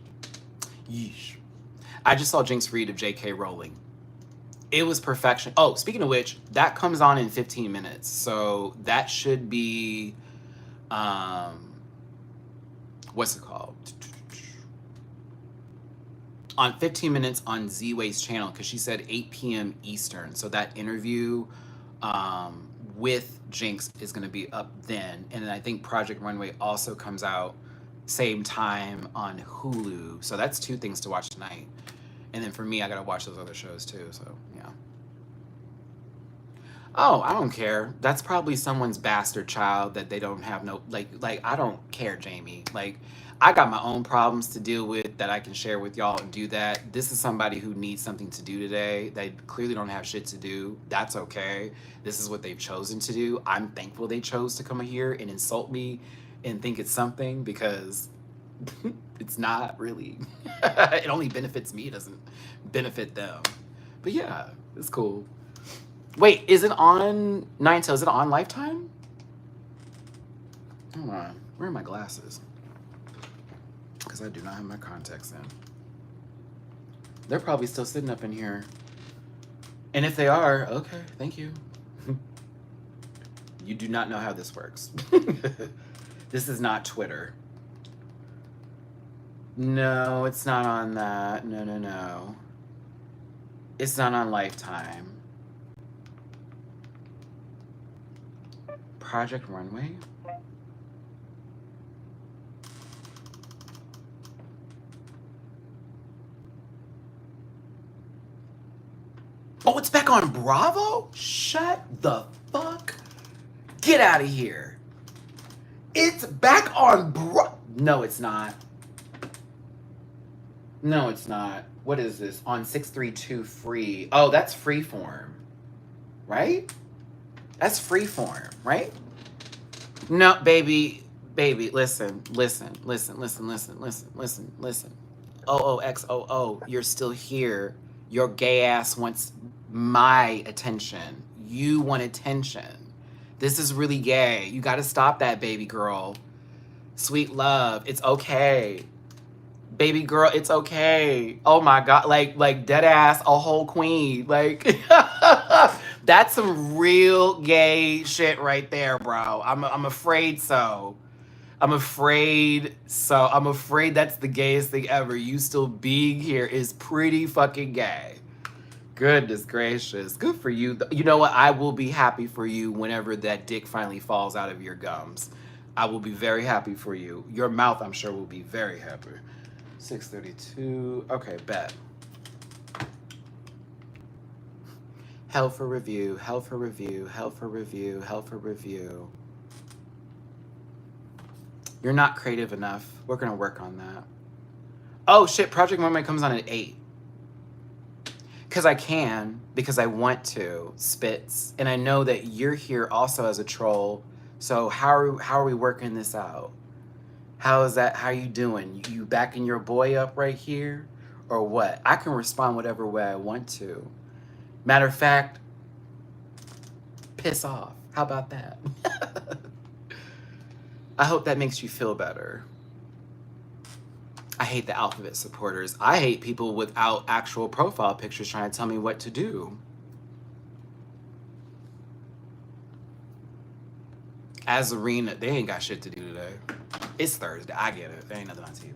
Yeesh. I just saw Jinx Reed of J.K. Rowling. It was perfection. Oh, speaking of which, that comes on in 15 minutes. So that should be, what's it called? On 15 minutes on Z-Way's channel, because she said 8 p.m. Eastern. So that interview with Jinx is going to be up then. And then I think Project Runway also comes out same time on Hulu. So that's 2 things to watch tonight. And then for me, I got to watch those other shows too. So, yeah. Oh, I don't care. That's probably someone's bastard child that they don't have no, like, I don't care, Jamie. Like, I got my own problems to deal with that I can share with y'all and do that. This is somebody who needs something to do today. They clearly don't have shit to do. That's okay. This is what they've chosen to do. I'm thankful they chose to come here and insult me and think it's something, because it's not really. It only benefits me. It doesn't benefit them. But yeah, it's cool. Wait, is it on Nine Tails? Is it on Lifetime? Hold on. Where are my glasses? Because I do not have my contacts in. They're probably still sitting up in here. And if they are, okay, thank you. You do not know how this works. This is not Twitter. No, it's not on that. No, no, no. It's not on Lifetime. Project Runway? Oh, it's back on Bravo? Shut the fuck. Get out of here. It's back on No, it's not. No, it's not. What is this? On 632 free. Oh, that's Freeform. Right? That's Freeform, right? No, baby, listen. OOXOO, you're still here. Your gay ass wants my attention. You want attention. This is really gay. You gotta stop that, baby girl. Sweet love, it's okay. Baby girl, it's okay. Oh my God. Like dead ass, a whole queen. Like, that's some real gay shit right there, bro. I'm afraid so. I'm afraid so. I'm afraid that's the gayest thing ever. You still being here is pretty fucking gay. Goodness gracious. Good for you. You know what? I will be happy for you whenever that dick finally falls out of your gums. I will be very happy for you. Your mouth, I'm sure, will be very happy. 632. Okay, bet. Hell for review, hell for review, hell for review, hell for review. You're not creative enough. We're going to work on that. Oh, shit. Project Mermaid comes on at 8. Because I can, because I want to, Spitz. And I know that you're here also as a troll. So how are we working this out? How is that? How you doing? You backing your boy up right here? Or what? I can respond whatever way I want to. Matter of fact, piss off. How about that? I hope that makes you feel better. I hate the alphabet supporters. I hate people without actual profile pictures trying to tell me what to do. As Arena, they ain't got shit to do today. It's Thursday. I get it. There ain't nothing on TV.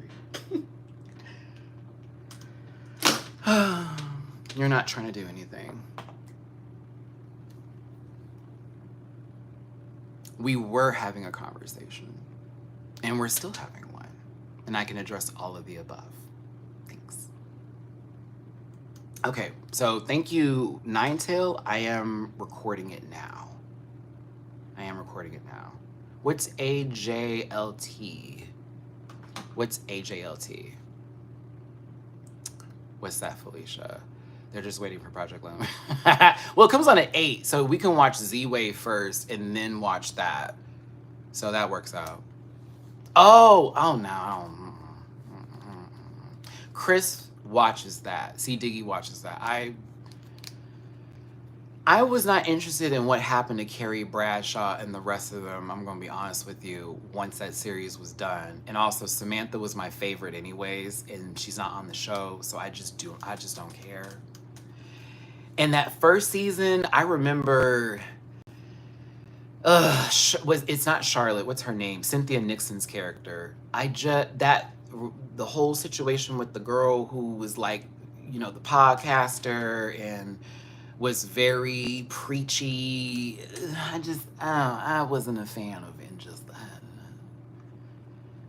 You're not trying to do anything. We were having a conversation, and we're still having one, and I can address all of the above. Thanks. Okay, so thank you, Ninetail. I am recording it now. What's AJLT? What's AJLT? What's that, Felicia? They're just waiting for Project Lemon. Well, it comes on at 8, so we can watch Z-Wave first and then watch that. So that works out. Oh no. Chris watches that. C. Diggy watches that. I was not interested in what happened to Carrie Bradshaw and the rest of them, I'm going to be honest with you, once that series was done. And also, Samantha was my favorite anyways, and she's not on the show, so I just don't care. And that first season, I remember, it's not Charlotte, what's her name? Cynthia Nixon's character. The whole situation with the girl who was like, you know, the podcaster and was very preachy. I wasn't a fan of it. Just that.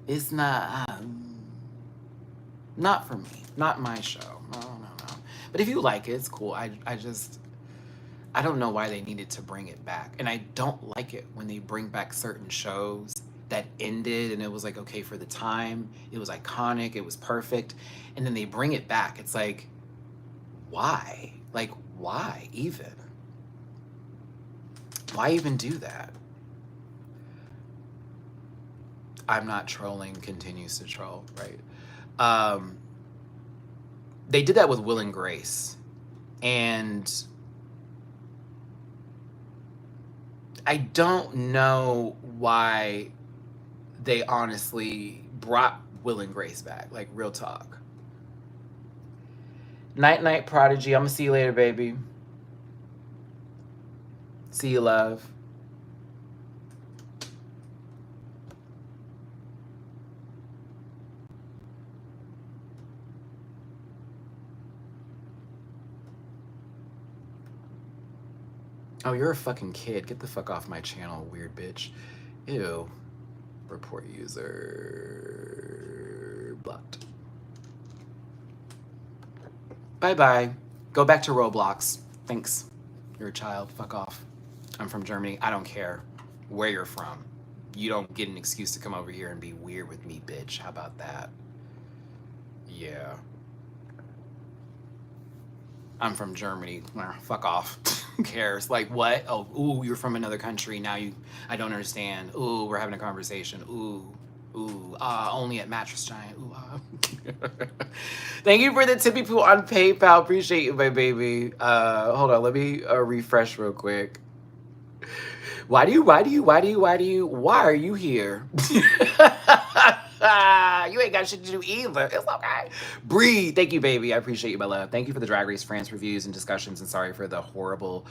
It's not for me. Not my show. No. But if you like it, it's cool. I don't know why they needed to bring it back. And I don't like it when they bring back certain shows that ended and it was like, okay, for the time, it was iconic, it was perfect. And then they bring it back. It's like, why? Like, why even? Why even do that? I'm not trolling, continues to troll, right? They did that with Will and Grace. And I don't know why they honestly brought Will and Grace back, like real talk. Night, Prodigy. I'm gonna see you later, baby. See you, love. Oh, you're a fucking kid. Get the fuck off my channel, weird bitch. Ew. Report user blocked. Bye-bye. Go back to Roblox. Thanks. You're a child. Fuck off. I'm from Germany. I don't care where you're from. You don't get an excuse to come over here and be weird with me, bitch. How about that? Yeah. I'm from Germany. Fuck off. Who cares? Like, what? Oh, ooh, you're from another country. Now I don't understand. Ooh, we're having a conversation. Ooh, only at Mattress Giant. Ooh, Thank you for the tippy poo on PayPal. Appreciate you, my baby. Hold on, let me refresh real quick. Why are you here? You ain't got shit to do either. It's okay. Breathe. Thank you, baby. I appreciate you, my love. Thank you for the Drag Race France reviews and discussions, and sorry for the horrible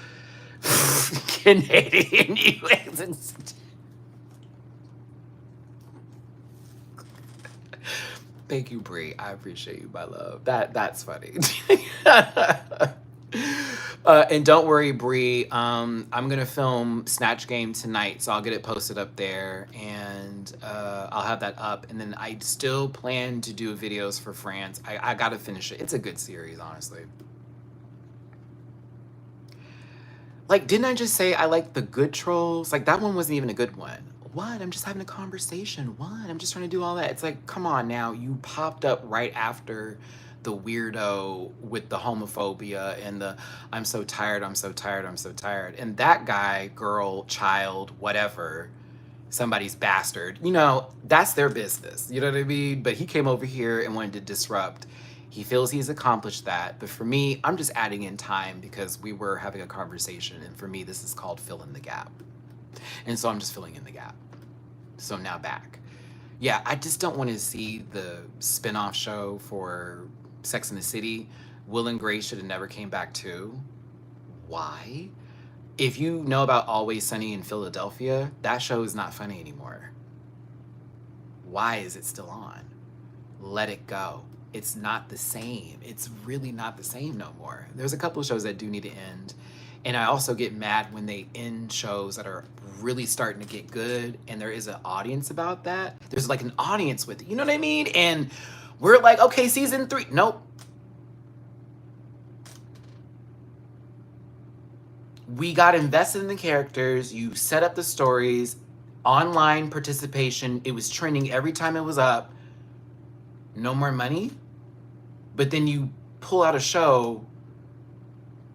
Canadian US. Thank you, Bree. I appreciate you, my love. That's funny. And don't worry, Bree. I'm gonna film Snatch Game tonight, so I'll get it posted up there, and I'll have that up. And then I still plan to do videos for France. I gotta finish it. It's a good series, honestly. Like, didn't I just say I like the good trolls? Like, that one wasn't even a good one. What? I'm just having a conversation. What? I'm just trying to do all that. It's like, come on now. You popped up right after the weirdo with the homophobia and the I'm so tired, I'm so tired, I'm so tired. And that guy, girl, child, whatever, somebody's bastard, you know, that's their business. You know what I mean? But he came over here and wanted to disrupt. He feels he's accomplished that. But for me, I'm just adding in time because we were having a conversation. And for me, this is called fill in the gap. And so I'm just filling in the gap. So now back. Yeah, I just don't want to see the spinoff show for Sex and the City. Will and Grace should have never came back too. Why? If you know about Always Sunny in Philadelphia, that show is not funny anymore. Why is it still on? Let it go. It's not the same. It's really not the same no more. There's a couple of shows that do need to end. And I also get mad when they end shows that are really starting to get good and there is an audience about that. There's like an audience with it, you know what I mean? And we're like, okay, season 3. Nope. We got invested in the characters. You set up the stories, online participation. It was trending every time it was up. No more money. But then you pull out a show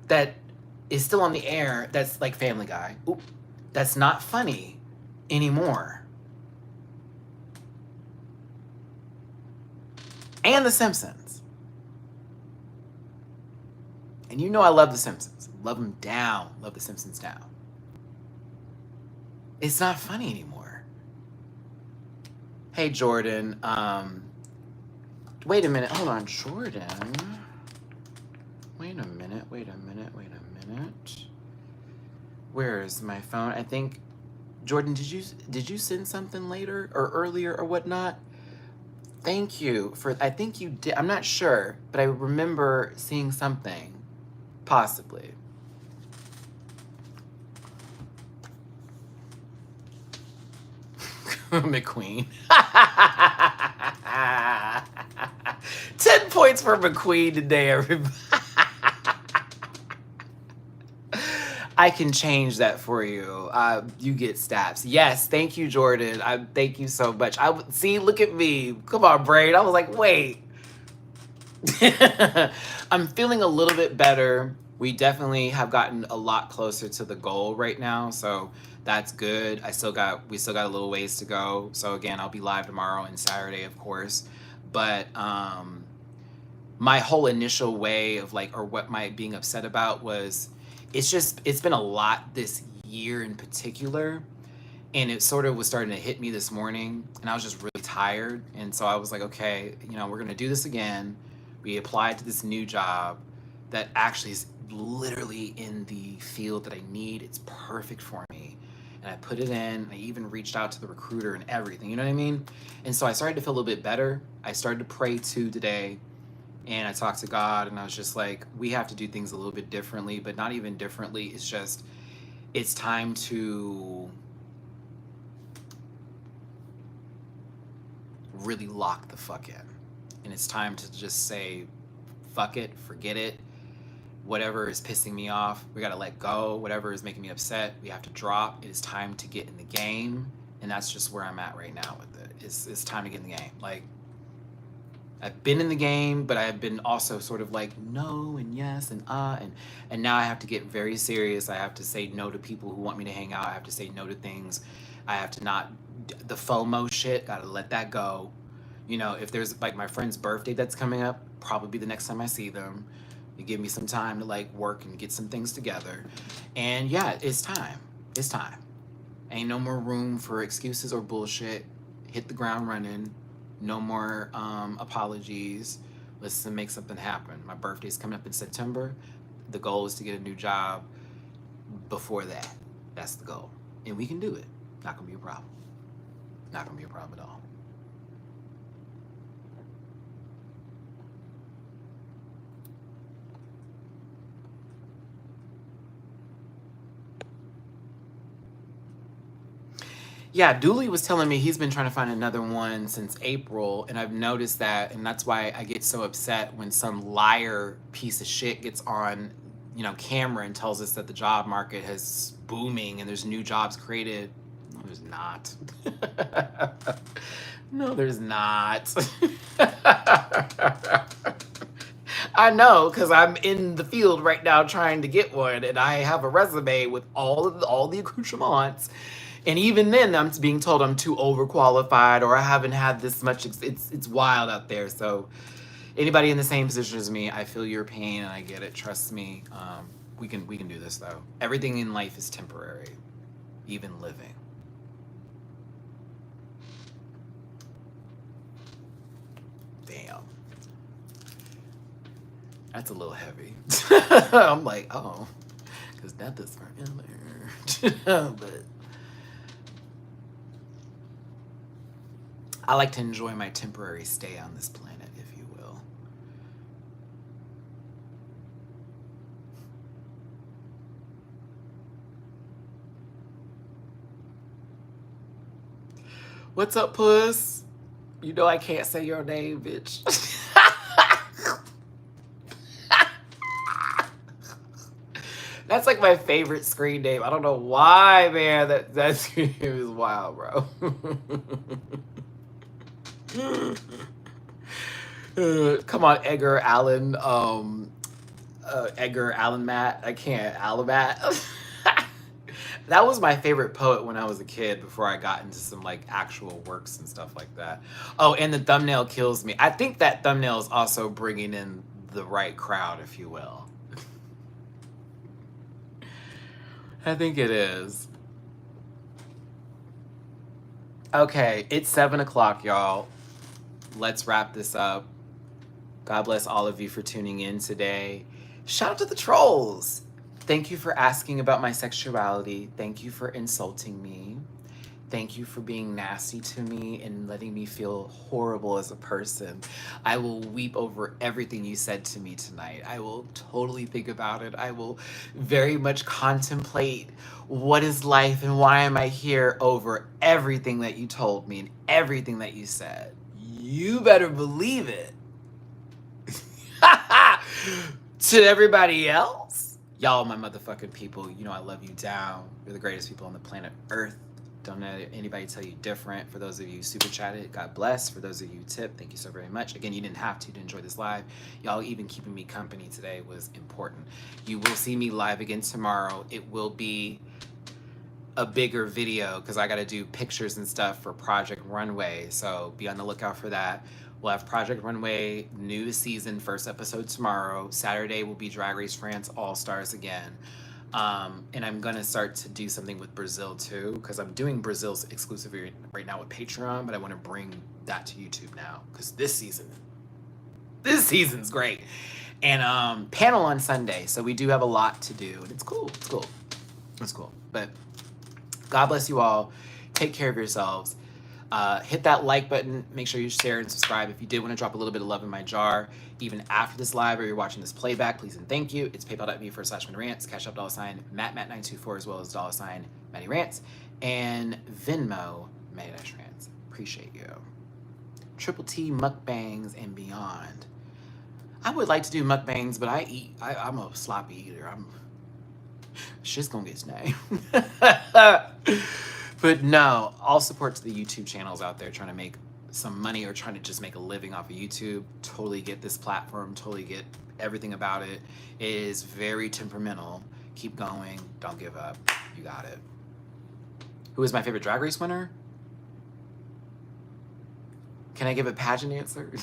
that is still on the air that's like Family Guy. Oop, that's not funny anymore. And The Simpsons. And you know I love The Simpsons. Love them down. Love The Simpsons down. It's not funny anymore. Hey, Jordan. Wait a minute. Hold on, Jordan. Wait a minute. Where is my phone? I think, Jordan, did you send something later or earlier or whatnot? Thank you for, I think you did. I'm not sure, but I remember seeing something, possibly. McQueen. 10 points for McQueen today, everybody. I can change that for you. You get stats. Yes, thank you, Jordan. Thank you so much. See, look at me. Come on, brain. I was like, wait. I'm feeling a little bit better. We definitely have gotten a lot closer to the goal right now, so that's good. We still got a little ways to go. So again, I'll be live tomorrow and Saturday, of course. But my whole initial way of like, or what my being upset about was, it's been a lot this year in particular, and it sort of was starting to hit me this morning, and I was just really tired. And so I was like, okay, you know, we're gonna do this again. We applied to this new job that actually is literally in the field that I need. It's perfect for me. And I put it in. I even reached out to the recruiter and everything, you know what I mean? And so I started to feel a little bit better. I started to pray too today. And I talked to God, and I was just like, we have to do things a little bit differently, but not even differently. It's just, it's time to really lock the fuck in. And it's time to just say, fuck it, forget it. Whatever is pissing me off, we gotta let go. Whatever is making me upset, we have to drop. It is time to get in the game. And that's just where I'm at right now with it. It's time to get in the game. Like, I've been in the game, but I've been also sort of like no and yes and now I have to get very serious. I have to say no to people who want me to hang out. I have to say no to things. I have to not, the FOMO shit, gotta let that go. You know, if there's like my friend's birthday that's coming up, probably the next time I see them. You give me some time to like work and get some things together. And yeah, it's time. It's time. Ain't no more room for excuses or bullshit. Hit the ground running. No more apologies. Let's make something happen. My birthday's coming up in September. The goal is to get a new job before that. That's the goal. And we can do it. Not gonna be a problem. Not gonna be a problem at all. Yeah, Dooley was telling me he's been trying to find another one since April, and I've noticed that, and that's why I get so upset when some liar piece of shit gets on, camera and tells us that the job market is booming and there's new jobs created. No, there's not. No, there's not. I know, because I'm in the field right now trying to get one, and I have a resume with all the accoutrements. And even then, I'm being told I'm too overqualified, or I haven't had this much. It's wild out there. So, anybody in the same position as me, I feel your pain and I get it. Trust me. We can do this though. Everything in life is temporary, even living. Damn, that's a little heavy. I'm like, oh, because death is forever. But I like to enjoy my temporary stay on this planet, if you will. What's up, puss? You know I can't say your name, bitch. That's like my favorite screen name. I don't know why, man. That screen name is wild, bro. Come on, Edgar Allan. Edgar Allan Matt. I can't. Alamat. That was my favorite poet when I was a kid before I got into some like actual works and stuff like that. Oh, and the thumbnail kills me. I think that thumbnail is also bringing in the right crowd, if you will. I think it is. Okay, it's 7 o'clock, y'all. Let's wrap this up. God bless all of you for tuning in today. Shout out to the trolls. Thank you for asking about my sexuality. Thank you for insulting me. Thank you for being nasty to me and letting me feel horrible as a person. I will weep over everything you said to me tonight. I will totally think about it. I will very much contemplate what is life and why am I here over everything that you told me and everything that you said. You better believe it. To everybody else, y'all my motherfucking people, you know I love you down. You're the greatest people on the planet Earth. Don't let anybody tell you different. For those of you super chatted, God bless. For those of you tip, thank you so very much. Again, you didn't have to enjoy this live. Y'all even keeping me company today was important. You will see me live again tomorrow. It will be a bigger video because I got to do pictures and stuff for Project Runway. So be on the lookout for that. We'll have Project Runway, new season, first episode tomorrow. Saturday will be Drag Race France All-Stars again. And I'm gonna start to do something with Brazil too, because I'm doing Brazil's exclusively right now with Patreon, but I want to bring that to YouTube now because this season's great. And panel on Sunday, so we do have a lot to do, and it's cool. But God bless you all. Take care of yourselves. Hit that like button. Make sure you share and subscribe. If you did want to drop a little bit of love in my jar, even after this live or you're watching this playback, please and thank you. It's paypal.me/MattyRants, Cash App $Matt924, as well as $MattyRants, and Venmo Matty-Rants. Appreciate you. Triple T mukbangs and beyond. I would like to do mukbangs, but I'm a sloppy eater. Shit's gonna get snagged. But no, all support to the YouTube channels out there trying to make some money or trying to just make a living off of YouTube. Totally get this platform, totally get everything about it. It is very temperamental. Keep going, don't give up. You got it. Who is my favorite Drag Race winner? Can I give a pageant answer?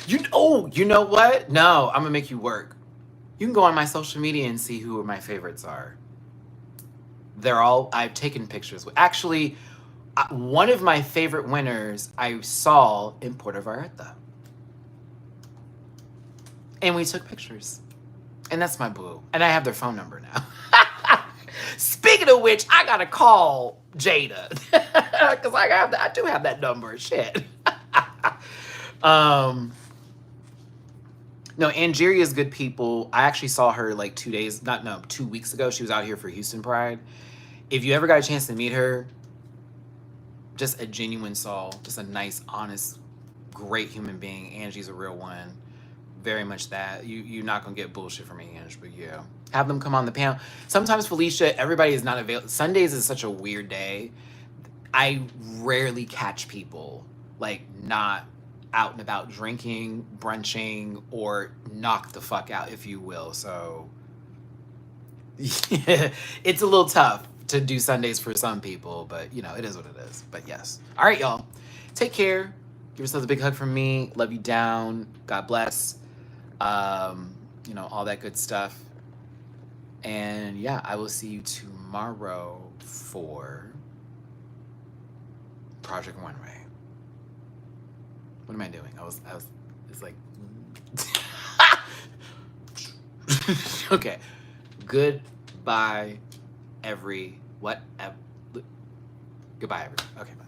You know what? No, I'm gonna make you work. You can go on my social media and see who my favorites are. They're all, I've taken pictures with. Actually, one of my favorite winners I saw in Puerto Vallarta. And we took pictures. And that's my boo. And I have their phone number now. Speaking of which, I gotta call Jada. Because I do have that number. Shit. No, Angeria's good people. I actually saw her like 2 weeks ago. She was out here for Houston Pride. If you ever got a chance to meet her, just a genuine soul, just a nice, honest, great human being. Angie's a real one. Very much that. You're not gonna get bullshit from me, Angie, but yeah. Have them come on the panel. Sometimes, Felicia, everybody is not available. Sundays is such a weird day. I rarely catch people like not out and about drinking, brunching, or knock the fuck out, if you will. So yeah, it's a little tough to do Sundays for some people, but you know, it is what it is. But yes. All right, y'all. Take care. Give yourselves a big hug from me. Love you down. God bless. You know, all that good stuff. And yeah, I will see you tomorrow for Project Runway. What am I doing? It's like, okay. Goodbye, goodbye, everyone. Okay, bye.